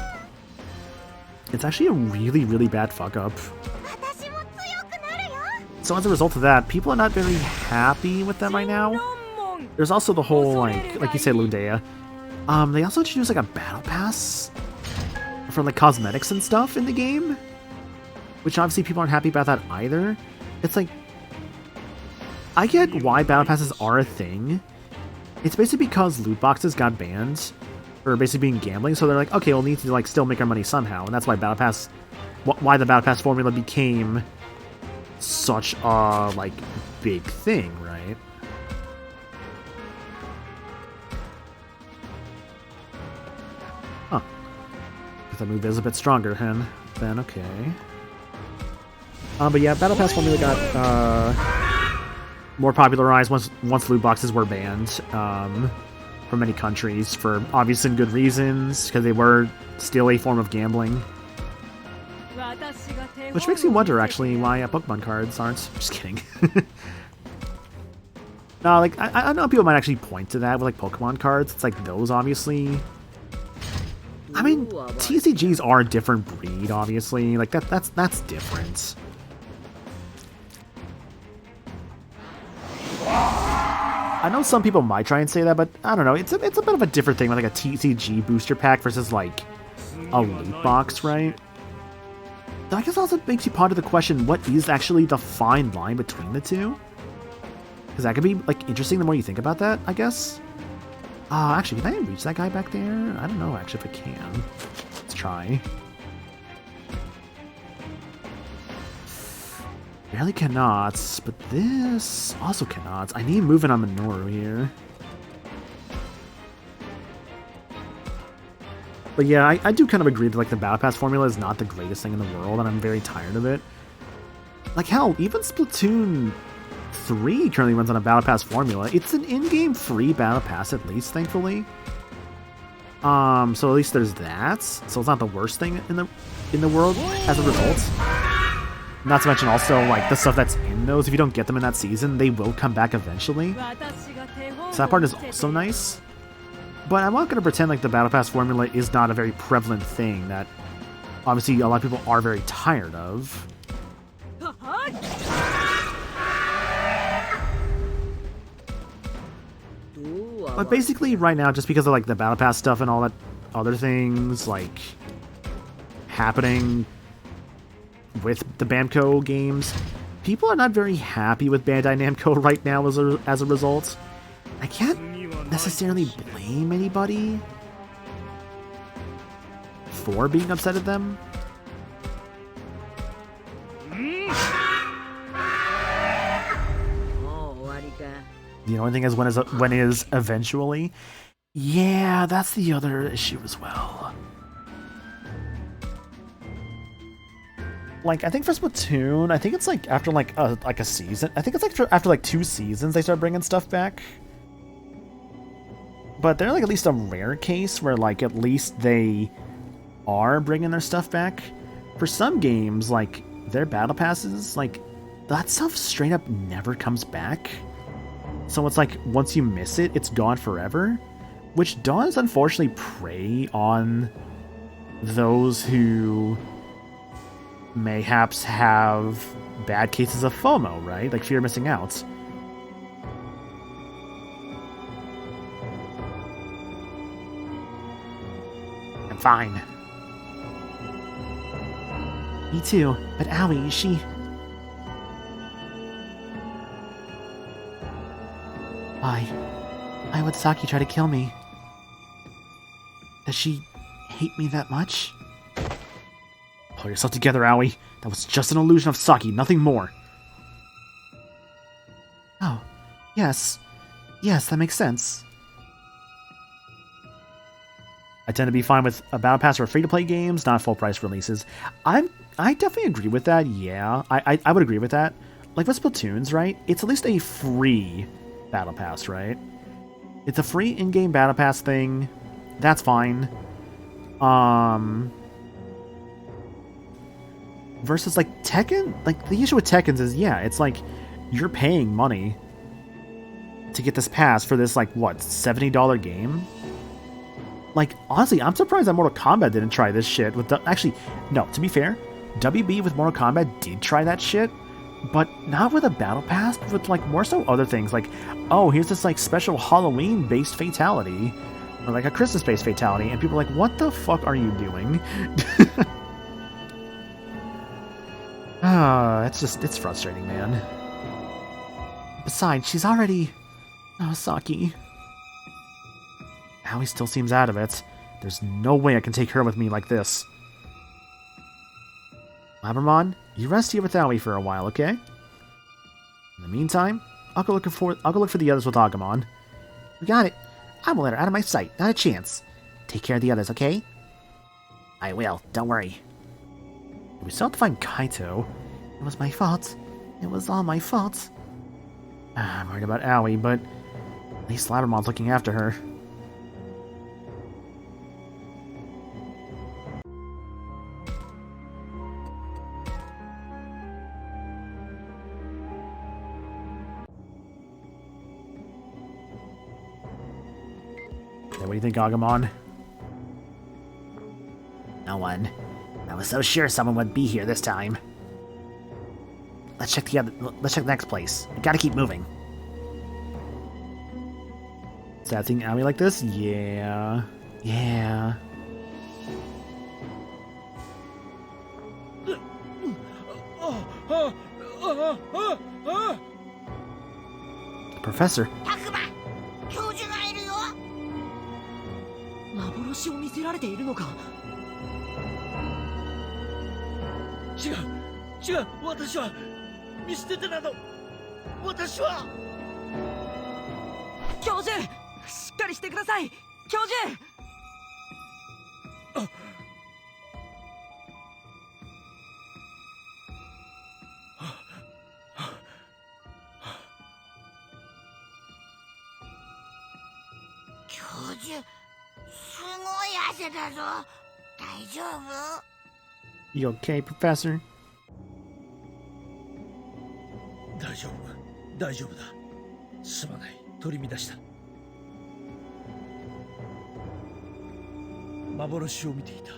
It's actually a really, really bad fuck up. So as a result of that, people are not very happy with them right now. There's also the whole, like you said, Ludea. They also introduced like a battle pass for like cosmetics and stuff in the game, which obviously people aren't happy about that either. It's like, I get why battle passes are a thing. It's basically because loot boxes got banned for basically being gambling, so they're like, okay, we'll need to like still make our money somehow, and that's why why the battle pass formula became such a like big thing, right? Huh. If that move is a bit stronger, then okay. But yeah, battle pass formula got more popularized once loot boxes were banned from many countries for obvious and good reasons, because they were still a form of gambling. Which makes me wonder, actually, why Pokemon cards aren't. Just kidding. No, like, I know people might actually point to that with, like, Pokemon cards. It's like, those, obviously. I mean, TCGs are a different breed, obviously. Like, that's different. I know some people might try and say that, but I don't know. It's a bit of a different thing with, like, a TCG booster pack versus, like, a loot box, right? I guess also makes you ponder the question, what is actually the fine line between the two? Because that could be, like, interesting the more you think about that, I guess. Actually, can I reach that guy back there? I don't know, actually, if I can. Let's try. Barely cannot, but this also cannot. I need movement on Minoru here. But yeah, I do kind of agree that like the Battle Pass formula is not the greatest thing in the world, and I'm very tired of it. Like hell, even Splatoon 3 currently runs on a Battle Pass formula. It's an in-game free Battle Pass at least, thankfully. So at least there's that. So it's not the worst thing in the world as a result. Not to mention also like the stuff that's in those, if you don't get them in that season, they will come back eventually. So that part is also nice. But I'm not going to pretend like the Battle Pass formula is not a very prevalent thing that obviously a lot of people are very tired of. But basically right now, just because of like the Battle Pass stuff and all that other things like happening with the Bamco games, people are not very happy with Bandai Namco right now as a result. I can't necessarily blame anybody for being upset at them. The only thing is when is eventually. Yeah, that's the other issue as well. Like, I think for Splatoon, I think it's like after like a season. I think it's like after like 2 seasons they start bringing stuff back. But they're like at least a rare case where like at least they are bringing their stuff back. For some games, like their battle passes, like that stuff straight up never comes back. So it's like once you miss it, it's gone forever, which does unfortunately prey on those who mayhaps have bad cases of FOMO, right? Like fear of missing out. I'm fine. Me too, but Aoi, she... Why would Saki try to kill me? Does she hate me that much? Pull yourself together, Aoi. That was just an illusion of Saki, nothing more. Oh, yes. Yes, that makes sense. I tend to be fine with a battle pass for free-to-play games, not full-price releases. I definitely agree with that, yeah. I would agree with that. Like with Splatoons, right? It's at least a free battle pass, right? It's a free in-game battle pass thing. That's fine. Versus like Tekken, like the issue with Tekkens is, yeah, it's like you're paying money to get this pass for this, like, what, $70 game? Like, honestly, I'm surprised that Mortal Kombat didn't try this shit with the... Actually, no, to be fair, WB with Mortal Kombat did try that shit, but not with a battle pass, but with, like, more so other things, like, oh, here's this, like, special Halloween-based fatality, or, like, a Christmas-based fatality, and people are like, what the fuck are you doing? It's frustrating, man. Besides, she's already... Oh, Saki. Aoi still seems out of it. There's no way I can take her with me like this. Labramon, you rest here with Aoi for a while, okay? In the meantime, I'll go look for the others with Agumon. We got it. I won't let her out of my sight. Not a chance. Take care of the others, okay? I will. Don't worry. We still have to find Kaito. It was my fault. It was all my fault. I'm worried about Aoi, but at least Labramon's looking after her. Hey, what do you think, Agumon? No one. I was so sure someone would be here this time. Let's check the next place. We gotta keep moving. Sad seeing Aoi like this? Yeah. Yeah. The professor. 教授がいるよ。幻を見せられているのか。違う、私は見捨ててなど、私は。教授、しっかりしてください。教授。教授、すごい汗だぞ。大丈夫？ You okay, Professor? 大丈夫だ。すまない、取り乱した。幻を見ていた。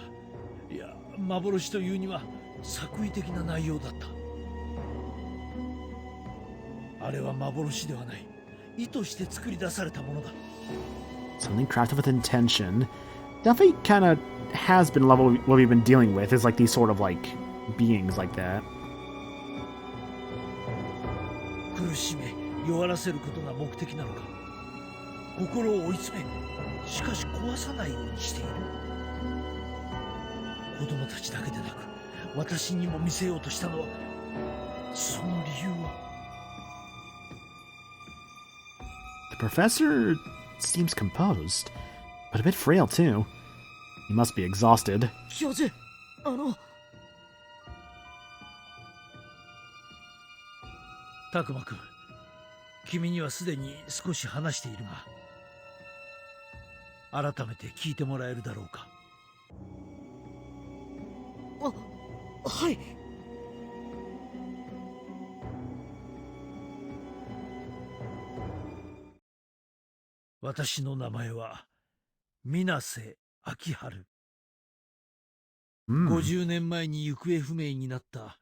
いや、幻というには作為的な内容だった。あれは幻ではない。意図して作り出されたものだ。Something crafted with intention. Definitely kind of has been level what we've been dealing with is like these sort of like beings like that. 苦しめ、弱らせることが目的なのか。心を追い詰め、しかし壊さないようにしている。子供たちだけでなく、私にも見せようとしたのは、その理由は。The professor seems composed, but a bit frail too. He must be exhausted. 教授、たくまくん、君にはすでに少し話しているが、改めて聞いてもらえるだろうか。はい。私の名前は水瀬秋春。50年前に行方不明になった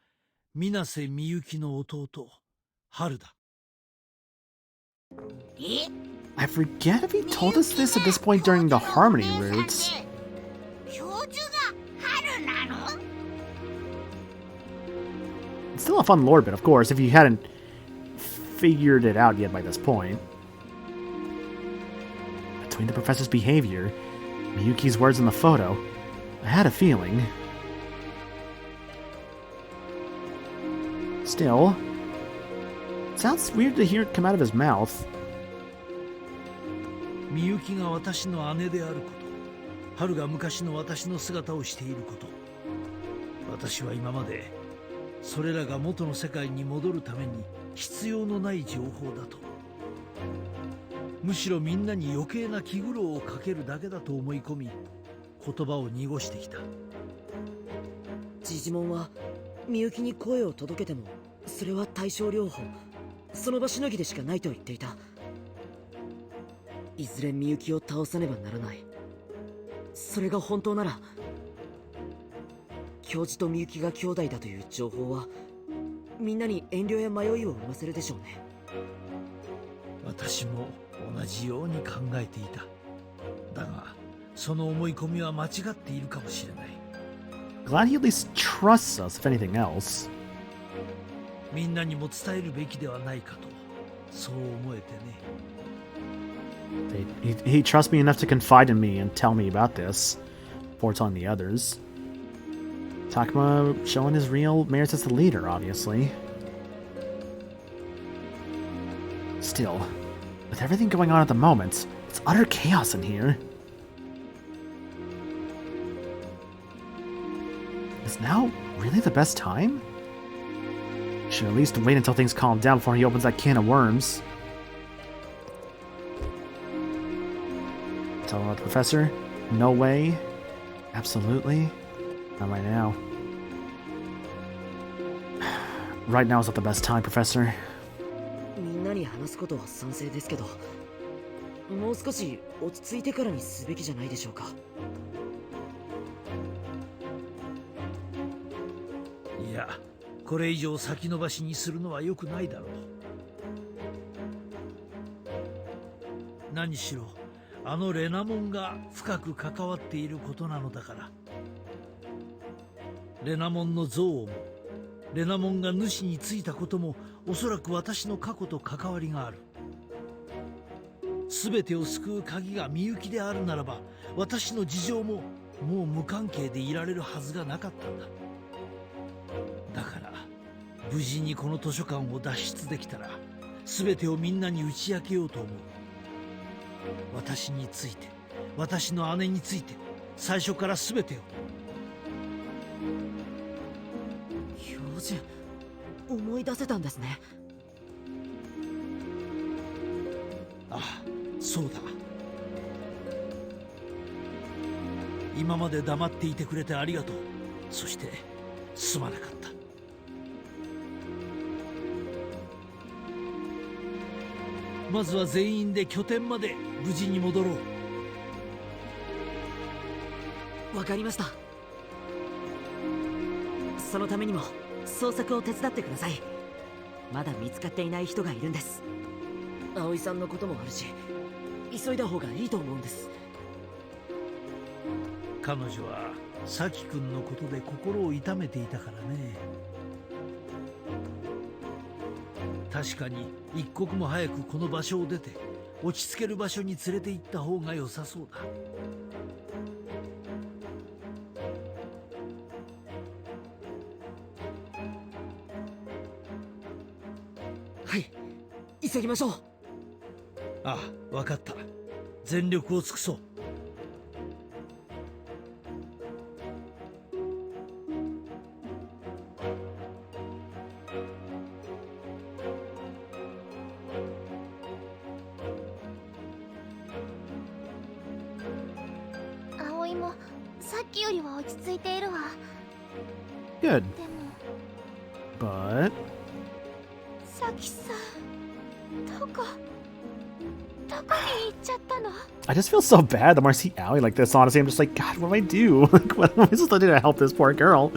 水瀬みゆきの弟、春だ。I forget if he told us this at this point during the Harmony routes. 教授が春なの？ It's still a fun lore bit, of course, if you hadn't figured it out yet by this point. Between the professor's behavior, Miyuki's words in the photo. I had a feeling. Still, it sounds weird to hear it come out of his mouth. みゆきが私の姉であること、春が昔の私の姿をしていること、私は今までそれらが元の世界に戻るために必要のない情報だと、むしろみんなに余計な気苦労をかけるだけだと思い込み、言葉を濁してきた。ジジモンはみゆきに声を届けても、それは対症療法、その場しのぎでしかないと言っていた。いずれみゆきを倒さねばならない。それが本当なら、教授とみゆきが兄弟だという情報はみんなに遠慮や迷いを生ませるでしょうね。私も同じように考えていた。だがその思い込みは間違っているかもしれない。 Glad he at least trusts us, if anything else. みんなにも伝えるべきではないかと、そう思えてね。He trusts me enough to confide in me and tell me about this before telling the others. Takuma showing his real merits as the leader, obviously. Still, with everything going on at the moment, it's utter chaos in here. Is now really the best time? Should at least wait until things calm down before he opens that can of worms. Tell him about the professor? No way. Absolutely. Not right now. Right now is not the best time, Professor. みんなに話すことは賛成ですけど、もう少し落ち着いてからにすべきじゃないでしょうか。いや、これ以上先延ばしにするのは良くないだろう。何しろあのレナモンが深く関わっていることなのだから。レナモンの憎悪も、レナモンが主についたことも、おそらく私の過去と関わりがある。全てを救う鍵がみゆきであるならば、私の事情ももう無関係でいられるはずがなかったんだ。だから無事にこの図書館を脱出できたら、全てをみんなに打ち明けようと思う。私について、私の姉について、最初から全てを。教授、思い出せたんですね。ああ、そうだ。今まで黙っていてくれてありがとう。そしてすまなかった。まずは全員で拠点まで無事に戻ろう。わかりました。そのためにも捜索を手伝ってください。まだ見つかっていない人がいるんです。葵さんのこともあるし、急いだ方がいいと思うんです。彼女はサキ君のことで心を痛めていたからね。確かに一刻も早くこの場所を出て、落ち着ける場所に連れて行った方が良さそうだ。はい、急ぎましょう。ああ、分かった。全力を尽くそう。葵もさっきよりは落ち着いているわ。 Good. でも But さきさん、どこに行っちゃったの？ I just feel so bad the more I see Allie like this, honestly. I'm just like, God, what do I do? Like, what am I supposed to do to help this poor girl?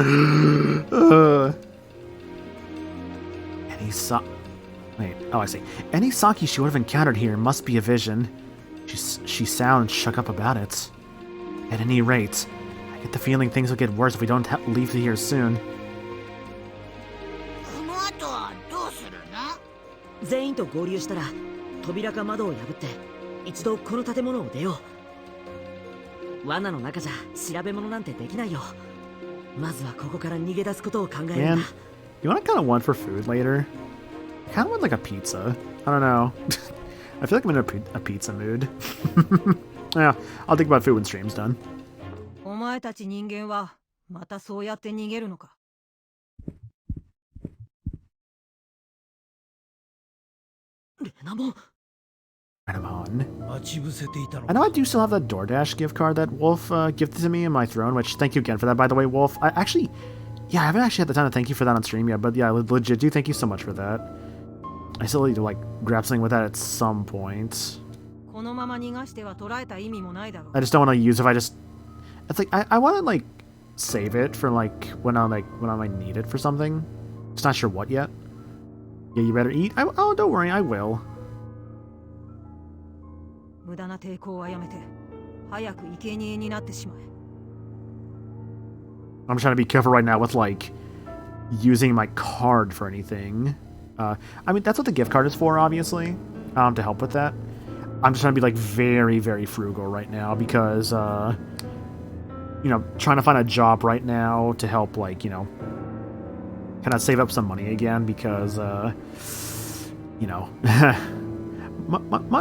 Wait, oh, I see. Any Saki she would have encountered here must be a vision. She sounds shook up about it. At any rate, I get the feeling things will get worse if we don't leave here soon. この後はどうするの？全員と合流したら、扉か窓を破って一度この建物を出よう。罠の中じゃ調べ物なんてできないよ。まずはここから逃げ出すことを考えるんだ。 Man, you know what I kind of want for food later? I kind of want like a pizza. I don't know. I feel like I'm in a pizza mood. Yeah, I'll think about food when stream's done. お前たち人間はまたそうやって逃げるのか。レナモン。 Renamon. 待ち伏せていたの I know I do still have that DoorDash gift card that Wolf gifted to me in my throne, which thank you again for that, by the way, Wolf. I actually, yeah, I haven't actually had the time to thank you for that on stream yet, but yeah, legit, do thank you so much for that. I still need to, like, grab something with that at some point. このまま逃がしては捕らえた意味もないだろう。 I just don't want to use it if I just... It's like, I want to, like, save it for, like, when I might need it for something. Just not sure what yet. Yeah, you better eat? Oh, don't worry, I will. 無駄な抵抗はやめて、早く生贄になってしまえ。 I'm trying to be careful right now with, like, using my card for anything. I mean, that's what the gift card is for, obviously, to help with that. I'm just trying to be, like, very, very frugal right now because, you know, trying to find a job right now to help, like, you know, kind of save up some money again because, you know,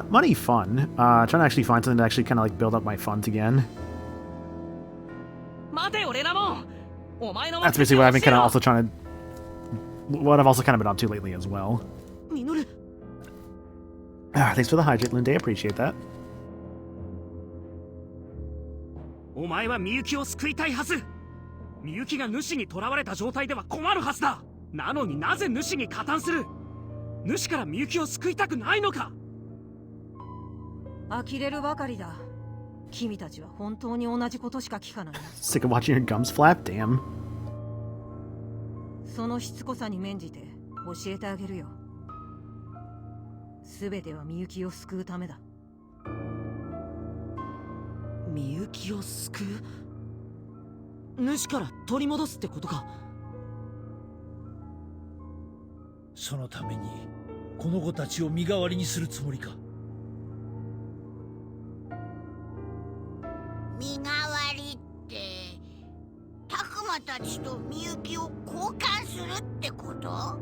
money fun. Trying to actually find something to actually kind of, like, build up my funds again. 待てよレナモン。お前の That's basically what I've been kind of also trying to... What I've also kind of been up to lately as well. ミノル。 Thanks for the hydrate, Linde. Appreciate that. お前はみゆきを救いたいはず。みゆきが主に囚われた状態では困るはずだ。なのになぜ主に加担する？主からみゆきを救いたくないのか？呆れるばかりだ。君たちは本当に同じことしか聞かないな。 Sick of watching your gums flap? Damn. そのしつこさに免じて教えてあげるよ。すべてはみゆきを救うためだ。みゆきを救う？主から取り戻すってことか。そのためにこの子たちを身代わりにするつもりか。身代わりってたくまたちとみゆきを交換するってこと？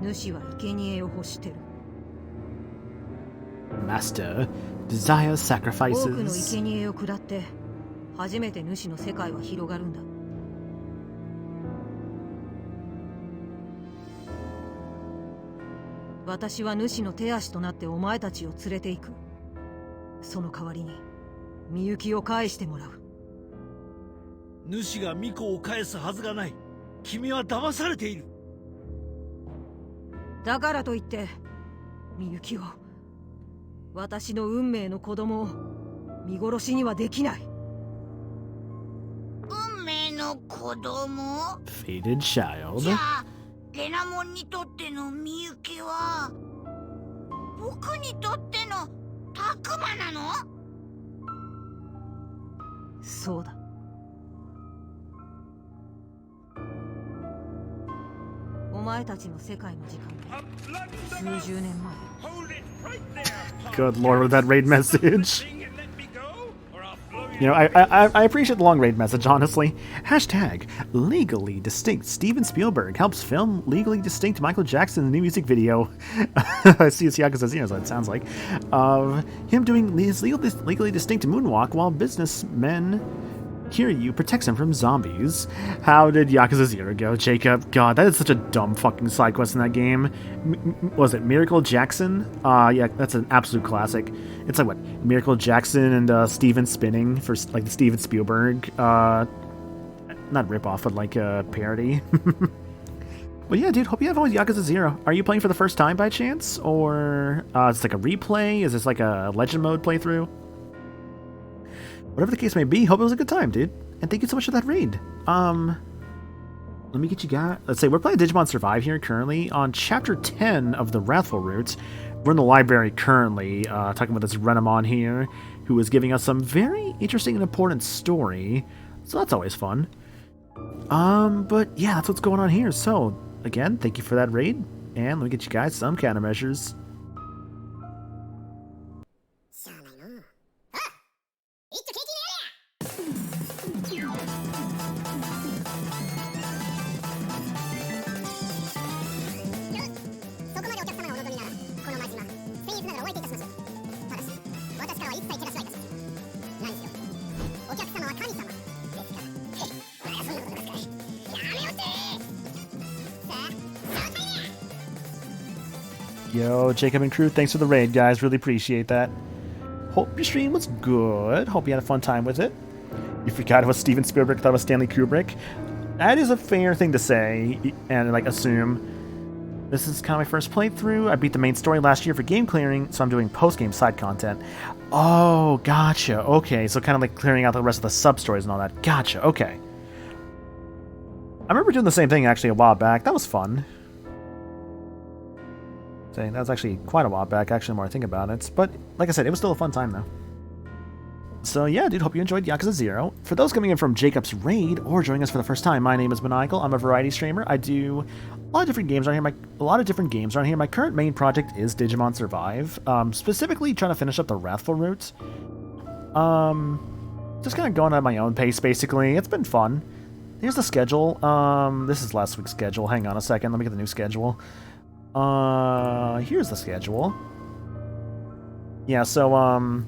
主は生贄を欲してる。 Master, desire 多くの sacrifices. 生贄を下って初めて主の世界は広がるんだ。私は主の手足となってお前たちを連れて行く。その代わりにみゆきを返してもらう。主が巫女を返すはずがない。君は騙されている。だからといってみゆきを、私の運命の子供を見殺しにはできない。運命の子供？ Fated child. じゃあレナモンにとってのみゆきは僕にとってのたくまなの？そうだ。お前たちの世界の時間で数十年前。 Good lord, with that raid message. You know, I appreciate the long raid message, honestly. Hashtag legally distinct Steven Spielberg helps film legally distinct Michael Jackson in the new music video. I see it's Yakuza 0, so it sounds like. Him doing his legally distinct moonwalk while businessmen Kiryu protects him from zombies. How did Yakuza 0 go, Jacob? God, that is such a dumb fucking side quest in that game. Was it Miracle Jackson? Yeah, that's an absolute classic. It's like, what, Miracle Jackson and Steven spinning for, like, the Steven Spielberg, not ripoff, but, like, parody. Well, yeah, dude, hope you have fun with Yakuza 0. Are you playing for the first time by chance? Or, is this like a replay? Is this like a legend mode playthrough? Whatever the case may be, hope it was a good time, dude. And thank you so much for that raid. Let me get you guys... Let's say, we're playing Digimon Survive here currently on Chapter 10 of the Wrathful Roots. We're in the library currently, talking about this Renamon here, who is giving us some very interesting and important story. So that's always fun. But yeah, that's what's going on here. So, again, thank you for that raid. And let me get you guys some countermeasures. Yo, Jacob and crew, thanks for the raid, guys. Really appreciate that. Hope your stream was good. Hope you had a fun time with it. You forgot it was Steven Spielberg, thought it was Stanley Kubrick. That is a fair thing to say and like assume. This is kind of my first playthrough. I beat the main story last year for game clearing, so I'm doing post-game side content. Oh, gotcha. Okay, so kind of like clearing out the rest of the sub-stories and all that. Gotcha, okay. I remember doing the same thing actually a while back. That was fun. That was actually quite a while back, actually, the more I think about it. But, like I said, it was still a fun time, though. So, yeah, dude, hope you enjoyed Yakuza 0. For those coming in from Jacob's Raid or joining us for the first time, my name is Maniacal. I'm a variety streamer. I do a lot of different games around here. My current main project is Digimon Survive. Specifically, trying to finish up the Wrathful route. Just kind of going at my own pace, basically. It's been fun. Here's the schedule. This is last week's schedule. Hang on a second. Let me get the new schedule. Here's the schedule. Yeah, so,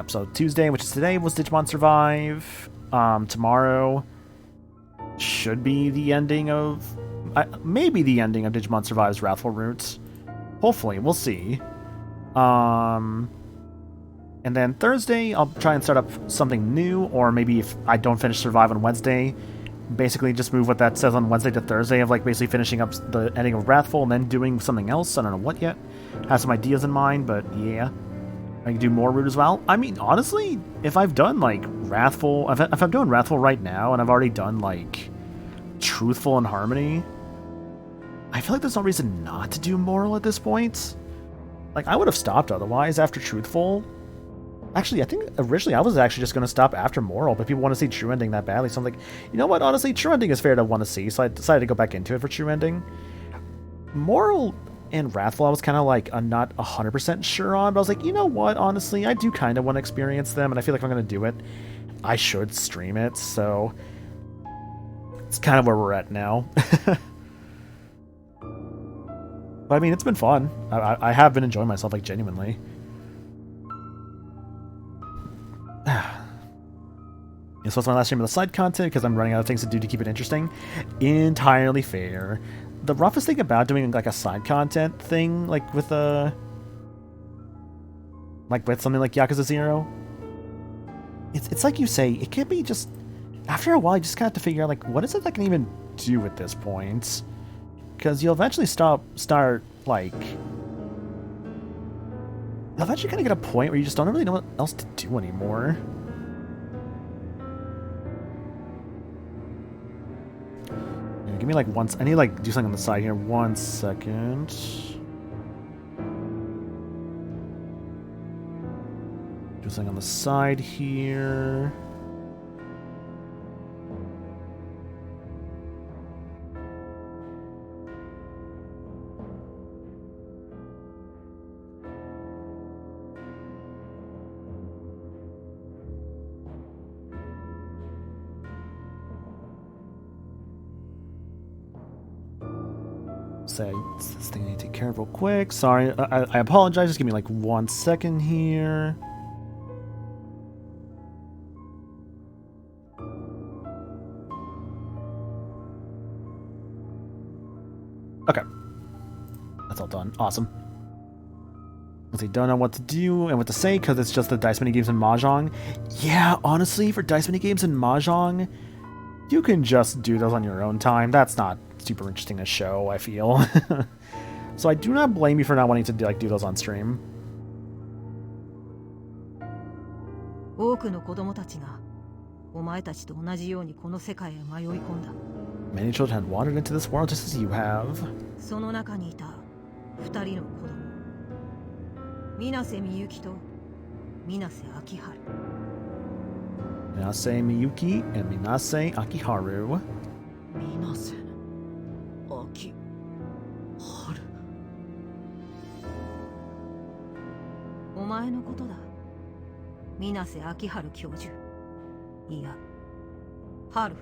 so Tuesday, which is today, was Digimon Survive. Tomorrow should be the ending of... maybe the ending of Digimon Survive's Wrathful Route. Hopefully, we'll see. And then Thursday, I'll try and start up something new, or maybe if I don't finish Survive on Wednesday, basically just move what that says on Wednesday to Thursday of like basically finishing up the ending of Wrathful and then doing something else. I don't know what yet. Have some ideas in mind, but yeah. I can do more route as well. I mean, honestly, if I've done like Wrathful, if I'm doing Wrathful right now and I've already done like Truthful and Harmony, I feel like there's no reason not to do Moral at this point. Like, I would have stopped otherwise after Truthful. Actually, I think originally I was actually just going to stop after Moral, but people want to see True Ending that badly. So I'm like, you know what? Honestly, True Ending is fair to want to see, so I decided to go back into it for True Ending. Moral and Wrathful, I was kind of like, I'm not 100% sure on, but I was like, you know what? Honestly, I do kind of want to experience them, and I feel like if I'm going to do it, I should stream it, so it's kind of where we're at now. But I mean, it's been fun. I have been enjoying myself, like, genuinely. This was my last stream of the side content because I'm running out of things to do to keep it interesting. Entirely fair. The roughest thing about doing like a side content thing, like with something like Yakuza 0, it's like you say, it can be just after a while you just kind of have to figure out like what is it I can even do at this point, because you'll eventually start like you'll eventually kind of get a point where you just don't really know what else to do anymore. Give me like once. I need like do something on the side here. 1 second. Do something on the side here. This thing I need to take care of real quick. Sorry, I apologize. Just give me like 1 second here. Okay. That's all done. Awesome. Because I don't know what to do and what to say because it's just the dice mini games and Mahjong. Yeah, honestly, for dice mini games and Mahjong, you can just do those on your own time. That's not super interesting to show, I feel. So I do not blame you for not wanting to do those on stream. 多くの子供たちがお前たちと同じようにこの世界へ迷い込んだ。 Many children had wandered into this world just as you have. その中にいた2人の子供、水瀬みゆきと水瀬秋春。 Minase Miyuki and Minase Akiharu. 水瀬秋春。お前のことだ。水瀬秋春教授。いや、春。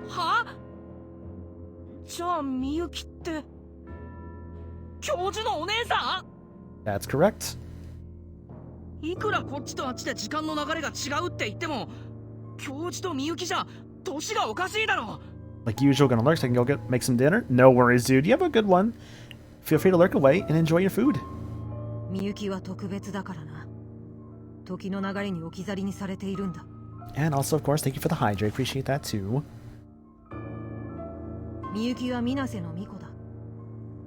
は？じゃあみゆきって教授のお姉さん？ That's correct. いくらこっちとあっちで時間の流れが違うって言っても、教授とみゆきじゃ年がおかしいだろ。Like usual, gonna lurk so I can go make some dinner? No worries, dude. You have a good one. Feel free to lurk away and enjoy your food. みゆきは特別だからな。時の流れに置き去りにされているんだ。And also, of course, thank you for the hydrate. Appreciate that too. みゆきは水瀬の巫女だ。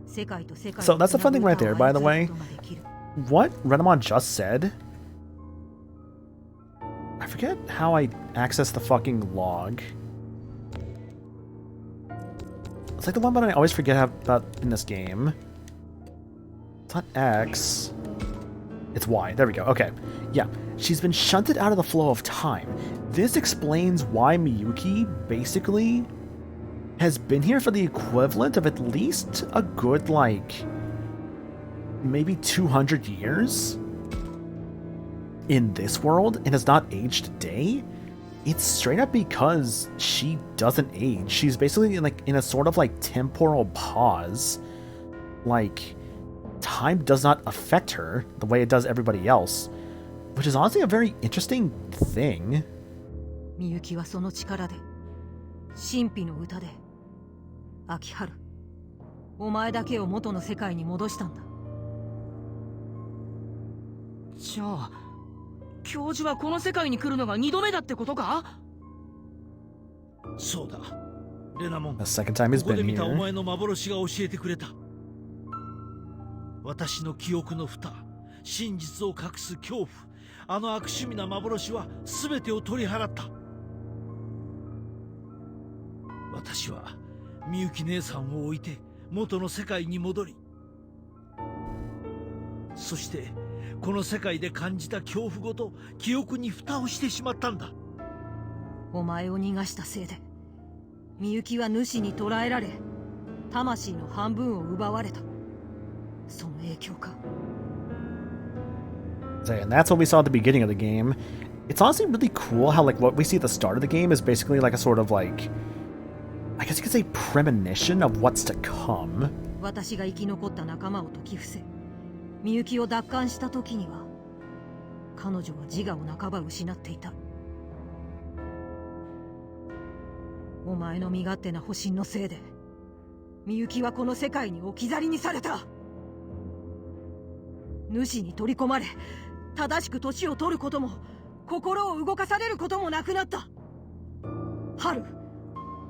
世界と世界 So that's the fun thing right there, by the way. What Renamon just said, I forget how I access the fucking log. It's like the one button I always forget about in this game. It's not X. It's Y. There we go. Okay. Yeah. She's been shunted out of the flow of time. This explains why Miyuki, basically, has been here for the equivalent of at least a good, like, maybe 200 years in this world and has not aged a day. It's straight up because she doesn't age. She's basically in a sort of like temporal pause. Like, time does not affect her the way it does everybody else, which is honestly a very interesting thing. みゆきはその力で神秘の歌で秋春お前だけを元の世界に戻したんだ。じゃあ教授はこの世界に来るのが2度目だってことか？そうだ。レナモン、 The second time he's ここで been 見たお here. 前の幻が教えてくれた。私の記憶の蓋、真実を隠す恐怖、あの悪趣味な幻は全てを取り払った。私はみゆき姉さんを置いて元の世界に戻り、そしてこの世界で感じた恐怖ごと記憶に蓋をしてしまったんだ。お前を逃がしたせいでみゆきは主に捕らえられ魂の半分を奪われた。その影響か。 And that's what we saw at the beginning of the game. It's honestly really cool how, like, what we see at the start of the game is basically like a sort of, like, I guess you could say premonition of what's to come. 私が生き残った仲間を説き伏せみゆきを奪還した時には彼女は自我を半ば失っていた。お前の身勝手な保身のせいでみゆきはこの世界に置き去りにされた。主に取り込まれ正しく年を取ることも心を動かされることもなくなった。春、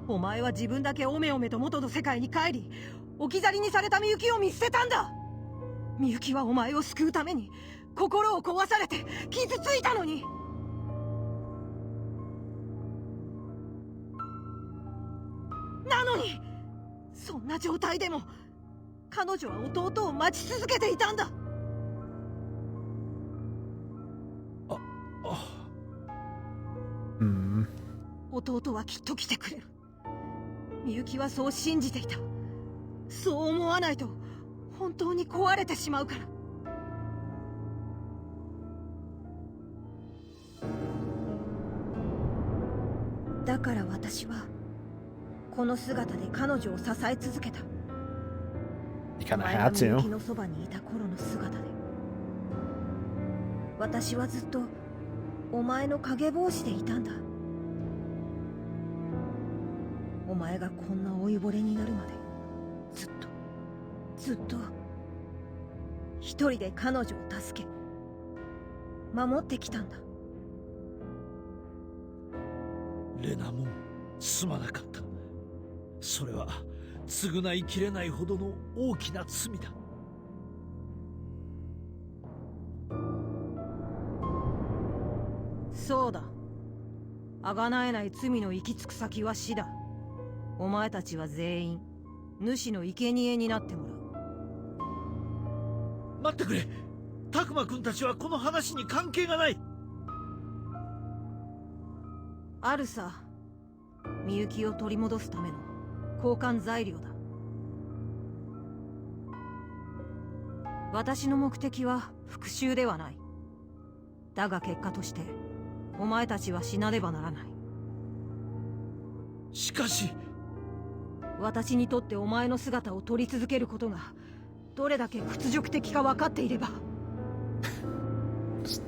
お前は自分だけおめおめと元の世界に帰り置き去りにされたみゆきを見捨てたんだ。みゆきはお前を救うために心を壊されて傷ついたのに。なのにそんな状態でも彼女は弟を待ち続けていたんだ。弟はきっと来てくれる。みゆきはそう信じていた。そう思わないと本当に壊れてしまうから。だから私はこの姿で彼女を支え続けた。 You kind of お前 had がみゆき to. のそばにいた頃の姿で私はずっとお前の影帽子でいたんだ。お前がこんな老いぼれになるまでずっと一人で彼女を助け守ってきたんだ。レナモン、すまなかった。それは償いきれないほどの大きな罪だ。そうだ。贖えない罪の行き着く先は死だ。お前たちは全員主の生贄になってもらう。待ってくれ。タクマくんたちはこの話に関係がない。あるさ。みゆきを取り戻すための交換材料だ。私の目的は復讐ではない。だが結果としてお前たちは死なねばならない。しかし私にとってお前の姿を撮り続けることがどれだけ屈辱的か分かっていれば。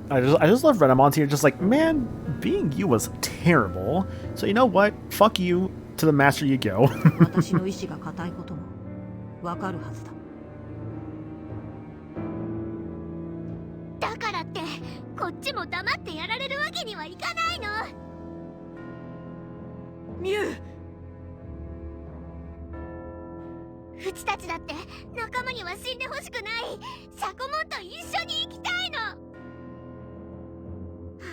I just love Renamon here, just like, man, being you was terrible. So you know what? Fuck you. to the master you go. 私の意志が固いこともわかるはずだ。だからってこっちも黙ってやられるわけにはいかないの。ミュウ、うちたちだって仲間には死んでほしくない。シャコモンと一緒に生きたいの。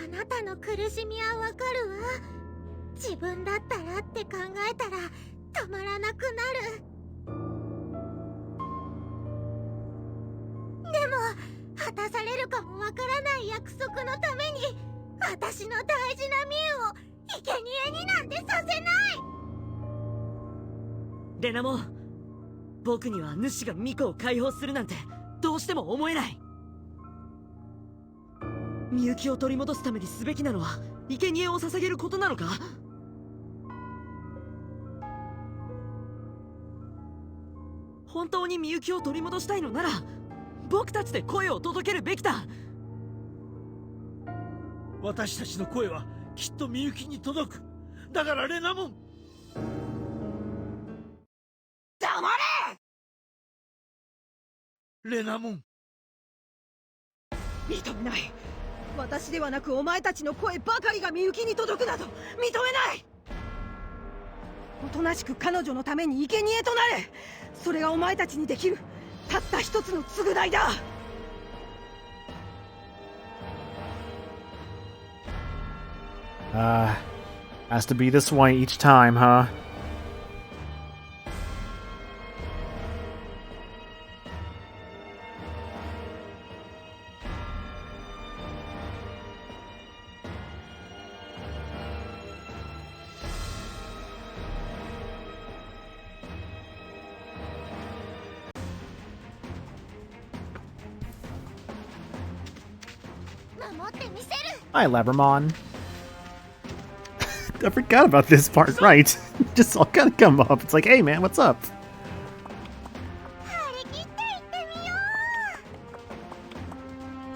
あなたの苦しみはわかるわ。自分だったらって考えたらたまらなくなる。でも果たされるかもわからない約束のために私の大事なミュウを生贄になんてさせない。レナモン、僕には主がミコを解放するなんてどうしても思えない。みゆきを取り戻すためにすべきなのは生贄を捧げることなのか？本当にみゆきを取り戻したいのなら僕たちで声を届けるべきだ。私たちの声はきっとみゆきに届く。だからレナモン、黙れ！レナモン、認めない。私ではなくお前たちの声ばかりがみゆきに届くなど認めない。おとなしく彼女のために生贄となれ。それがお前たちにできるたった一つの償いだ。Has to be this way each time, huh? Hi, Labramon. I forgot about this part, right? Just all kind of come up. It's like, hey man, what's up?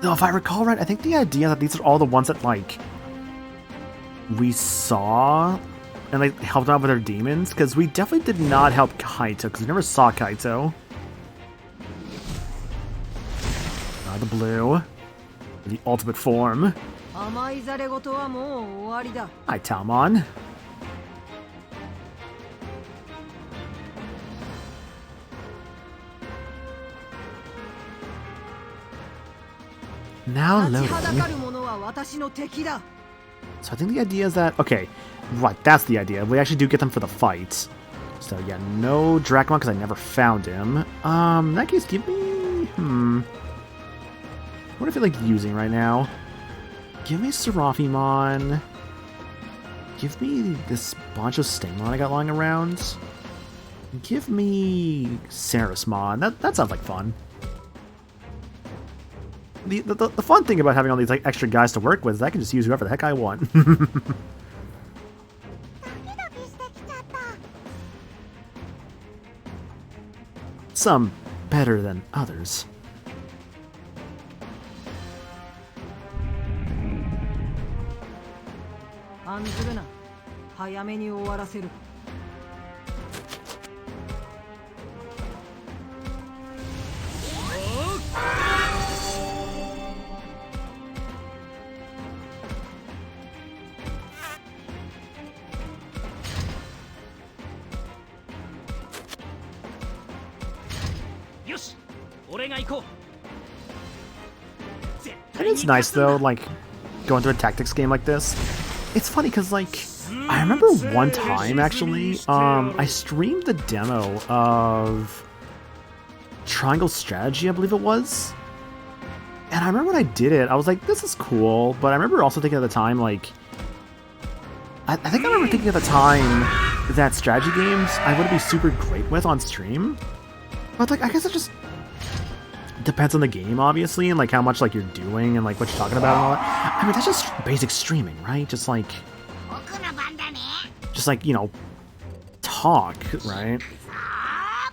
No, if I recall right, I think the idea that these are all the ones that, like, we saw and, like, helped out with our demons, because we definitely did not help Kaito, because we never saw Kaito. The blue. The ultimate form. 甘いざれ事はもう終わりだ。Hi, Talmon. Now 立ちはだ loading. かる者は私の敵だ。 So I think the idea is that, okay, right, that's the idea. We actually do get them for the fight. So yeah, no Dracmon because I never found him. In that case, give me, what do I feel like using right now? Give me Seraphimon. Give me this bunch of Stamon I got lying around. Give me Sarismon. That sounds like fun. The fun thing about having all these, like, extra guys to work with is I can just use whoever the heck I want. Some better than others. 案ずるな。早めに終わらせる。よし、俺が行こう。 And it's nice though, like, going through a tactics game like this. It's funny because, like, I remember one time actually, I streamed the demo of Triangle Strategy, I believe it was. And I remember when I did it, I was like, this is cool. But I remember also thinking at the time, like, I think I remember thinking at the time that strategy games I would be super great with on stream. But, like, I guess it just depends on the game, obviously, and, like, how much, like, you're doing and, like, what you're talking about and all that. I mean, that's just basic streaming, right? Just, like, you know, talk, right?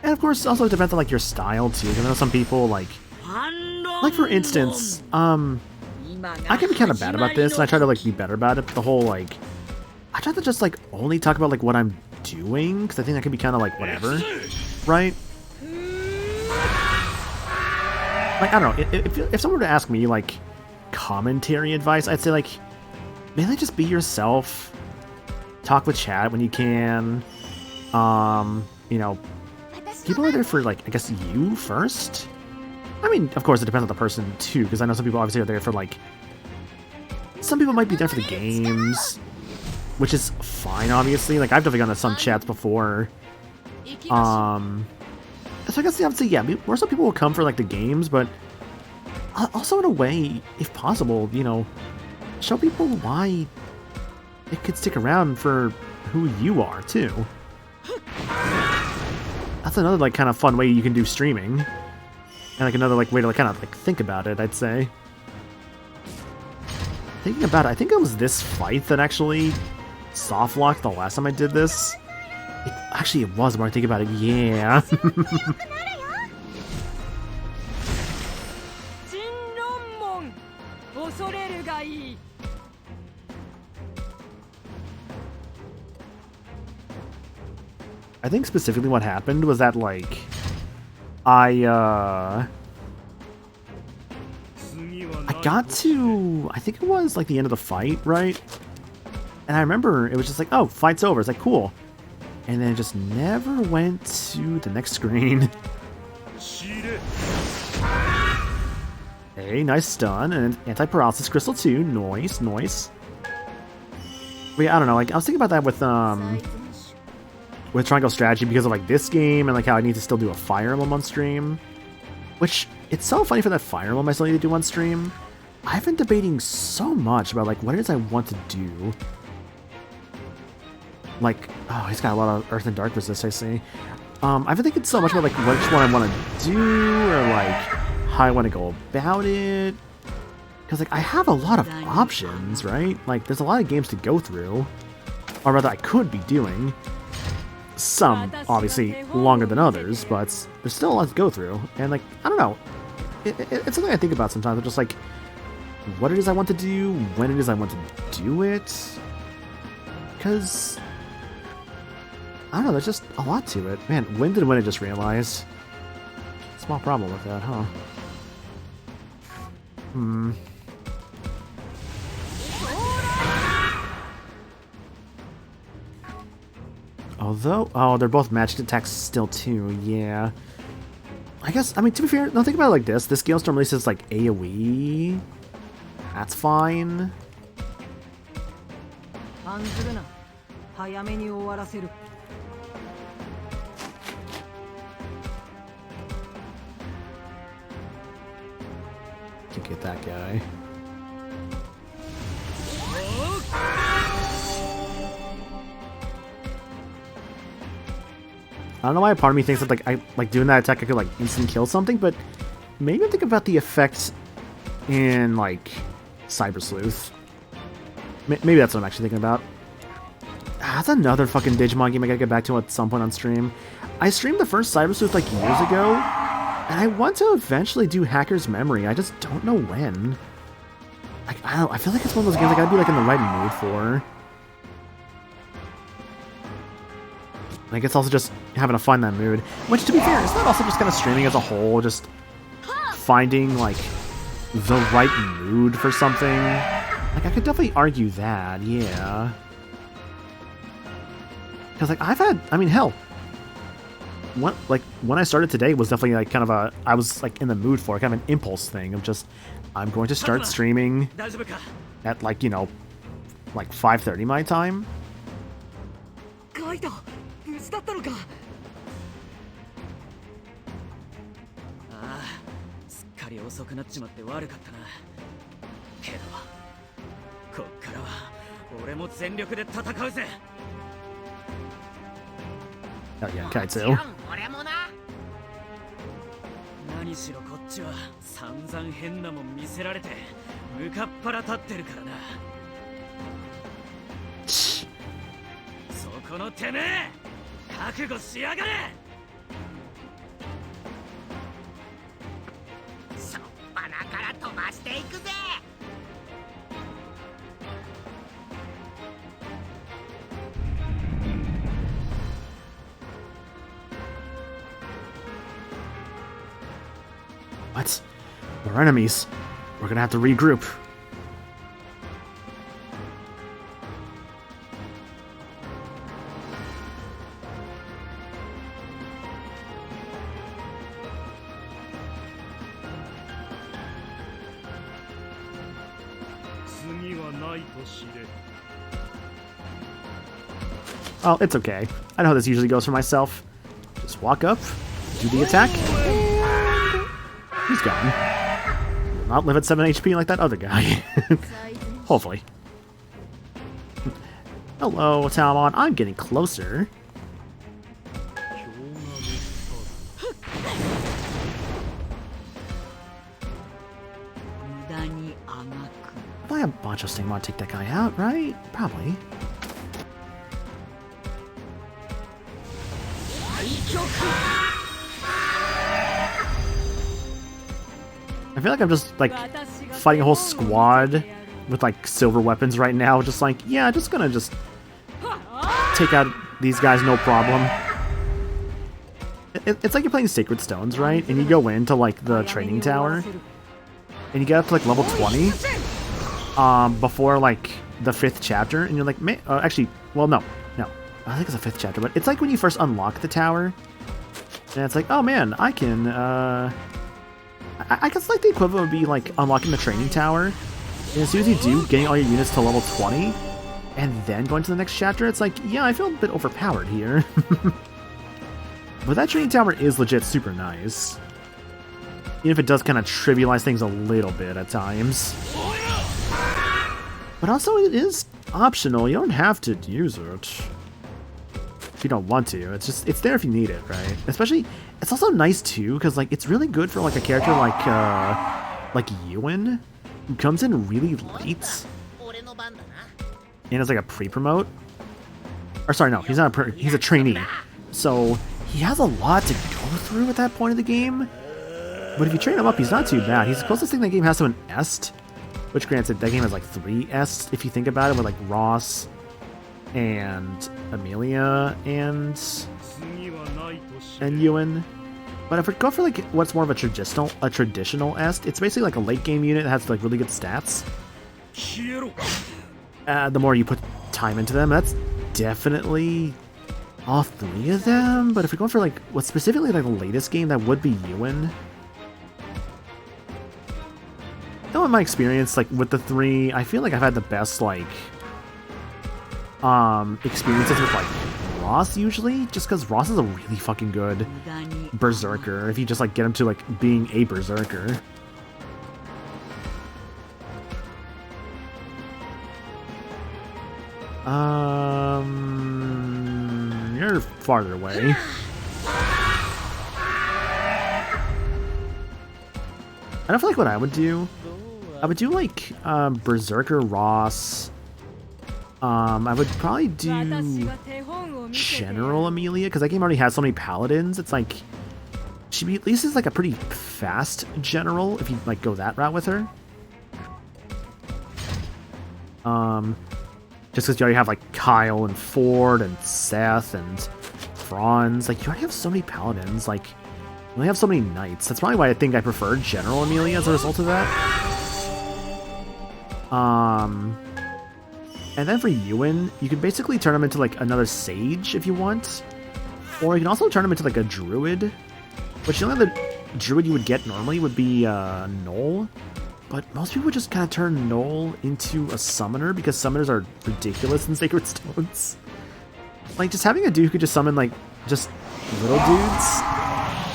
And, of course, also it depends on, like, your style, too. Because I know some people, like, for instance, I can be kind of bad about this, and I try to, like, be better about it. The whole, like, I try to just, like, only talk about, like, what I'm doing, because I think that could be kind of like whatever, right? Like, I don't know, if someone were to ask me, like, commentary advice, I'd say, like, mainly just be yourself, talk with chat when you can, you know, people are there for, like, I guess you first? I mean, of course, it depends on the person, too, because I know some people obviously are there for, like, some people might be there for the games, which is fine, obviously. Like, I've definitely gone to some chats before. So I guess, obviously, yeah, more so people will come for, like, the games, but also, in a way, if possible, you know, show people why they could stick around for who you are, too. That's another, like, kind of fun way you can do streaming. And, like, another, like, way to, like, kind of, like, think about it, I'd say. Thinking about it, I think it was this fight that actually soft locked the last time I did this. Actually, it was, when I think about it, yeah. I think specifically what happened was that, like, I got to, I think it was, like, the end of the fight, right? And I remember it was just like, oh, fight's over. It's like, cool. And then it just never went to the next screen. Hey, nice stun. And anti-paralysis crystal too. Nice, nice. But yeah, I don't know. Like, I was thinking about that with Triangle Strategy because of, like, this game and, like, how I need to still do a Fire Emblem on stream. Which, it's so funny for that Fire Emblem I still need to do on stream. I've been debating so much about, like, what it is I want to do. Like, oh, he's got a lot of Earth and Dark resist, I see. I've been thinking so much about, like, which one I want to do, or, like, how I want to go about it. Because, like, I have a lot of options, right? Like, there's a lot of games to go through. Or rather, I could be doing. Some, obviously, longer than others, but there's still a lot to go through. And, like, I don't know. It's something I think about sometimes. I'm just like, what it is I want to do, when it is I want to do it. Because, I don't know, there's just a lot to it. Man, when did I just realize? Small problem with that, huh? Although, oh, they're both matched attacks still too, yeah. I guess, I mean, to be fair, no, think about it like this. This Gale Storm releases, like, AoE. That's fine. To get that guy. I don't know why part of me thinks that, like, I like doing that attack I could, like, instant kill something, but maybe think about the effects in, like, Cyber Sleuth. Maybe that's what I'm actually thinking about. That's another fucking Digimon game I gotta get back to at some point on stream. I streamed the first Cyber Sleuth, like, years ago, and I want to eventually do Hacker's Memory. I just don't know when. Like, I don't know, I feel like it's one of those games I gotta be, like, in the right mood for. Like, it's also just having to find that mood. Which, to be fair, it's not also just kind of streaming as a whole, just finding, like, the right mood for something. Like, I could definitely argue that, yeah. Because, like, I've had, I mean, hell, when I started today was definitely, like, kind of I was, like, in the mood for it, kind of an impulse thing of just, I'm going to start streaming at, like, you know, like, 5:30 my time. Oh yeah, Kaitsu. 何しろこっちは散々変なもん見せられて向かっ腹立ってるからな。そこのてめえ覚悟しやがれ。しょっぱなから飛ばしていくぜ。What? We're enemies. We're gonna have to regroup. Oh, it's okay. I know how this usually goes for myself. Just walk up, do the attack, and he's gone. Will not live at 7 HP like that other guy. Hopefully. Hello, Talmon. I'm getting closer. Probably a bunch of Stingmon take that guy out, right? Probably. I feel like I'm just like fighting a whole squad with like silver weapons right now. Just like, yeah, just gonna just take out these guys, no problem. It's like you're playing Sacred Stones, right? And you go into like the training tower, and you get up to like level 20 before like the 5th chapter, and you're like, actually, well, no, I think it's the 5th chapter, but it's like when you first unlock the tower, and it's like, oh man, I can, I guess like the equivalent would be like unlocking the training tower, and as soon as you do, getting all your units to level 20, and then going to the next chapter, it's like, yeah, I feel a bit overpowered here. But that training tower is legit super nice. Even if it does kind of trivialize things a little bit at times. But also it is optional, you don't have to use it. If you don't want to, it's just, it's there if you need it, right? Especially, it's also nice too, because like, it's really good for like a character like Ewan, who comes in really late. And it's like a pre-promote. Or sorry, no, he's not he's a trainee. So, he has a lot to go through at that point of the game. But if you train him up, he's not too bad. He's the closest thing that game has to an Est. Which, granted, that game has like 3 Est, if you think about it, with like Ross and Amelia and Ewan. But if we go for like what's more of a traditional Est, it's basically like a late game unit that has like really good stats. The more you put time into them, that's definitely all 3 of them. But if we're going for like what's specifically like the latest game, that would be Ewan. Though in my experience, like with the 3, I feel like I've had the best like experiences with like Ross usually, just because Ross is a really fucking good berserker if you just like get him to like being a berserker. You're farther away. I don't feel like what I would do. I would do like Berserker Ross. I would probably do General Amelia, because that game already has so many paladins. It's like she at least is like a pretty fast general if you like go that route with her. Just because you already have like Kyle and Ford and Seth and Franz, like you already have so many paladins. Like you only have so many knights. That's probably why I think I prefer General Amelia as a result of that. And then for Ewan, you can basically turn him into like another sage if you want. Or you can also turn him into like a druid. Which the only other druid you would get normally would be Noel. But most people just kind of turn Noel into a summoner because summoners are ridiculous in Sacred Stones. Like just having a dude who could just summon like just little dudes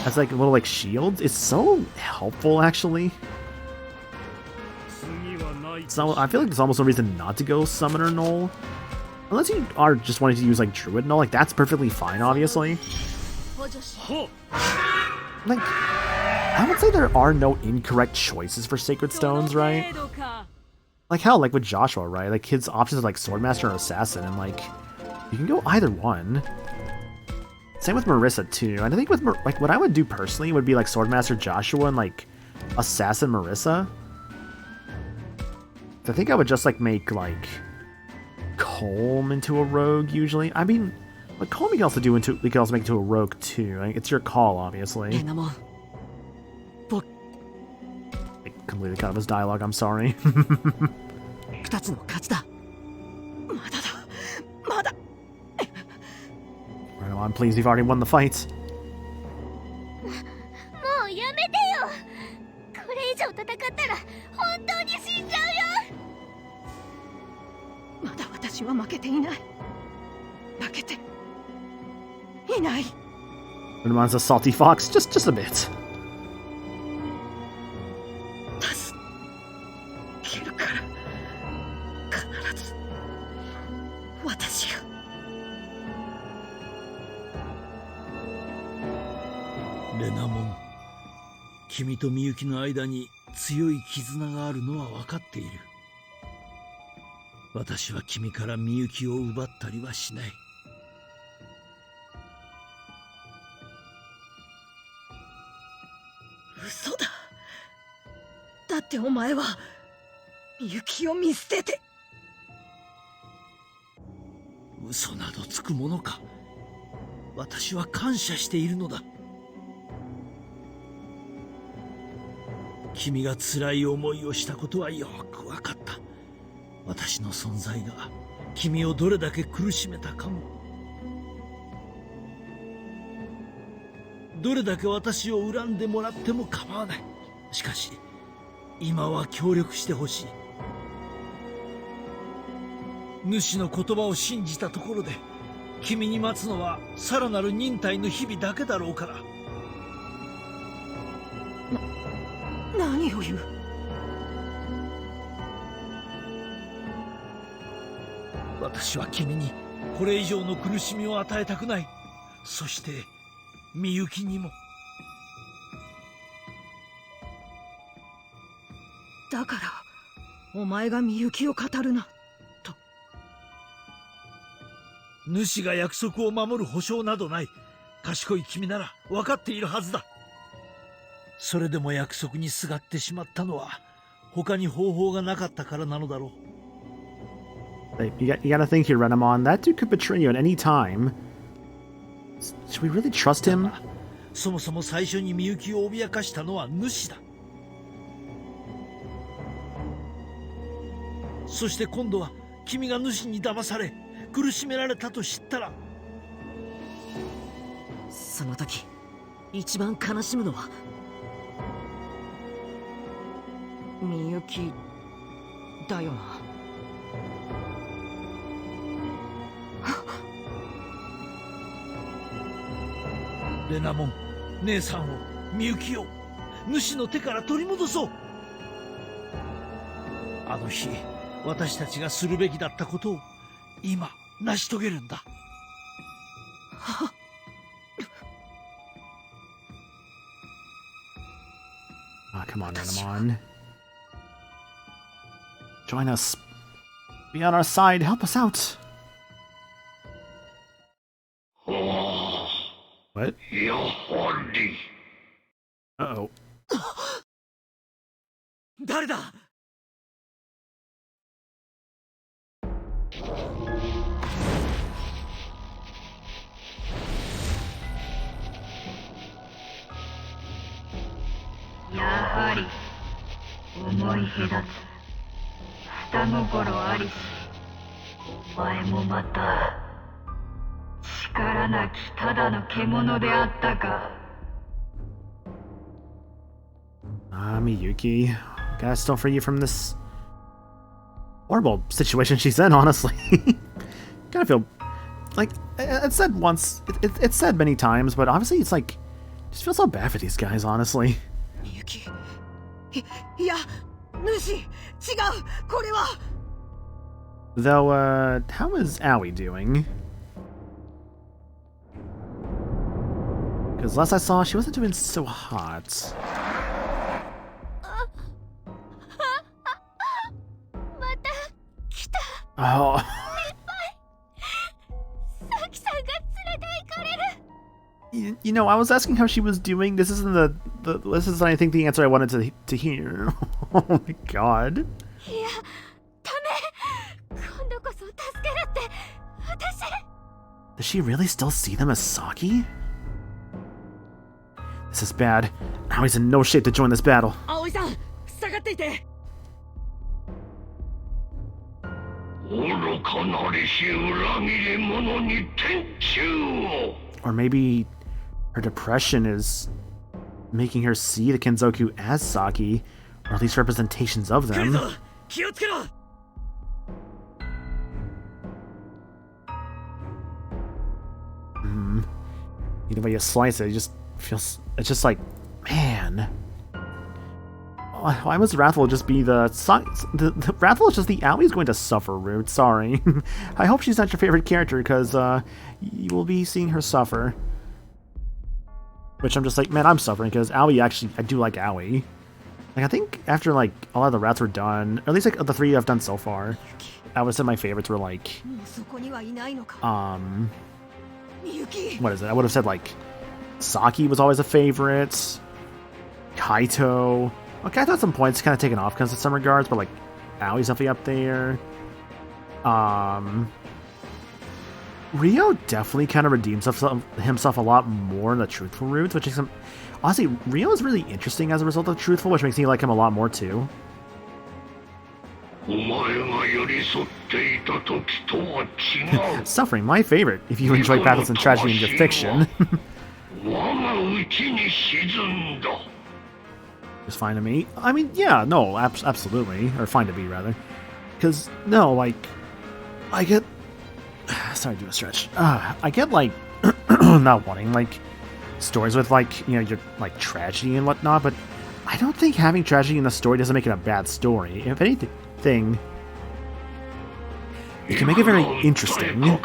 as like little like shields is so helpful actually. So I feel like there's almost no reason not to go Summoner Null. Unless you are just wanting to use like Druid Null, like that's perfectly fine, obviously. Like, I would say there are no incorrect choices for Sacred Stones, right? Like hell, like with Joshua, right? Like his options are like Swordmaster or Assassin, and like, you can go either one. Same with Marissa too. And I think with like what I would do personally would be like Swordmaster Joshua and like Assassin Marissa. I think I would just like make like Colm into a rogue usually. I mean, but Colm you can also make into a rogue too. Like, it's your call, obviously. completely cut out his dialogue, I'm sorry. 二つの勝ちだ。まだだ。まだ。Renamon, please, you've already won the fight. もうやめてよ。これ以上戦ったら本当に死んじゃうよ。まだ私は負けていない。負けていない。Renamon's a salty fox, just a bit. 助けるから必ず私が。レナモン、君とみゆきの間に強い絆があるのは分かっている。私は君からみゆきを奪ったりはしない。嘘だ。だってお前はみゆきを見捨てて。嘘などつくものか。私は感謝しているのだ。君が辛い思いをしたことはよく分かった。私の存在が君をどれだけ苦しめたかも。どれだけ私を恨んでもらっても構わない。しかし今は協力してほしい。主の言葉を信じたところで君に待つのはさらなる忍耐の日々だけだろうから。何を言う。私は君にこれ以上の苦しみを与えたくない。そしてみゆきにも。だからお前がみゆきを語るなと。主が約束を守る保証などない。賢い君なら分かっているはずだ。それでも約束にすがってしまったのは他に方法がなかったからなのだろう。You gotta think here, Renamon. That dude could betray you at any time. Should we really trust him? そもそも最初にみゆきを脅かしたのは主だ。そして今度は君が主に騙され苦しめられたと知ったら。その時一番悲しむのはみゆきだよな。レナモン、姉さんを、みゆきを主の手から取り戻そう。あの日私たちがするべきだったことを今成し遂げるんだ。Ah, come on, Renamon. Join us. Be on our side. Help us out. What? Uh-oh. 誰だ。やはり思い隔つ下心ありしお前もまた力なきただの獣であったか。 Ah, Miyuki. Gotta still free you from this horrible situation she's in, honestly. Kind of feel like it's said once, it's said many times, but obviously it's like just feel so bad for these guys, honestly. みゆき。いや、主、違う、これは。 Though, how is Aoi doing? Because last I saw, she wasn't doing so hot. また来た。 Oh. サキさんが連れて行かれる。 You know, I was asking how she was doing. This isn't this isn't, I think, the answer I wanted to hear. Oh my god. いや、ダメ。今度こそ助けるって私。 Does she really still see them as Saki? This is bad. Aoi's in no shape to join this battle. 葵さん、従っていて。愚かなりし裏切り者に天誅を。 Or maybe her depression is making her see the Kenzoku as Saki, or at least representations of 来るぞ them. 気をつけろ Either way you slice it, it just feels... It's just like, man... Why must Wrathful just be the Wrathful is just the Aoi's going to suffer route, sorry. I hope she's not your favorite character, because you will be seeing her suffer. Which I'm just like, man, I'm suffering, because Aoi actually, I do like Aoi. Like, I think after, like, a lot of the Wraths were done, or at least, like, the 3 I've done so far, I would say my favorites were, like, what is it? I would have said, like, Saki was always a favorite, Kaito. Okay, I thought some points kind of taken off because in some regards, but, like, Aoi's definitely up there. Rio definitely kind of redeems himself a lot more in the Truthful route, which makes him... Honestly, Rio is really interesting as a result of Truthful, which makes me like him a lot more, too. Suffering, my favorite, if you enjoy pathos and tragedy in your fiction. It's fine to me. I mean, yeah, no, absolutely. Or fine to me, rather. Because, no, like, I get... Sorry to do a stretch. I get, like, not wanting, like, stories with, like, you know, your, like, tragedy and whatnot, but I don't think having tragedy in the story doesn't make it a bad story. If anything, it can make it very interesting. The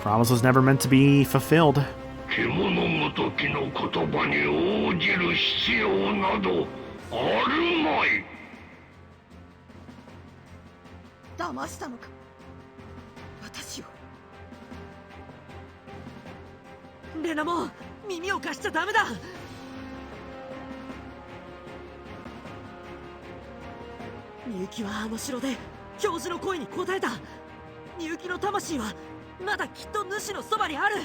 promise was never meant to be fulfilled. 獣ごときの言葉に応じる必要などあるまい。騙したのか、私を。レナモン、耳を貸しちゃダメだ。みゆきはあの城で教授の声に応えた。みゆきの魂はまだきっと主のそばにある。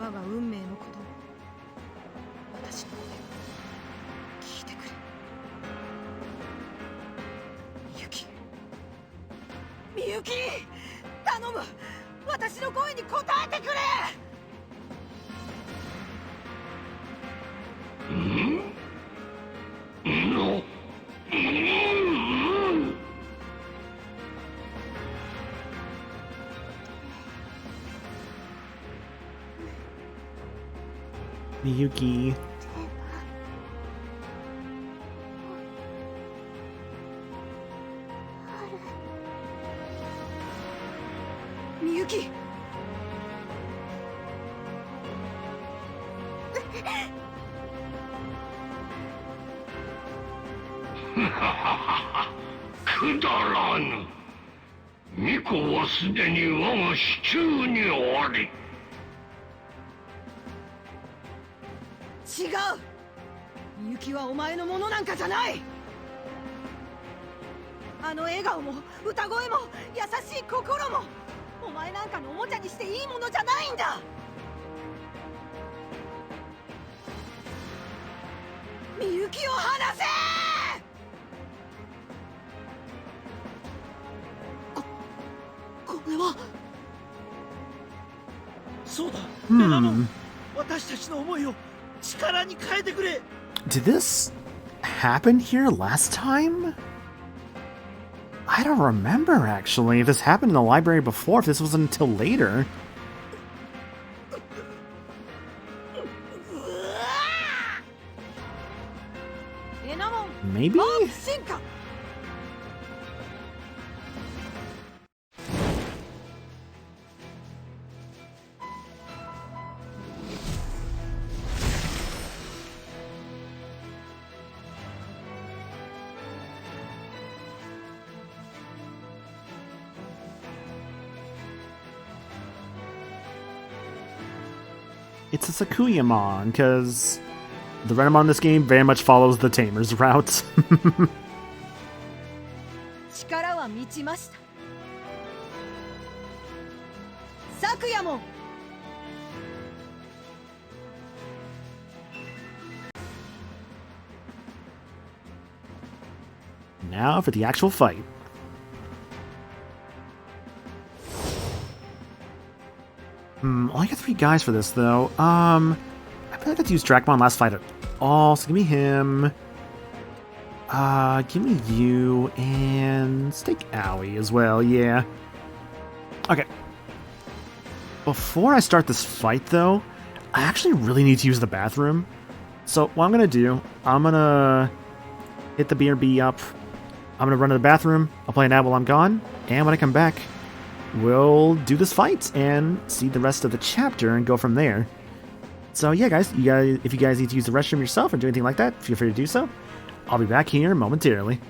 我が運命のことを私の声を聞いてくれ。みゆき、みゆき、頼む、私の声に応えてくれ。Miyuki. みゆき。くだらぬ。巫女はすでに我が手中にあり。違う。みゆきはお前のものなんかじゃない。あの笑顔も歌声も優しい心もお前なんかのおもちゃにしていいものじゃないんだ。みゆきを離せ。これはそうだ、レナモン、私たちの思いを力に変えてくれ。 Did this happen here last time? I don't remember, actually, if this happened in the library before, if this wasn't until later. Maybe? It's a Sakuyamon, because The Renamon in this game very much follows the Tamer's route. 力は満ちました。昨夜も Now for the actual fight. Only got 3 guys for this though. I feel like I got to use Dracmon last fight at all, so give me him. Give me you, and let's take Owie as well, yeah. Okay. Before I start this fight though, I actually really need to use the bathroom. So what I'm gonna do, I'm gonna hit the BRB up. I'm gonna run to the bathroom, I'll play an ad while I'm gone, and when I come back, we'll do this fight and see the rest of the chapter and go from there. So yeah, guys, if you guys need to use the restroom yourself or do anything like that, feel free to do so. I'll be back here momentarily.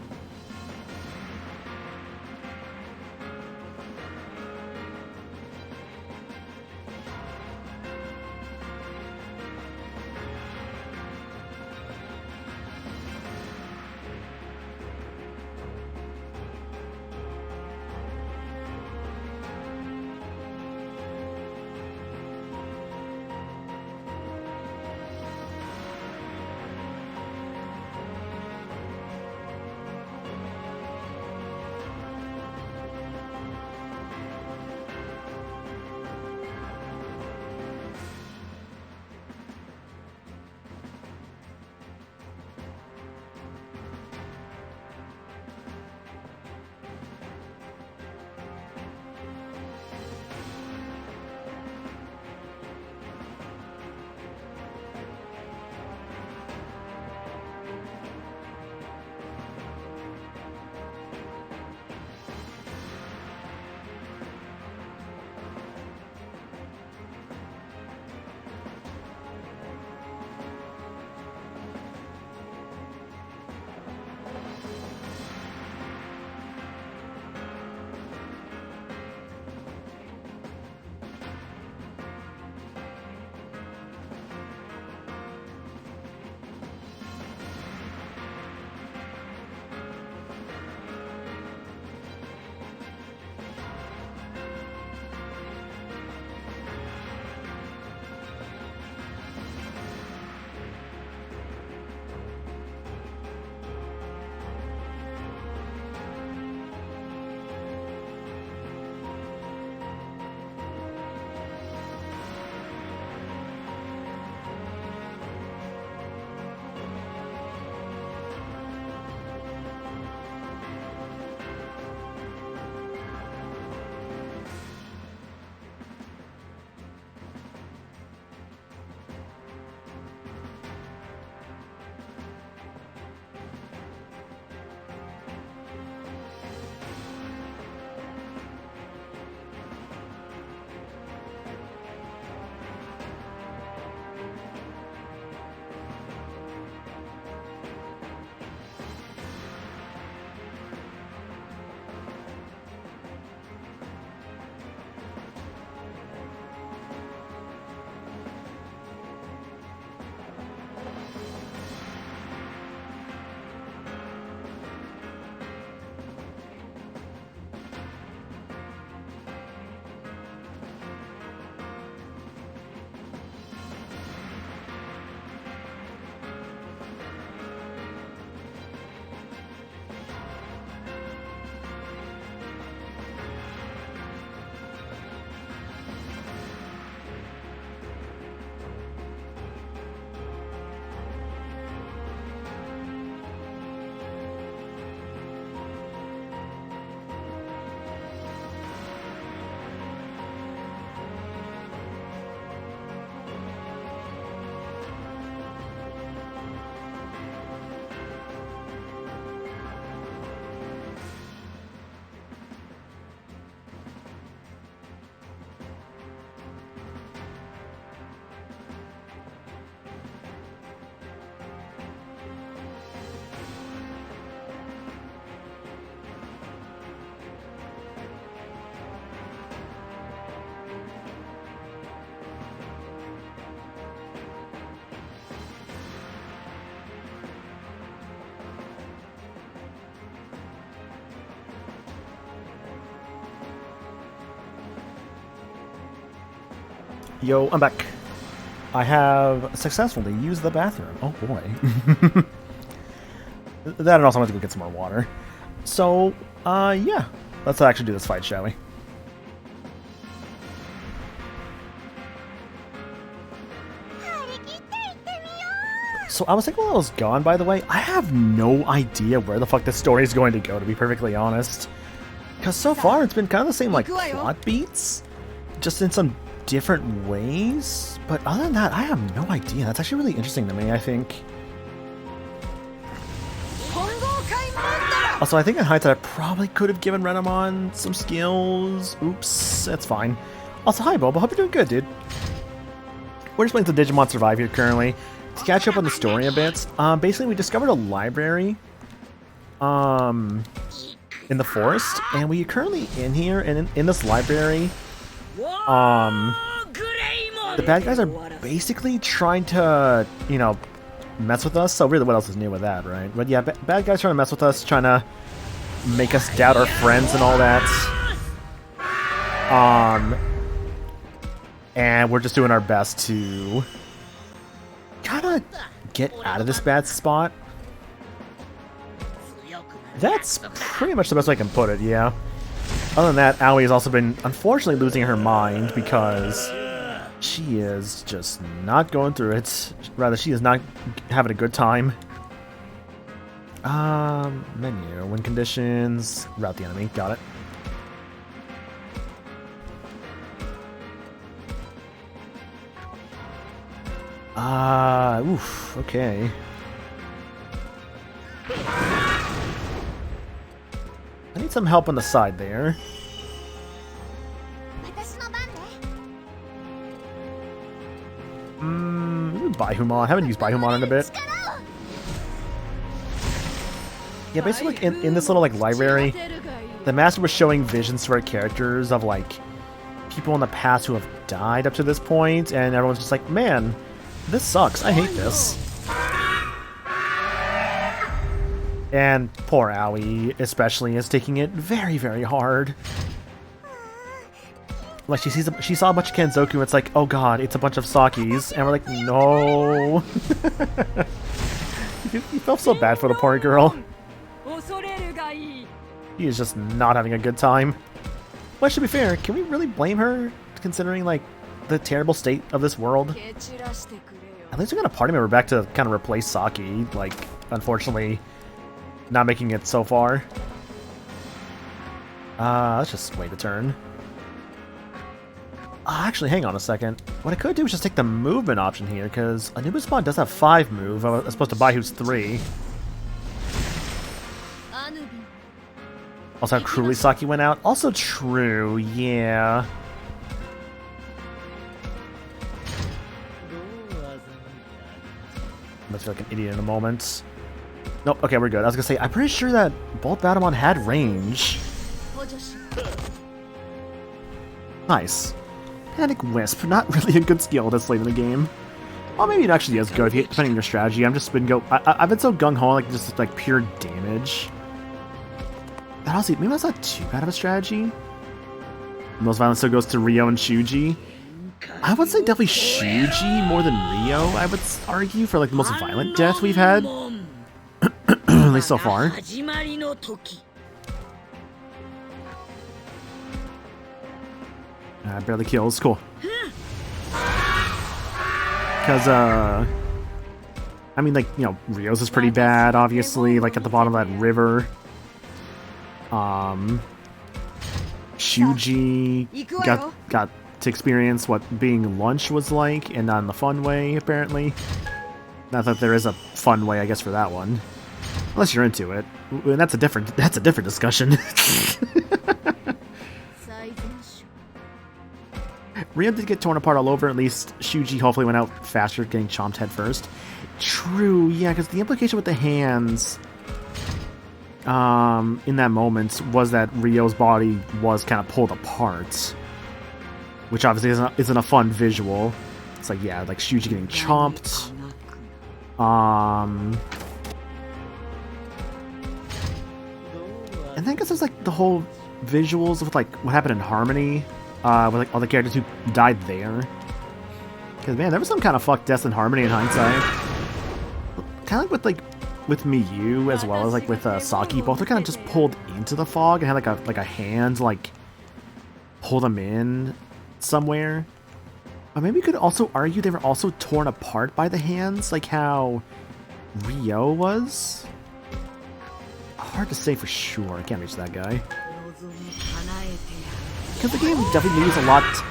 Yo, I'm back. I have successfully used the bathroom. Oh boy. That and also I went to go get some more water. So, yeah. Let's actually do this fight, shall we? So I was thinking while I was gone, by the way, I have no idea where the fuck this story is going to go, to be perfectly honest. Because so far it's been kind of the same, like, plot beats, just in some different ways. But other than that, I have no idea. That's actually really interesting to me, I think. Also, I think in hindsight, I probably could have given Renamon some skills. Oops, that's fine. Also, hi, Bobo. Hope you're doing good, dude. We're just playing some Digimon Survive here currently. To catch up on the story a bit, basically we discovered a library in the forest, and we are currently in here, and in this library, the bad guys are basically trying to, you know, mess with us. So really, what else is new with that, right? But yeah, bad guys trying to mess with us, trying to make us doubt our friends and all that. And we're just doing our best to kind of get out of this bad spot. That's pretty much the best way I can put it, yeah. Other than that, Aoi has also been unfortunately losing her mind because she is just not going through it. Rather, she is not having a good time. Menu, win conditions, route the enemy, got it. Oof, okay. I need some help on the side there. Baihumon. I haven't used Baihumon in a bit. Yeah, basically like, in this little like library, the master was showing visions to our characters of like people in the past who have died up to this point, and everyone's just like, man, this sucks. I hate this. And poor Aoi, especially, is taking it very, very hard. Like, she saw a bunch of Kenzoku, and it's like, oh god, it's a bunch of Sakis. And we're like, no. You felt so bad for the poor girl. He is just not having a good time. But to be fair, can we really blame her, considering, like, the terrible state of this world? At least we got a party member back to kind of replace Saki. Like, unfortunately, not making it so far. Let's just wait a turn. Actually, hang on a second. What I could do is just take the movement option here, because Anubis-Mon does have 5 move. I was supposed to buy who's 3. Also, how cruelly Saki went out. Also true, yeah. I'm gonna feel like an idiot in a moment. Nope, okay, we're good. I was gonna say, I'm pretty sure that both Batamon had range. Nice. Panic Wisp, not really a good skill this late in the game. Well, maybe it actually is good, depending on your strategy. I've been so gung-ho, like, just, like, pure damage. That honestly, maybe that's not too bad of a strategy. Most violence still goes to Ryo and Shuji. I would say definitely Shuji more than Ryo, I would argue, for, like, the most violent death we've had. At least so far. Barely kills, cool. Because, I mean, like, you know, Ryo's is pretty bad, obviously, like, at the bottom of that river. Shuji got to experience what being lunch was like, and not in the fun way, apparently. Not that there is a fun way, I guess, for that one. Unless you're into it. And that's a different discussion. Ryo did get torn apart all over, at least Shuji hopefully went out faster, getting chomped head first. True, yeah, because the implication with the hands in that moment was that Ryo's body was kind of pulled apart. Which obviously isn't a fun visual. It's like, yeah, like Shuji getting chomped. And then I guess there's like the whole visuals of like what happened in Harmony. With like all the characters who died there. Because, man, there was some kind of fucked Death and Harmony in hindsight. Kind of like with Miyu as well as like with Saki, both are kind of just pulled into the fog and had like a hand like pull them in somewhere. Or maybe you could also argue they were also torn apart by the hands, like how Ryo was. Hard to say for sure. I can't reach that guy. Because the game definitely leaves a lot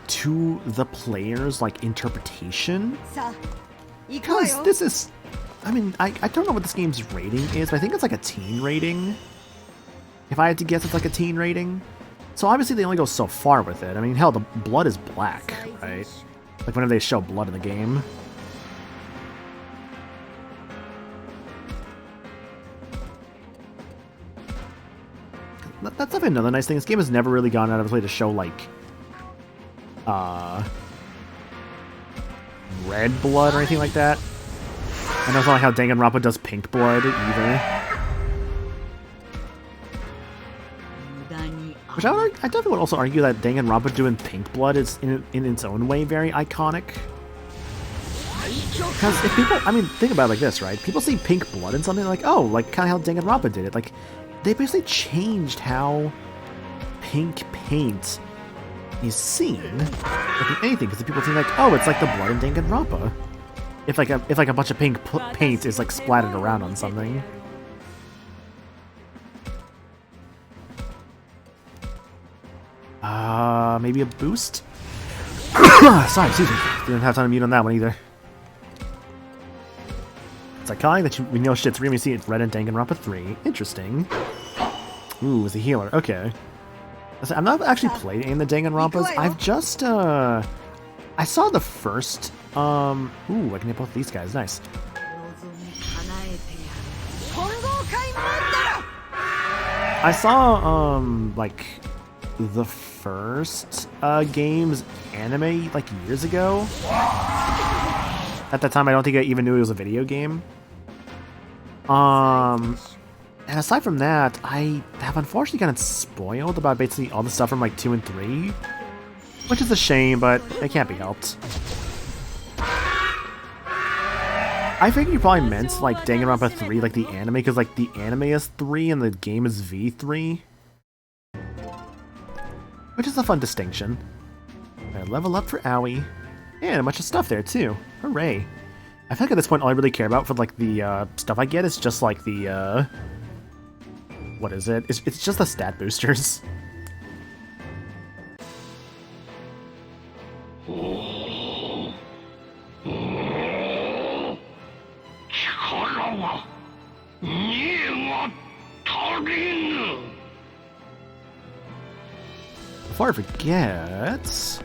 to the player's like interpretation. Because this is, I mean, I don't know what this game's rating is, but I think it's like a teen rating. If I had to guess, it's like a teen rating. So obviously they only go so far with it. I mean, hell, the blood is black, right? Like whenever they show blood in the game. That's definitely another nice thing. This game has never really gone out of its way to show, like, red blood or anything like that. I know it's not like how Danganronpa does pink blood either. Which I definitely would also argue that Danganronpa doing pink blood is, in its own way, very iconic. Because if people, I mean, think about it like this, right? People see pink blood in something like, oh, like kind of how Danganronpa did it. Like, they basically changed how pink paint is seen, like in anything, because people think like, oh, it's like the blood in Danganronpa. If like a bunch of pink paint is like splattered around on something. Maybe a boost? Sorry, excuse me. Didn't have time to mute on that one either. It's iconic that we know shit's real when we see it's red in Danganronpa 3. Interesting. Ooh, it's a healer. Okay. I've not actually played any of the Danganronpas. I've just, I saw the first, ooh, I can hit both these guys. Nice. I saw, like, the first, game's anime, like, years ago. At that time, I don't think I even knew it was a video game. And aside from that, I have unfortunately gotten spoiled about basically all the stuff from like 2 and 3. Which is a shame, but it can't be helped. I figured you probably meant like Danganronpa 3, like the anime, because like the anime is 3 and the game is V3. Which is a fun distinction. Alright, level up for Aoi. And a bunch of stuff there too. Hooray. I feel like at this point all I really care about for like the stuff I get is just like the what is it? It's just the stat boosters. Before I forget...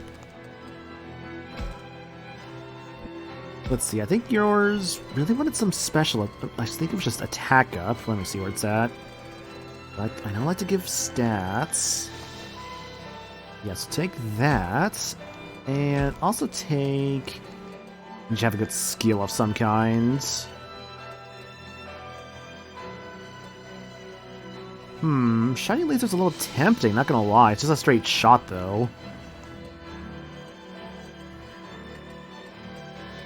Let's see, I think yours really wanted some special... I think it was just attack up. Let me see where it's at. But I don't like to give stats. Yes, take that. And also take... You should have a good skill of some kind. Shiny Laser's a little tempting, not gonna lie. It's just a straight shot, though.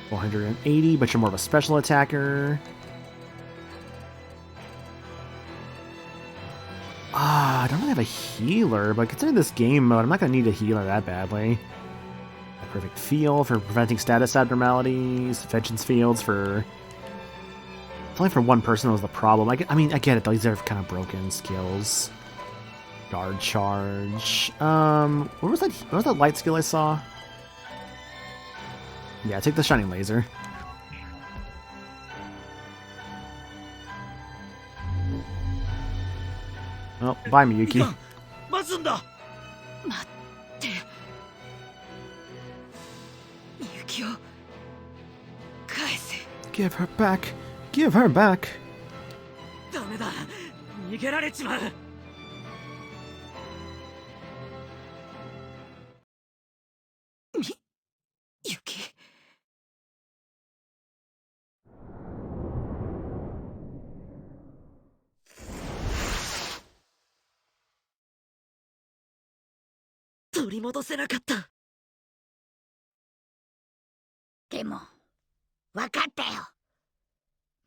480, but you're more of a special attacker. I don't really have a healer, but considering this game mode, I'm not gonna need a healer that badly. A perfect field for preventing status abnormalities. Vengeance fields for... It's only for one person was the problem. I mean, I get it, though. These are kind of broken skills. Guard charge. What was that light skill I saw? Yeah, take the Shining Laser. Oh, bye, Miyuki. Give her back. Give her back. ダメだ。逃げられちまう。ユキ。取り戻せなかった。でも分かったよ。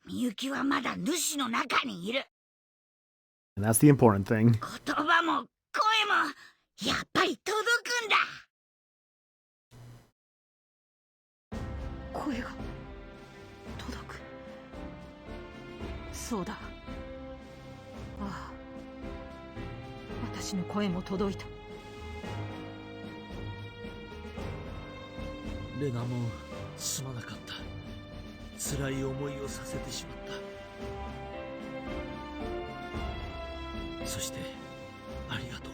みゆきはまだ主の中にいる。 And that's the important thing. 言葉も声もやっぱり届くんだ。声が届く。そうだ。ああ、私の声も届いた。レナモン、すまなかった。辛い思いをさせてしまった。そしてありがとう。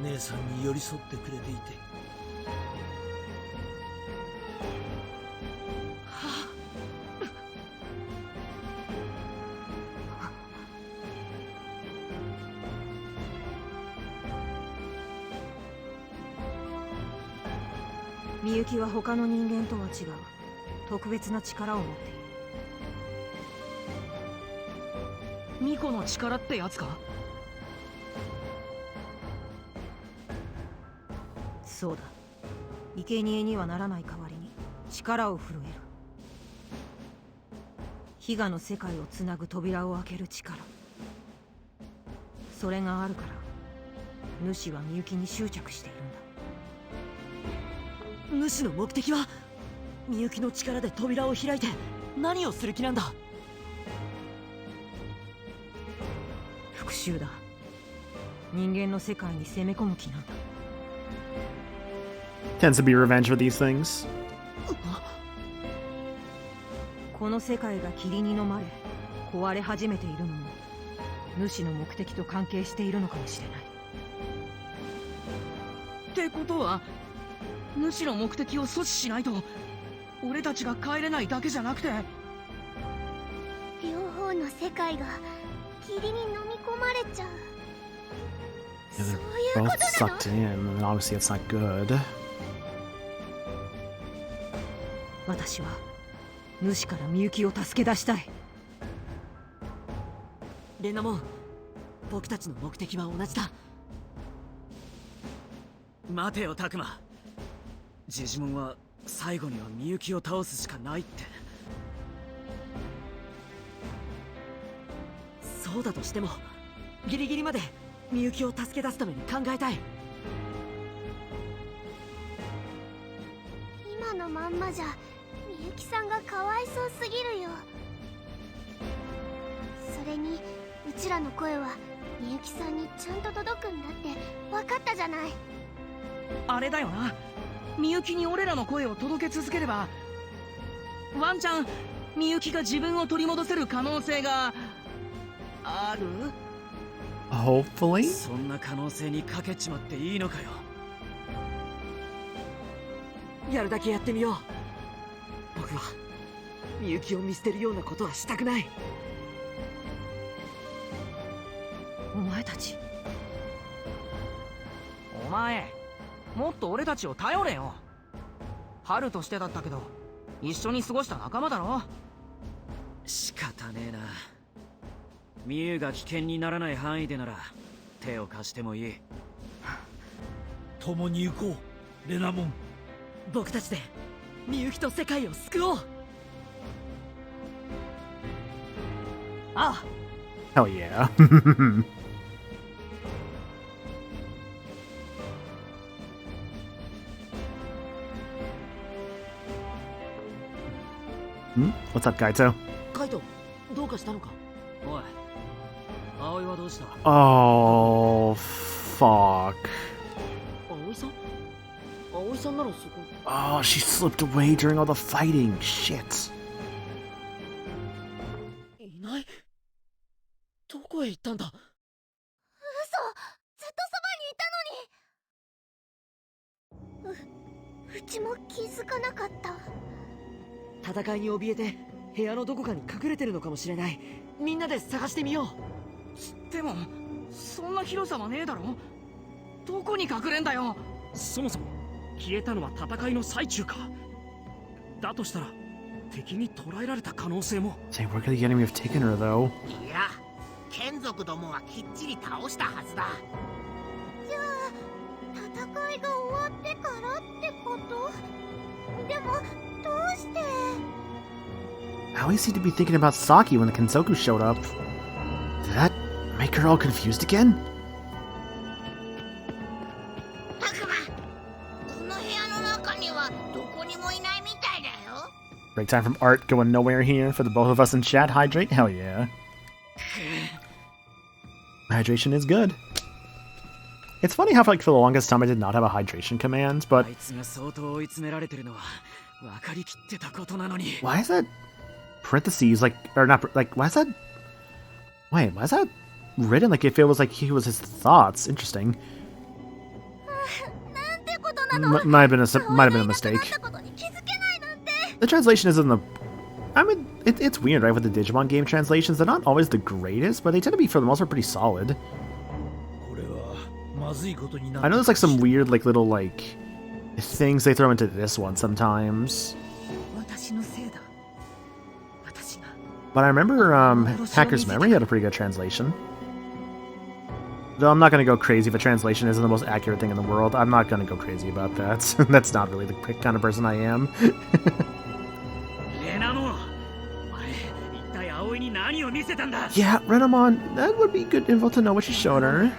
姉さんに寄り添ってくれていて。みゆきは他の人間とは違う特別な力を持っている。ミコの力ってやつか？そうだ。生贄にはならない代わりに力を震える。悲願の世界をつなぐ扉を開ける力。それがあるから主はみゆきに執着しているんだ。主の目的はみゆきの力で扉を開いて何をする気なんだ？復讐だ。人間の世界に攻め込む気なんだ。Tends to be revenge for these things. この世界が霧に飲まれ壊れ始めているのも主の目的と関係しているのかもしれない。ってことは主の目的を阻止しないと俺たちが帰れないだけじゃなくて、両方の世界が霧に飲み込まれちゃう。 Yeah, そう they're いうこ both となの？ sucked in, and obviously it's not good. 私は主からみゆきを助け出したい。レナモン、僕たちの目的は同じだ。待てよタクマ。ジジモンは最後にはみゆきを倒すしかないって。そうだとしてもギリギリまでみゆきを助け出すために考えたい。今のまんまじゃみゆきさんがかわいそうすぎるよ。それにうちらの声はみゆきさんにちゃんと届くんだって分かったじゃない。あれだよな。みゆきに俺らの声を届け続ければワンチャンみゆきが自分を取り戻せる可能性がある？ Hopefully? そんな可能性にかけちまっていいのかよ。やるだけやってみよう。僕はみゆきを見捨てるようなことはしたくない。お前たち、お前もっと俺たちを頼れよ。春としてだったけど一緒に過ごした仲間だろ。仕方ねえな。みゆが危険にならない範囲でなら手を貸してもいい。共に行こう、レナモン。僕たちでみゆきと世界を救おう。ああ、 Hell yeah. What's up, Kaito? カイト、どうかしたのか？おい、葵はどうした？ Oh, fuck. 葵さん？葵さんならそこ。Oh, she slipped away during all the fighting. Shit. いない？どこへ行ったんだ？嘘、ずっとそばにいたのに。うちも気づかなかった。戦いに怯えて部屋のどこかに隠れてるのかもしれない。みんなで探してみよう。でもそんな広さはねえだろ。どこに隠れんだよ。そもそも消えたのは戦いの最中か。だとしたら敵に捕らえられた可能性も。 Say, where could the enemy have taken her, though? いや、眷属どもはきっちり倒したはずだ。じゃあ戦いが終わってからってこと？でもどうして？ I always seem to be thinking about Saki when the Kensoku showed up. Did that make her all confused again? たくま、この部屋の中にはどこにもいないみたいだよ。 Break time from art going nowhere here for the both of us in chat. Hydrate? Hell yeah. Hydration is good. It's funny how like for the longest time I did not have a hydration command, but あいつが相当追い詰められてるのは分かりきってたことなのに。 why is that parentheses like or not like why is that wait why is that written like if it was like he was his thoughts? Interesting. なんてことなの。 Might have been a mistake. ことに気づけないなんて。 The translation isn't the I mean it's weird right with the Digimon game translations. They're not always the greatest, but they tend to be for the most part pretty solid. これはまずいことにな I know there's like some weird like little like things they throw into this one sometimes. 私のせいだ。私が。 But I remember Hacker's Memory had a pretty good translation. Though I'm not going to go crazy if a translation isn't the most accurate thing in the world. I'm not going to go crazy about that. That's not really the kind of person I am. レナモン、あれ、一体葵に何を見せたんだ？ Yeah, Renamon, that would be good info to know what you showed her.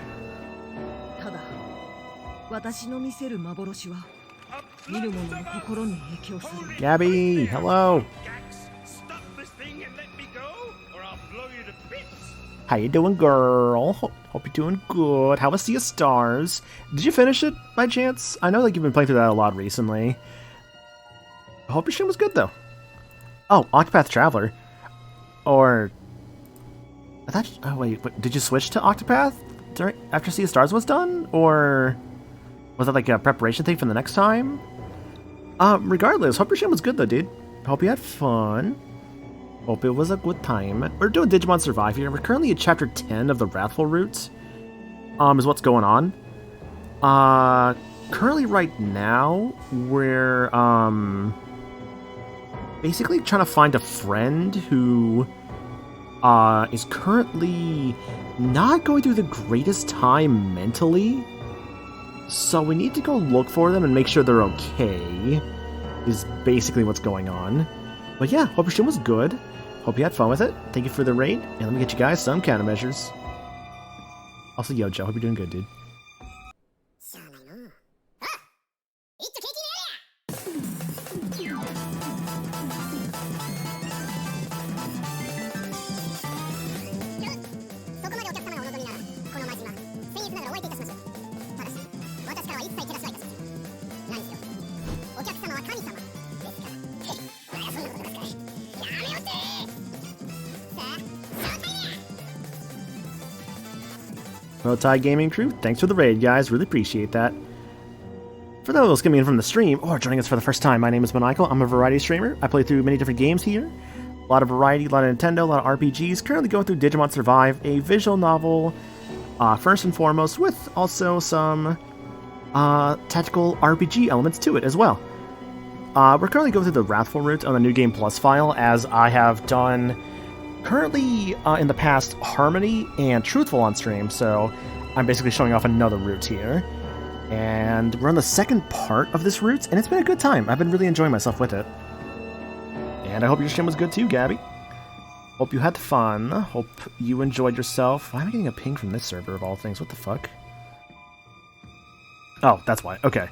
ただ、私の見せる幻は見る者の心に影響する。 Gabby, hello. How you doing, girl? Hope you're doing good. How was Sea of Stars? Did you finish it by chance? I know like you've been playing through that a lot recently. I hope your stream was good though. Oh, Octopath Traveler. Or I thought. Oh wait, did you switch to Octopath after Sea of Stars was done, or was that like a preparation thing for the next time? Regardless, hope your stream was good though, dude. Hope you had fun. Hope it was a good time. We're doing Digimon Survive here. We're currently at Chapter 10 of the Wrathful Route. Is what's going on. Currently right now, we're, basically trying to find a friend who, is currently not going through the greatest time mentally. So we need to go look for them and make sure they're okay, is basically what's going on. But yeah, hope your stream was good. Hope you had fun with it. Thank you for the raid, and let me get you guys some countermeasures. Also, yo, Joe, hope you're doing good, dude. 'Tie Gaming Crew, thanks for the raid, guys. Really appreciate that. For those coming in from the stream or joining us for the first time, my name is Maniacal. I'm a variety streamer. I play through many different games here. A lot of variety, a lot of Nintendo, a lot of RPGs. Currently going through Digimon Survive, a visual novel, first and foremost, with also some tactical RPG elements to it as well. We're currently going through the Wrathful Route on the New Game Plus file, as I have done currently in the past Harmony and Truthful on stream, so I'm basically showing off another route here. And we're on the second part of this route, and it's been a good time. I've been really enjoying myself with it. And I hope your stream was good too, Gabby. Hope you had fun. Hope you enjoyed yourself. Why am I getting a ping from this server of all things? What the fuck? Oh, that's why. Okay.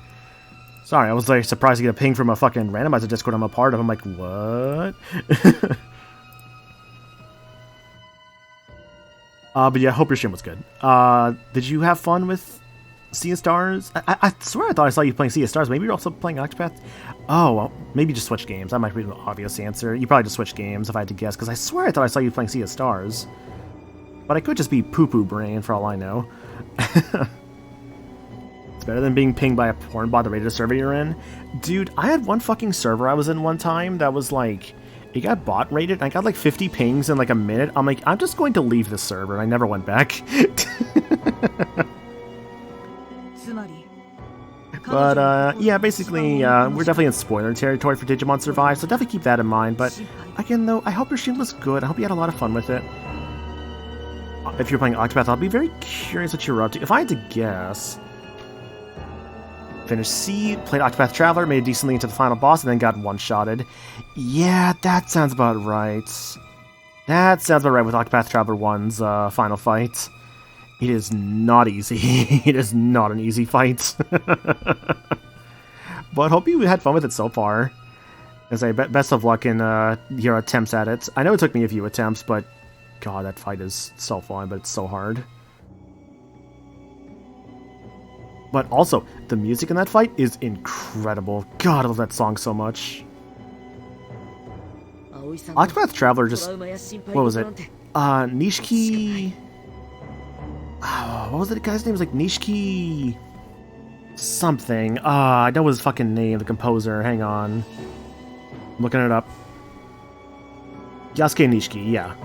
Sorry, I was like surprised to get a ping from a fucking randomizer Discord I'm a part of. I'm like, what? But yeah, hope your stream was good. Did you have fun with Sea of Stars? I swear I thought I saw you playing Sea of Stars. Maybe you're also playing Octopath? Oh, well, maybe just switch games. That might be the obvious answer. You probably just switched games if I had to guess, because I swear I thought I saw you playing Sea of Stars. But I could just be poo-poo brain for all I know. It's better than being pinged by a porn bot that rated a server you're in. Dude, I had one fucking server I was in one time that was like... It got bot rated, and I got like 50 pings in like a minute. I'm like, I'm just going to leave this server, and I never went back. But, yeah, basically, we're definitely in spoiler territory for Digimon Survive, so definitely keep that in mind. But, again, though, I hope your stream was good. I hope you had a lot of fun with it. If you're playing Octopath, I'll be very curious what you're up to. If I had to guess... Finished C, played Octopath Traveler, made it decently into the final boss, and then got one-shotted. Yeah, that sounds about right. That sounds about right with Octopath Traveler 1's final fight. It is not easy. It is not an easy fight. But hope you had fun with it so far. As I best of luck in your attempts at it. I know it took me a few attempts, but god, that fight is so fun, but it's so hard. But also, the music in that fight is incredible. God, I love that song so much. Octopath Traveler just... What was it? Nishiki... what was the guy's name? It was like Nishiki... something. I know his fucking name, the composer. Hang on. I'm looking it up. Yasuke Nishiki, yeah.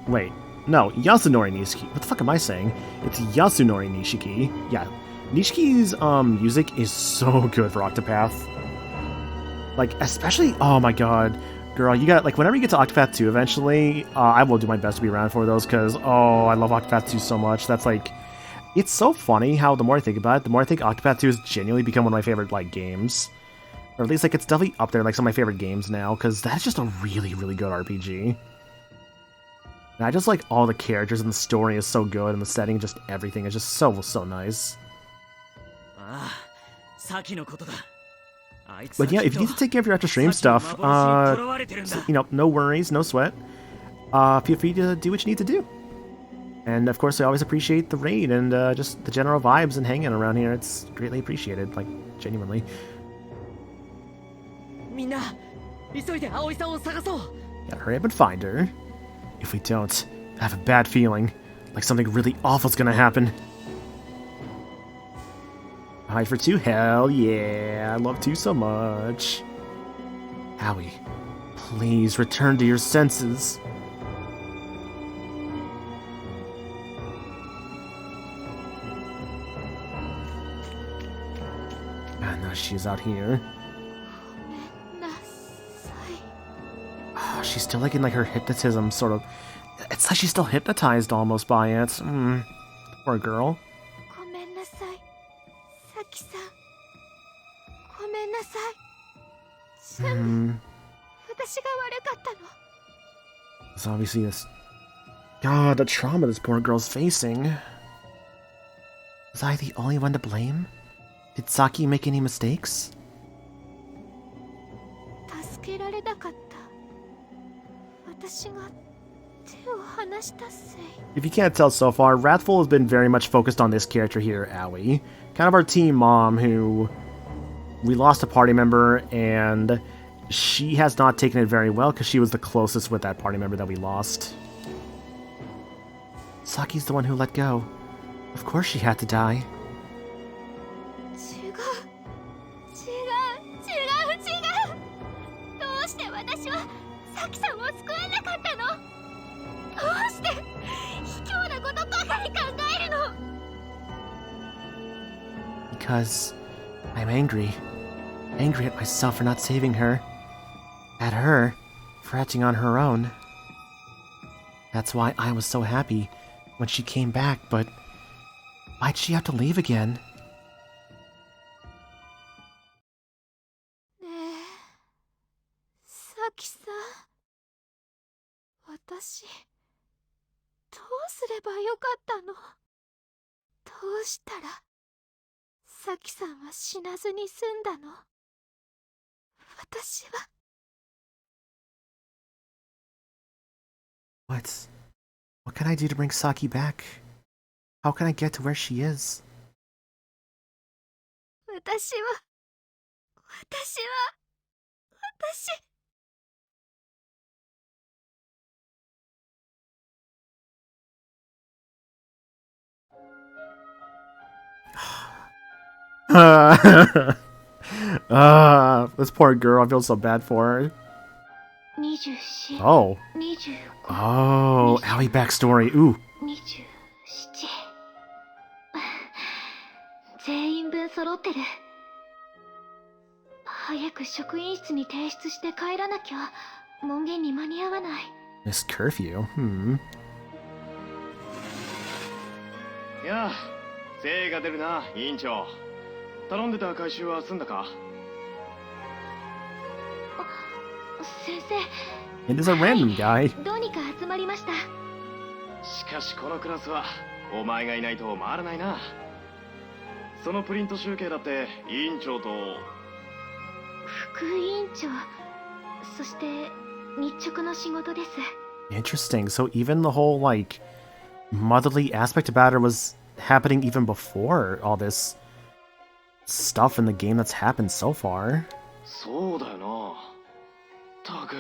Wait. No, Yasunori Nishiki. What the fuck am I saying? It's Yasunori Nishiki. Yeah. Nishiki's music is so good for Octopath. Like, especially... Oh my god. Girl, you got... Like, whenever you get to Octopath 2 eventually, I will do my best to be around for those, because, oh, I love Octopath 2 so much. That's, like... It's so funny how the more I think about it, the more I think Octopath 2 has genuinely become one of my favorite, like, games. Or at least, like, it's definitely up there, like, some of my favorite games now, because that's just a really, really good RPG. And I just like all the characters and the story is so good and the setting, just everything is just so, so nice. But yeah, if you need to take care of your after stream stuff, you know, no worries, no sweat. Feel free to do what you need to do. And of course, I always appreciate the raid and just the general vibes and hanging around here. It's greatly appreciated, like, genuinely. Gotta hurry up and find her. If we don't, I have a bad feeling, like something really awful's gonna happen. Hi for 2? Hell yeah, I love 2 so much. Howie, please return to your senses. And now she's out here. Oh, she's still like in like her hypnotism sort of. It's like she's still hypnotized almost by it. Poor girl. It's obviously this. God, the trauma this poor girl's facing. Was I the only one to blame? Did Saki make any mistakes? If you can't tell so far, Wrathful has been very much focused on this character here, Aoi. Kind of our team mom who... We lost a party member, and she has not taken it very well because she was the closest with that party member that we lost. Saki's the one who let go. Of course she had to die. Because I'm angry. Angry at myself for not saving her. At her for acting on her own. That's why I was so happy when she came back, but why'd she have to leave again? What can I do to bring Saki back? How can I get to where she is? This poor girl, I feel so bad for her. Oh. Oh, Aoi backstory. Ooh. 全員分揃ってる。早く職員室に提出して帰らなきゃ門限に間に合わない。Miss Curfew? やあ、精が出るな、委員長。頼んでた回収は済んだか？先生。 It is a random guy. どうにか集まりました。しかしこのクラスはお前がいないと回らないな。そのプリント集計だって委員長と副委員長、そして日直の仕事です。 Interesting. So even the whole, like, motherly aspect about her was happening even before all this stuff in the game that's happened so far. そうだよな。たく、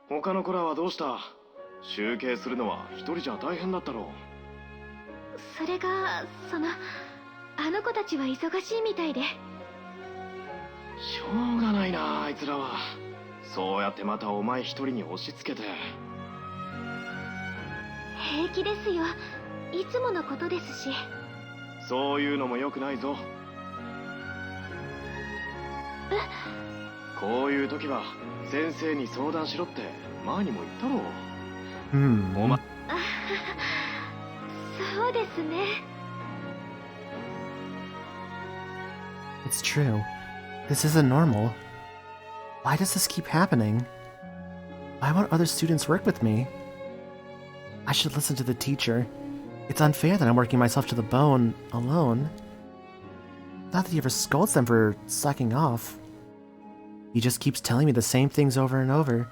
他の子らはどうした？集計するのは一人じゃ大変だったろう。それが、あの子たちは忙しいみたいで。しょうがないな、あいつらは。そうやってまたお前一人に押し付けて。平気ですよ。いつものことですし。そういうのも良くないぞ。こういう時は先生に相談しろって前にも言ったろう。お前。そうですね。 It's true. This isn't normal. Why does this keep happening? Why won't other students work with me? I should listen to the teacher. It's unfair that I'm working myself to the bone alone. Not that he ever scolds them for slacking off. He just keeps telling me the same things over and over.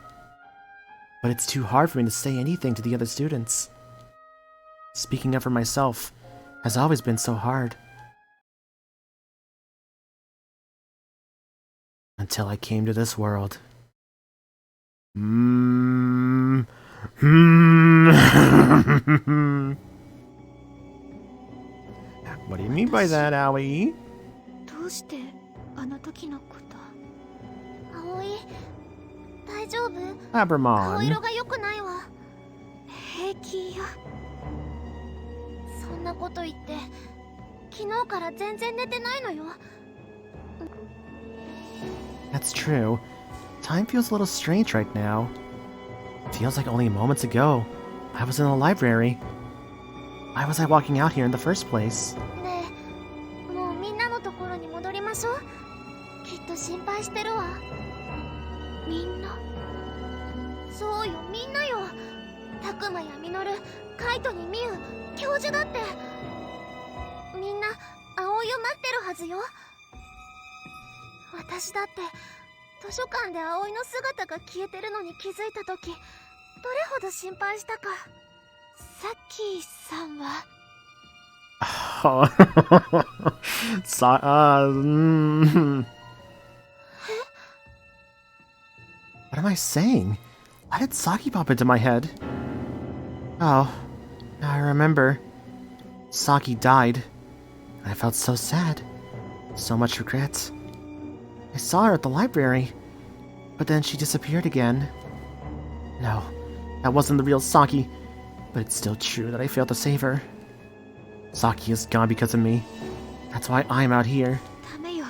But it's too hard for me to say anything to the other students. Speaking up for myself has always been so hard. Until I came to this world. What do you mean by that, Aoi? どうしてあの時のこと。葵、大丈夫？顔 Labramon. 色が良くないわ。平気よ。そんなこと言って昨日から全然寝てないのよ。 That's true. Time feels a little strange right now. Feels like only moments ago, I was in the library. Why was I walking out here in the first place? ねえ、もうみんなのところに戻りましょう。きっと心配してるわ。みんな。そうよ、みんなよ。たくまやみのる、カイトにミウ、教授だって。みんな葵を待ってるはずよ。私だって図書館で葵の姿が消えてるのに気づいた時、どれほど心配したか。さっきさんは。What am I saying? Why did Saki pop into my head? Oh, now I remember. Saki died. I felt so sad. So much regret. I saw her at the library, but then she disappeared again. No, that wasn't the real Saki, but it's still true that I failed to save her. Saki is gone because of me. That's why I'm out here. ダメよ。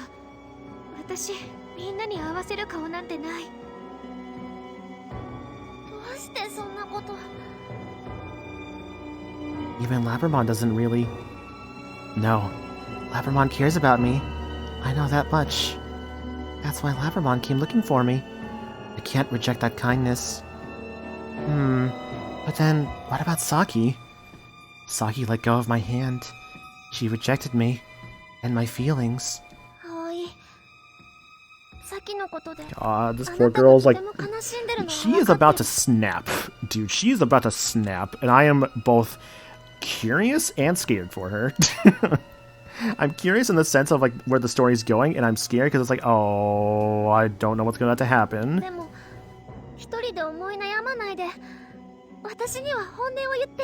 私、みんなに合わせる顔なんてない。どうしてそんなこと。 Even Labramon doesn't really... No, Labramon cares about me. I know that much. That's why Labramon came looking for me. I can't reject that kindness. But then, what about Saki? Saki let go of my hand. She rejected me. And my feelings. 葵、さっきのことで。 God, this poor girl's like... あなたがとても悲しんでるのは She is about to snap. Dude, she is about to snap. And I am both curious and scared for her. I'm curious in the sense of like where the story's going, and I'm scared because it's like, oh, I don't know what's going to happen. でも、一人で思い悩まないで。私には本音を言って。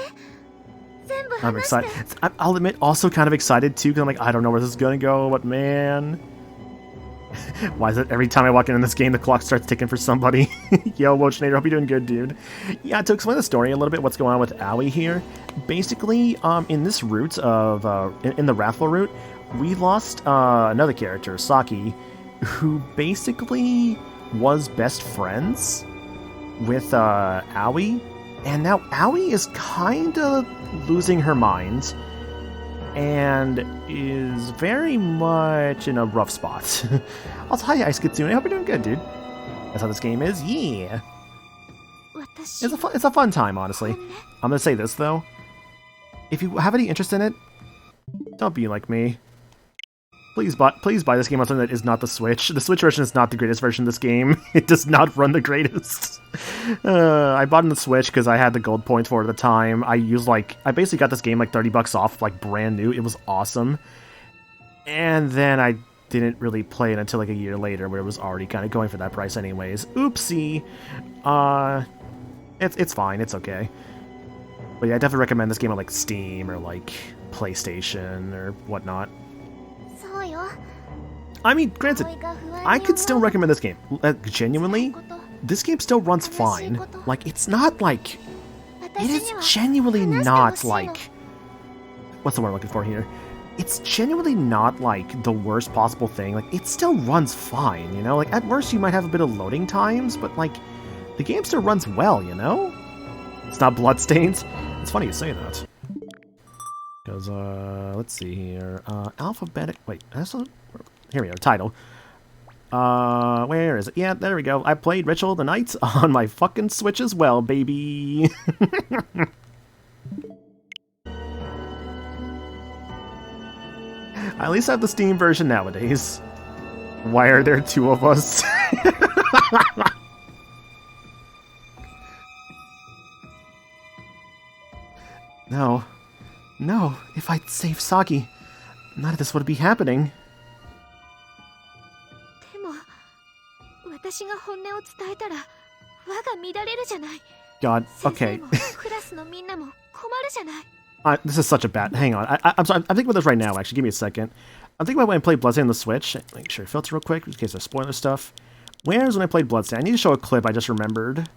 全部 I'm 話して。 excited. I'll admit, also kind of excited too, because I'm like, I don't know where this is going to go, but man. Why is it every time I walk in this game, the clock starts ticking for somebody? Yo, Wochinator, hope you're doing good, dude. Yeah, to explain the story a little bit, what's going on with Aoi here. Basically, in this route of, in the Wrathful route, we lost another character, Saki, who basically was best friends with Aoi. And now Aoi is kind of losing her mind. and is very much in a rough spot. Also, hi Ice Kitsune, I hope you're doing good, dude. That's how this game is, yeah. It's a fun time, honestly. I'm gonna say this, though. If you have any interest in it, don't be like me. Please buy this game on something that is not the Switch. The Switch version is not the greatest version of this game. It does not run the greatest. I bought it on the Switch because I had the gold points for it at the time. I basically got this game like $30 off, like brand new. It was awesome. And then I didn't really play it until like a year later, where it was already kind of going for that price anyways. Oopsie. It's fine. It's okay. But yeah, I definitely recommend this game on like Steam or like PlayStation or whatnot. I mean, granted, I could still recommend this game. Genuinely, this game still runs fine. Like, it's not like... It is genuinely not like... What's the word I'm looking for here? It's genuinely not like the worst possible thing. Like, it still runs fine, you know? Like, at worst you might have a bit of loading times, but like, the game still runs well, you know? It's not bloodstains. It's funny you say that. Because, let's see here. Alphabetic... Wait, that's not... Here we go, title. Where is it? Yeah, there we go. I played Ritual of the Night on my fucking Switch as well, baby. I at least have the Steam version nowadays. Why are there two of us? No. No, if I'd saved Saki, none of this would be happening. God, okay. This is such a bad... Hang on, I'm sorry, I'm thinking about this right now, actually. Give me a second. I'm thinking about when I played Bloodstained on the Switch. Make sure I filter real quick, in case there's spoiler stuff. Where's when I played Bloodstained? I need to show a clip I just remembered.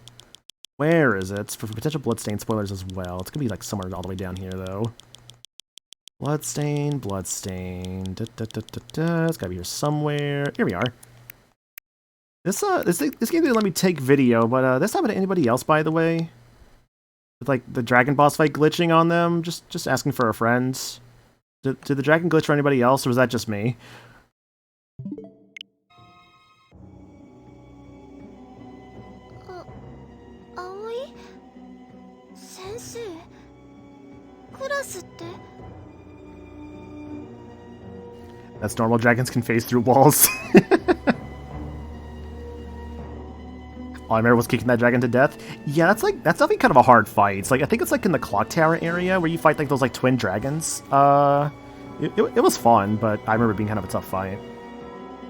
Where is it? For potential Bloodstained spoilers as well. It's gonna be like somewhere all the way down here, though. Bloodstained. It's gotta be here somewhere. Here we are. This game didn't let me take video, but this happened to anybody else, by the way? With like the dragon boss fight glitching on them? Just asking for a friend. Did the dragon glitch for anybody else, or was that just me? Aoi? Sensei? Class That's normal, dragons can phase through walls. All I remember was kicking that dragon to death. Yeah, that's definitely kind of a hard fight. It's like, I think it's like in the clock tower area where you fight like those like twin dragons. It was fun, but I remember it being kind of a tough fight.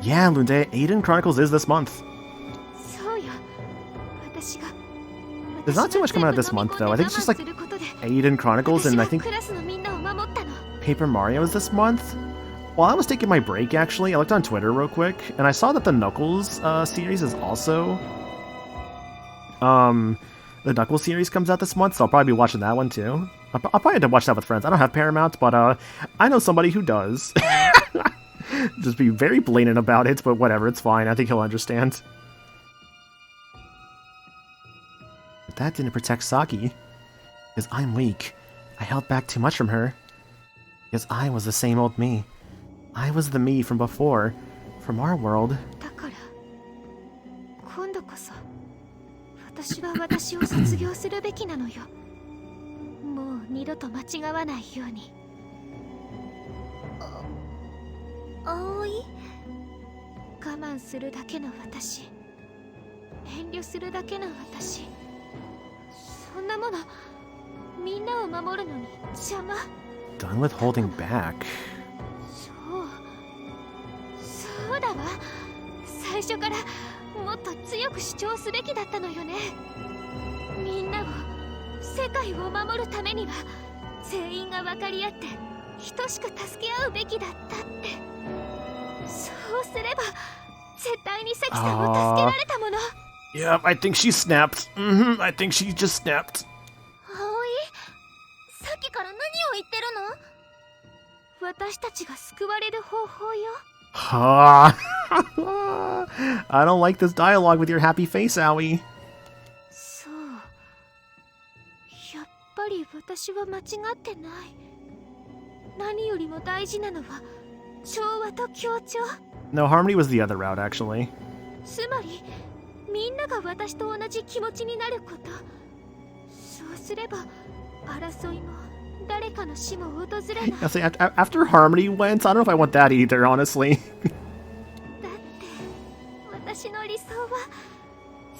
Yeah, Lunde, Aiden Chronicles is this month. There's not too much coming out this month though. I think it's just like Aiden Chronicles, and I think Paper Mario is this month. While I was taking my break, actually, I looked on Twitter real quick, and I saw that the Knuckles series is also... the Knuckles series comes out this month, so I'll probably be watching that one too. I'll probably have to watch that with friends. I don't have Paramount, but I know somebody who does. Just be very blatant about it, but whatever, it's fine. I think he'll understand. But that didn't protect Saki. Because I'm weak. I held back too much from her. Because I was the same old me. I was the me from before. From our world. 私は私を卒業するべきなのよ。もう二度と間違わないように。葵？我慢するだけの私。遠慮するだけの私。そんなもの、みんなを守るのに邪魔。Done with holding back. そうだわ。最初からもっと強く主張すべきだったのよね。みんなを、世界を守るためには全員が分かり合って等しく助け合うべきだったって。そうすれば絶対にサキさんを助けられたもの。Yep, I think she snapped. I think she just snapped. 葵、さっきから何を言ってるの？私たちが救われる方法よ。I don't like this dialogue with your happy face, Aoi. そう。やっぱり私は間違ってない。何よりも大事なのは調和と協調。 No, Harmony was the other route, actually. つまりみんなが私と同じ気持ちになること。そうすれば争いも誰かの死も訪れない。I say, after Harmony went, I don't know if I want that either, honestly. だって私の理想は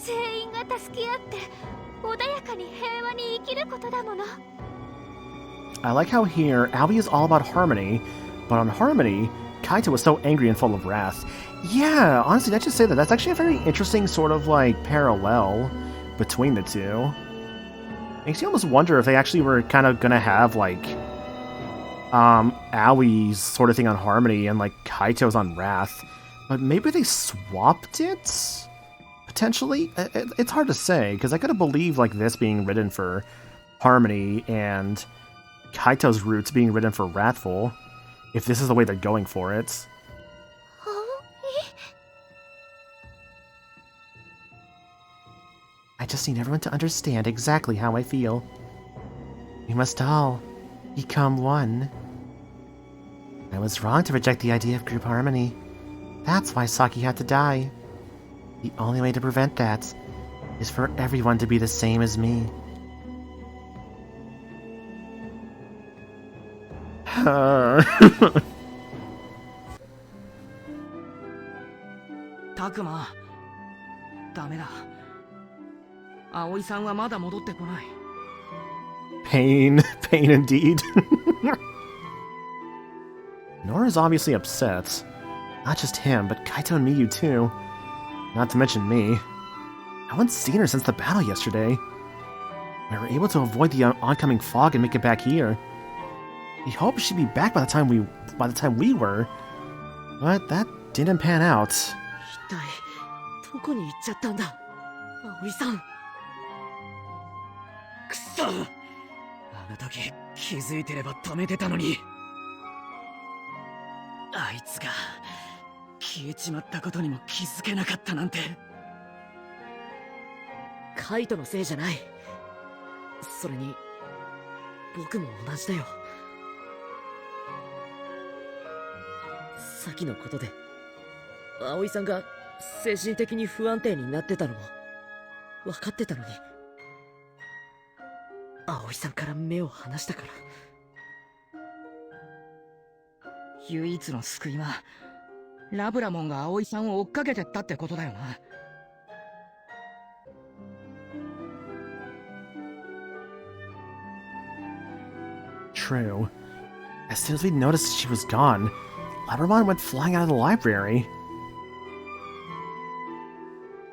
全員が助け合って穏やかに平和に生きることだもの。 I like how here, Aoi is all about harmony, but on Harmony, Kaito was so angry and full of wrath. Yeah, honestly, let's just say that that's actually a very interesting sort of, like, parallel between the two. Makes you almost wonder if they actually were kind of gonna have, like, Aoi's sort of thing on Harmony and, like, Kaito's on Wrath. But maybe they swapped it? Potentially? It's hard to say, because I could have believed, like, this being written for Harmony and Kaito's roots being written for Wrathful, if this is the way they're going for it. I just need everyone to understand exactly how I feel. We must all become one. I was wrong to reject the idea of group harmony. That's why Saki had to die. The only way to prevent that is for everyone to be the same as me. Takuma, ダメだ。葵さんはまだ戻ってこない。 Pain. Pain indeed. Nora's obviously upset. Not just him, but Kaito and Miyu too. Not to mention me. I haven't seen her since the battle yesterday. We were able to avoid the oncoming fog and make it back here. We hoped she'd be back by the time we were, but that didn't pan out. 一体どこに行っちゃったんだ、葵さん。くそ、あの時気づいてれば止めてたのに。あいつが消えちまったことにも気づけなかったなんて。カイトのせいじゃない。それに僕も同じだよ。さっきのことで葵さんが精神的に不安定になってたのも分かってたのに、葵さんから目を離したから。唯一の救いはラブラモンが葵さんを追っかけてったってことだよな。True. As soon as we noticed she was gone, Labramon went flying out of the library.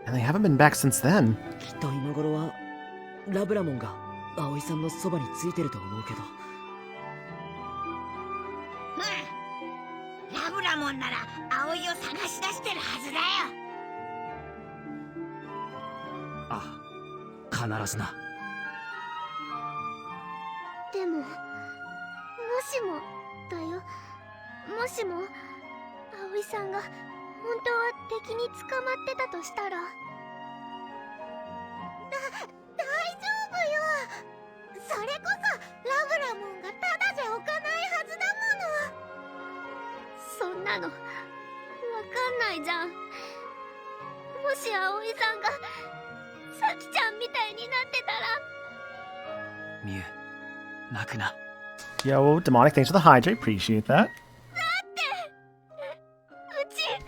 And they haven't been back since then. きっと今頃はラブラモンが葵さんのそばについてると思うけど。ラブラモンなら葵を探し出してるはずだよ。ああ、必ずな。でももしもだよ、もしも葵さんが本当は敵に捕まってたとしたら。大丈夫よ。それこそラブラモンがただじゃおかないはずだもの。そんなのわかんないじゃん。もし葵さんがさきちゃんみたいになってたら。ミュウ、泣くな。 Yo, Demonic, thanks for the hydrate. Appreciate that. だってうちも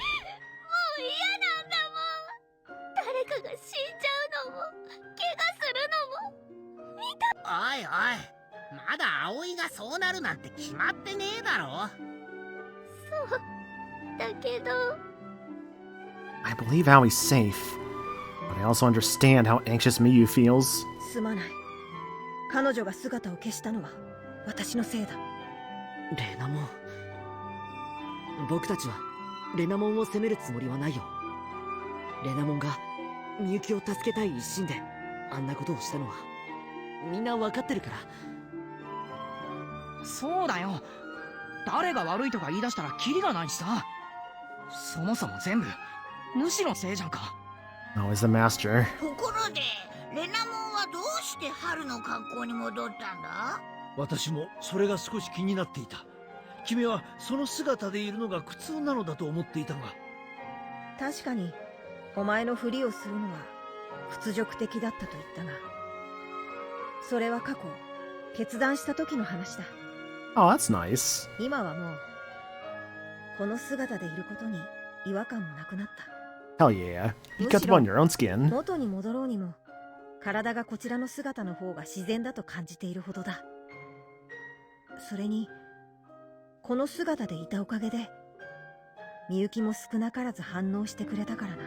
う嫌なんだもん。誰かが死んじゃうのも怪我するのも見た。おいおい、まだ葵がそうなるなんて決まってねえだろ。そうだけど。 I believe Aoi's safe, but I also understand how anxious Miyu feels. すまない。彼女が姿を消したのは私のせいだ。レナモン、僕たちはレナモンを責めるつもりはないよ。レナモンがみゆきを助けたい一心であんなことをしたのはみんな分かってるから。そうだよ。誰が悪いとか言い出したらキリがないしさ。そもそも全部主のせいじゃんか。 Always the master. ところでレナモンはどうして春の格好に戻ったんだ？私もそれが少し気になっていた。君はその姿でいるのが苦痛なのだと思っていたが。確かにお前のふりをするのは屈辱的だったと言ったが、それは過去決断した時の話だ。Oh, that's nice. 今はもうこの姿でいることに違和感もなくなった。 Hell yeah. You got to on your own skin. 元に戻ろうにも体がこちらの姿の方が自然だと感じているほどだ。それにこの姿でいたおかげでみゆきも少なからず反応してくれたからな。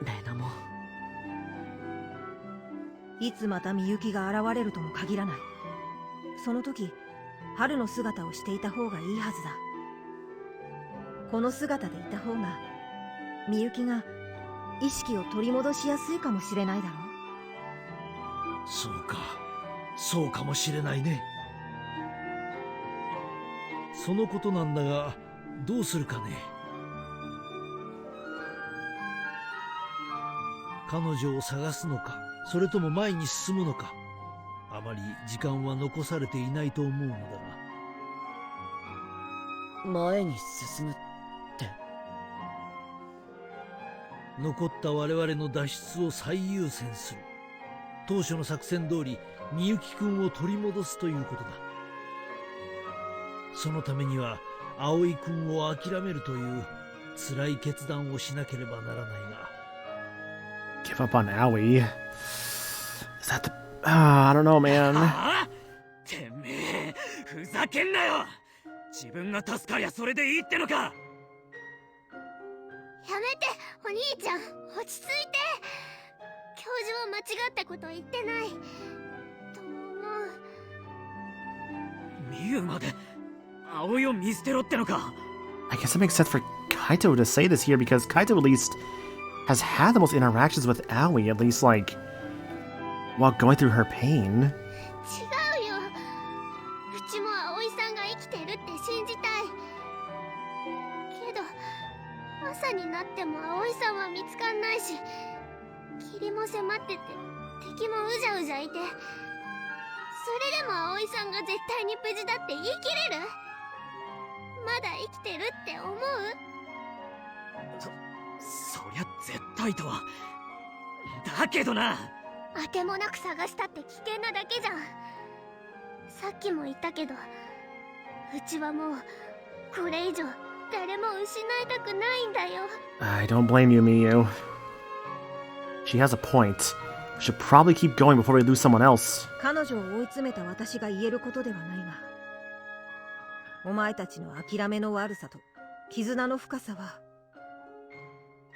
レナモン、いつまたみゆきが現れるとも限らない。その時春の姿をしていた方がいいはずだ。この姿でいた方がみゆきが意識を取り戻しやすいかもしれないだろう。そうか、そうかもしれないね。そのことなんだが、どうするかね。彼女を探すのか、それとも前に進むのか。あまり時間は残されていないと思うのだが。前に進むって。残った我々の脱出を最優先する。当初の作戦通りみゆきくんを取り戻すということだ。そのためには葵くんを諦めるという辛い決断をしなければならないが。 Give up on Aoi. Is that the... I don't know, man. はあ？てめえ、ふざけんなよ。自分が助かりゃそれでいいってのか。やめて、お兄ちゃん、落ち着いて。教授は間違ったこと言ってないと思う。ミユまで葵を見捨てろってのか。 I guess it makes sense for Kaito to say this here because Kaito at least has had the most interactions with Aoi, at least like while going through her pain. 違うよ。うちも葵さんが生きてるって信じたい。けど朝になっても葵さんは見つかんないし、霧も迫ってて敵もうじゃうじゃいて、それでも葵さんが絶対に無事だって言い切れる？まだ生きてるって思う？そりゃ絶対とは。だけどな。あてもなく探したって危険なだけじゃん。さっきも言ったけど、うちはもうこれ以上誰も失いたくないんだよ。 I don't blame you, Miyu. She has a point. We should probably keep going before we lose someone else. 彼女を追い詰めた私が言えることではないが、お前たちの諦めの悪さと絆の深さは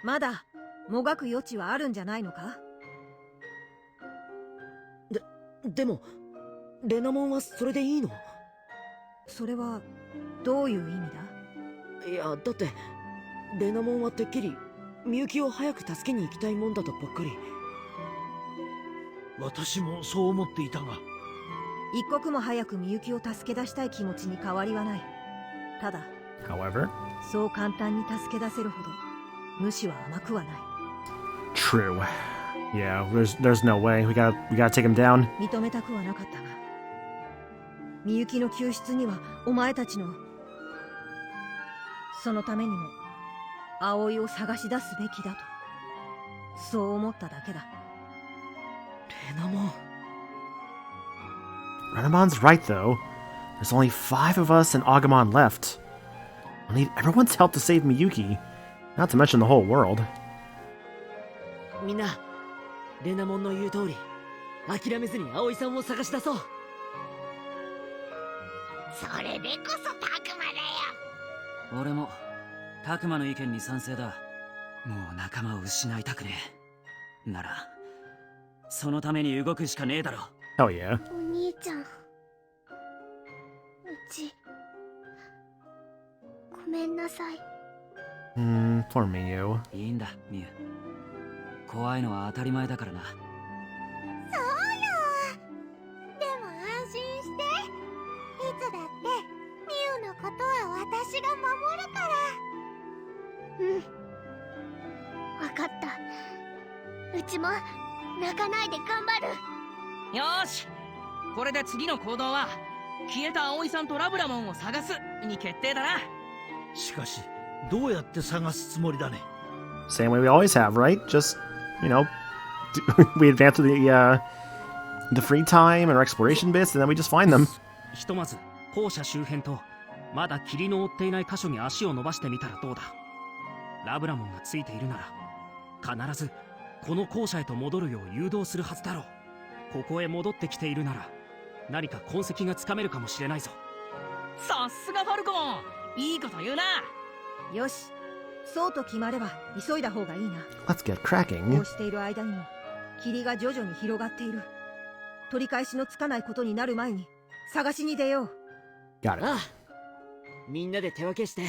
まだもがく余地はあるんじゃないのか？でもレナモンはそれでいいの？それはどういう意味だ？いや、だってレナモンはてっきりみゆきを早く助けに行きたいもんだとばっかり。私もそう思っていたが、一刻も早くみゆきを助け出したい気持ちに変わりはない。ただ However, そう簡単に助け出せるほど主は甘くはない。 true. Yeah, there's no way. We gotta take him down. 認めたくはなかったが、みゆきの救出にはお前たちの、そのためにも葵を探し出すべきだと、そう思っただけだ。レナモン。Renamon's right, though. There's only 5 of us and Agumon left. We'll need everyone's help to save Miyuki, not to mention the whole world. みんな、レナモンの言う通り、諦めずに葵さんを探し出そう。それでこそタクマだよ。俺もタクマの意見に賛成だ。もう仲間を失いたくねえ。ならそのために動くしかねえだろ。Hell yeah. お兄ちゃん、うちごめんなさい。Poor Miyu. いいんだミユ、怖いのは当たり前だからな。そうよ。でも安心して、いつだってミユのことは私が守るから。わかった。うちも泣かないで頑張る。よーし、これで次の行動は消えた葵さんとラブラモンを探すに決定だな。しかし、どうやって探すつもりだね。 Same way we always have, right? Just, you know, we advance with the free time and our exploration bits, and then we just find them. ひとまず校舎周辺とまだ霧の覆っていない箇所に足を伸ばしてみたらどうだ。ラブラモンがついているなら必ずこの校舎へと戻るよう誘導するはずだろう。ここへ戻ってきているなら何か痕跡がつかめるかもしれないぞ。さすがファルコン、いいこと言うな。よし、そうと決まれば急いだ方がいいな。 Let's get こ cracking. うしている間にも霧が徐々に広がっている。取り返しのつかないことになる前に探しに出よう。 Got it. ああ、みんなで手分けして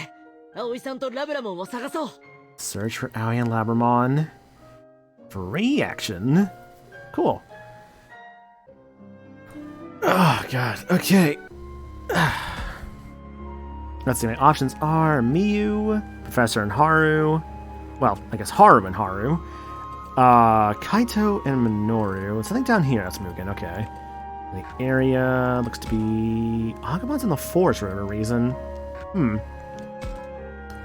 葵さんとラブラモンを探そう。 Search for Aoi and Labramon. Free action. Cool. Oh, God. Okay. Let's see. My options are Miyu, Professor and Haru. Well, I guess Haru and Haru. Kaito and Minoru. Something down here. That's Mugen. Okay. The area looks to be... Agumon's in the forest for whatever reason.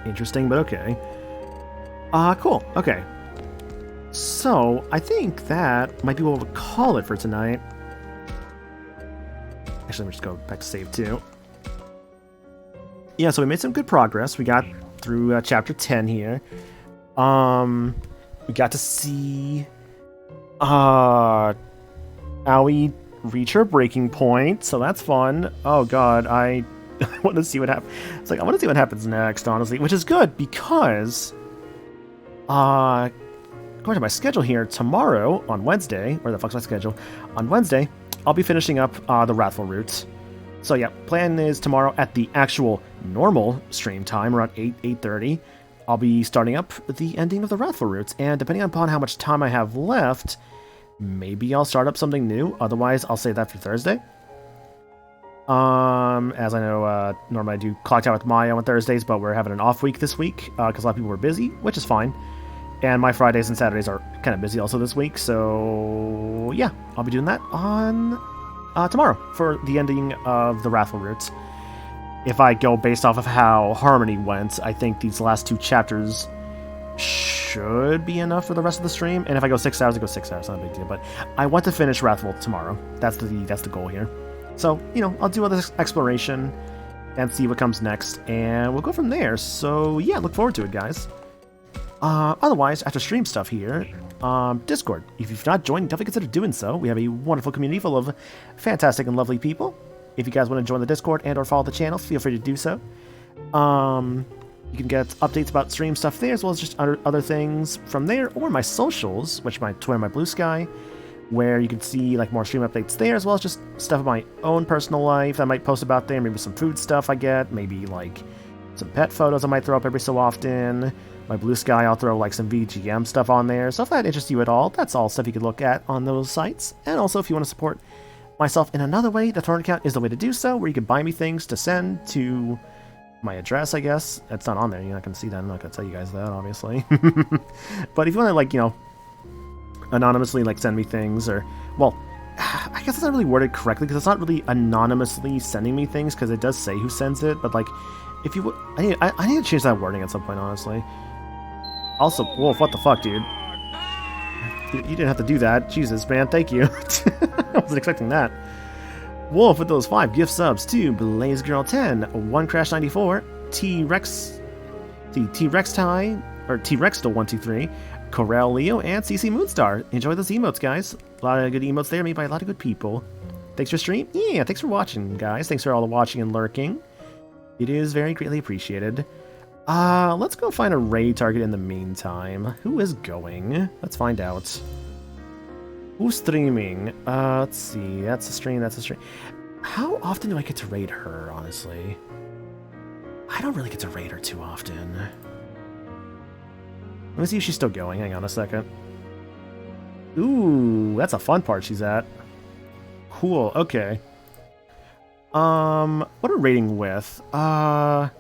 Interesting, but okay. Cool. Okay. So, I think that might be what we'll call it for tonight. Actually, let me just go back to save 2. Yeah, so we made some good progress. We got through chapter 10 here. We got to see Aoi reach her breaking point, so that's fun. Oh god, I want to see what happens. It's like I want to see what happens next, honestly, which is good because according to my schedule here, tomorrow on Wednesday, where the fuck's my schedule? On Wednesday, I'll be finishing up the Wrathful route. So yeah, plan is tomorrow at the actual normal stream time, around 8:30. I'll be starting up the ending of the Wrathful routes, and depending upon how much time I have left, maybe I'll start up something new. Otherwise, I'll save that for Thursday. As I know, normally I do Clock Tower with Maya on Thursdays, but we're having an off week this week because a lot of people were busy, which is fine. And my Fridays and Saturdays are kind of busy also this week, so yeah, I'll be doing that on tomorrow for the ending of the Wrathful routes. If I go based off of how Harmony went, I think these last 2 chapters should be enough for the rest of the stream. And if I go 6 hours, I go 6 hours. Not a big deal. But I want to finish Wrathful tomorrow. That's the goal here. So, you know, I'll do all this exploration and see what comes next. And we'll go from there. So, yeah, look forward to it, guys. Otherwise, after stream stuff here, Discord. If you've not joined, definitely consider doing so. We have a wonderful community full of fantastic and lovely people. If you guys want to join the Discord and or follow the channel, feel free to do so. You can get updates about stream stuff there, as well as just other things from there, or my socials, which my Twitter, my Blue Sky, where you can see like more stream updates there, as well as just stuff of my own personal life I might post about there, maybe some food stuff I get, maybe like some pet photos I might throw up every so often. My Blue Sky, I'll throw like some VGM stuff on there, so if that interests you at all, that's all stuff you can look at on those sites. And also, if you want to support myself in another way, the torrent account is the way to do so, where you can buy me things to send to my address, I guess. It's not on there, you're not going to see that, I'm not going to tell you guys that, obviously. But if you want to, like, you know, anonymously, like, send me things, or, well, I guess it's not really worded correctly, because it's not really anonymously sending me things, because it does say who sends it, but, like, if you would, I need to change that wording at some point, honestly. Also, Wolf, what the fuck, dude? You didn't have to do that. Jesus, man, thank you. I wasn't expecting that. Wolf with those 5 gift subs to Blaze Girl 10, 1 Crash 94, T-Rex, T-Rex Tie, or T-Rex still 123, Corel Leo, and CC Moonstar. Enjoy those emotes, guys. A lot of good emotes there made by a lot of good people. Thanks for stream. Yeah, thanks for watching, guys. Thanks for all the watching and lurking. It is very greatly appreciated. Let's go find a raid target in the meantime. Who is going? Let's find out. Who's streaming? Let's see. That's a stream, that's a stream. How often do I get to raid her, honestly? I don't really get to raid her too often. Let me see if she's still going. Hang on a second. Ooh, that's a fun part she's at. Cool, okay. What are raiding with? Not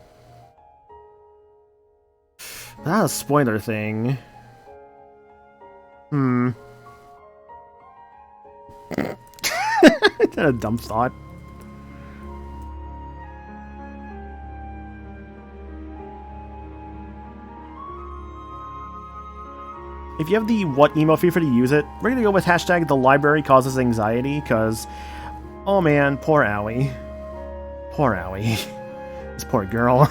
a spoiler thing. Is that a dumb thought? if you have the what emo, feel free to use it. We're gonna go with hashtag the library causes anxiety, because, oh man, poor Owie. Poor Owie. This poor girl.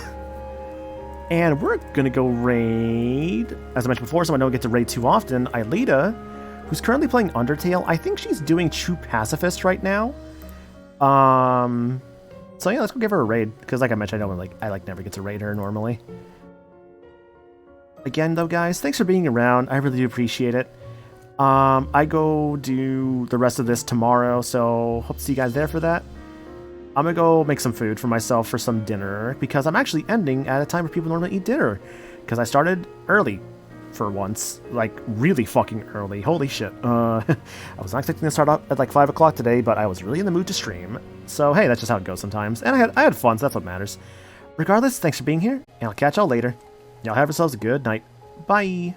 And we're gonna go raid, as I mentioned before, someone I don't get to raid too often, Aelita, who's currently playing Undertale. I think she's doing True Pacifist right now. So yeah, let's go give her a raid, because like I mentioned, I never get to raid her normally. Again, though, guys, thanks for being around. I really do appreciate it. I go do the rest of this tomorrow, so hope to see you guys there for that. I'm gonna go make some food for myself for some dinner, because I'm actually ending at a time where people normally eat dinner, because I started early for once, like really fucking early. Holy shit. I was not expecting to start up at like 5 o'clock today, but I was really in the mood to stream. So hey, that's just how it goes sometimes. And I had fun, so that's what matters. Regardless, thanks for being here, and I'll catch y'all later. Y'all have yourselves a good night. Bye!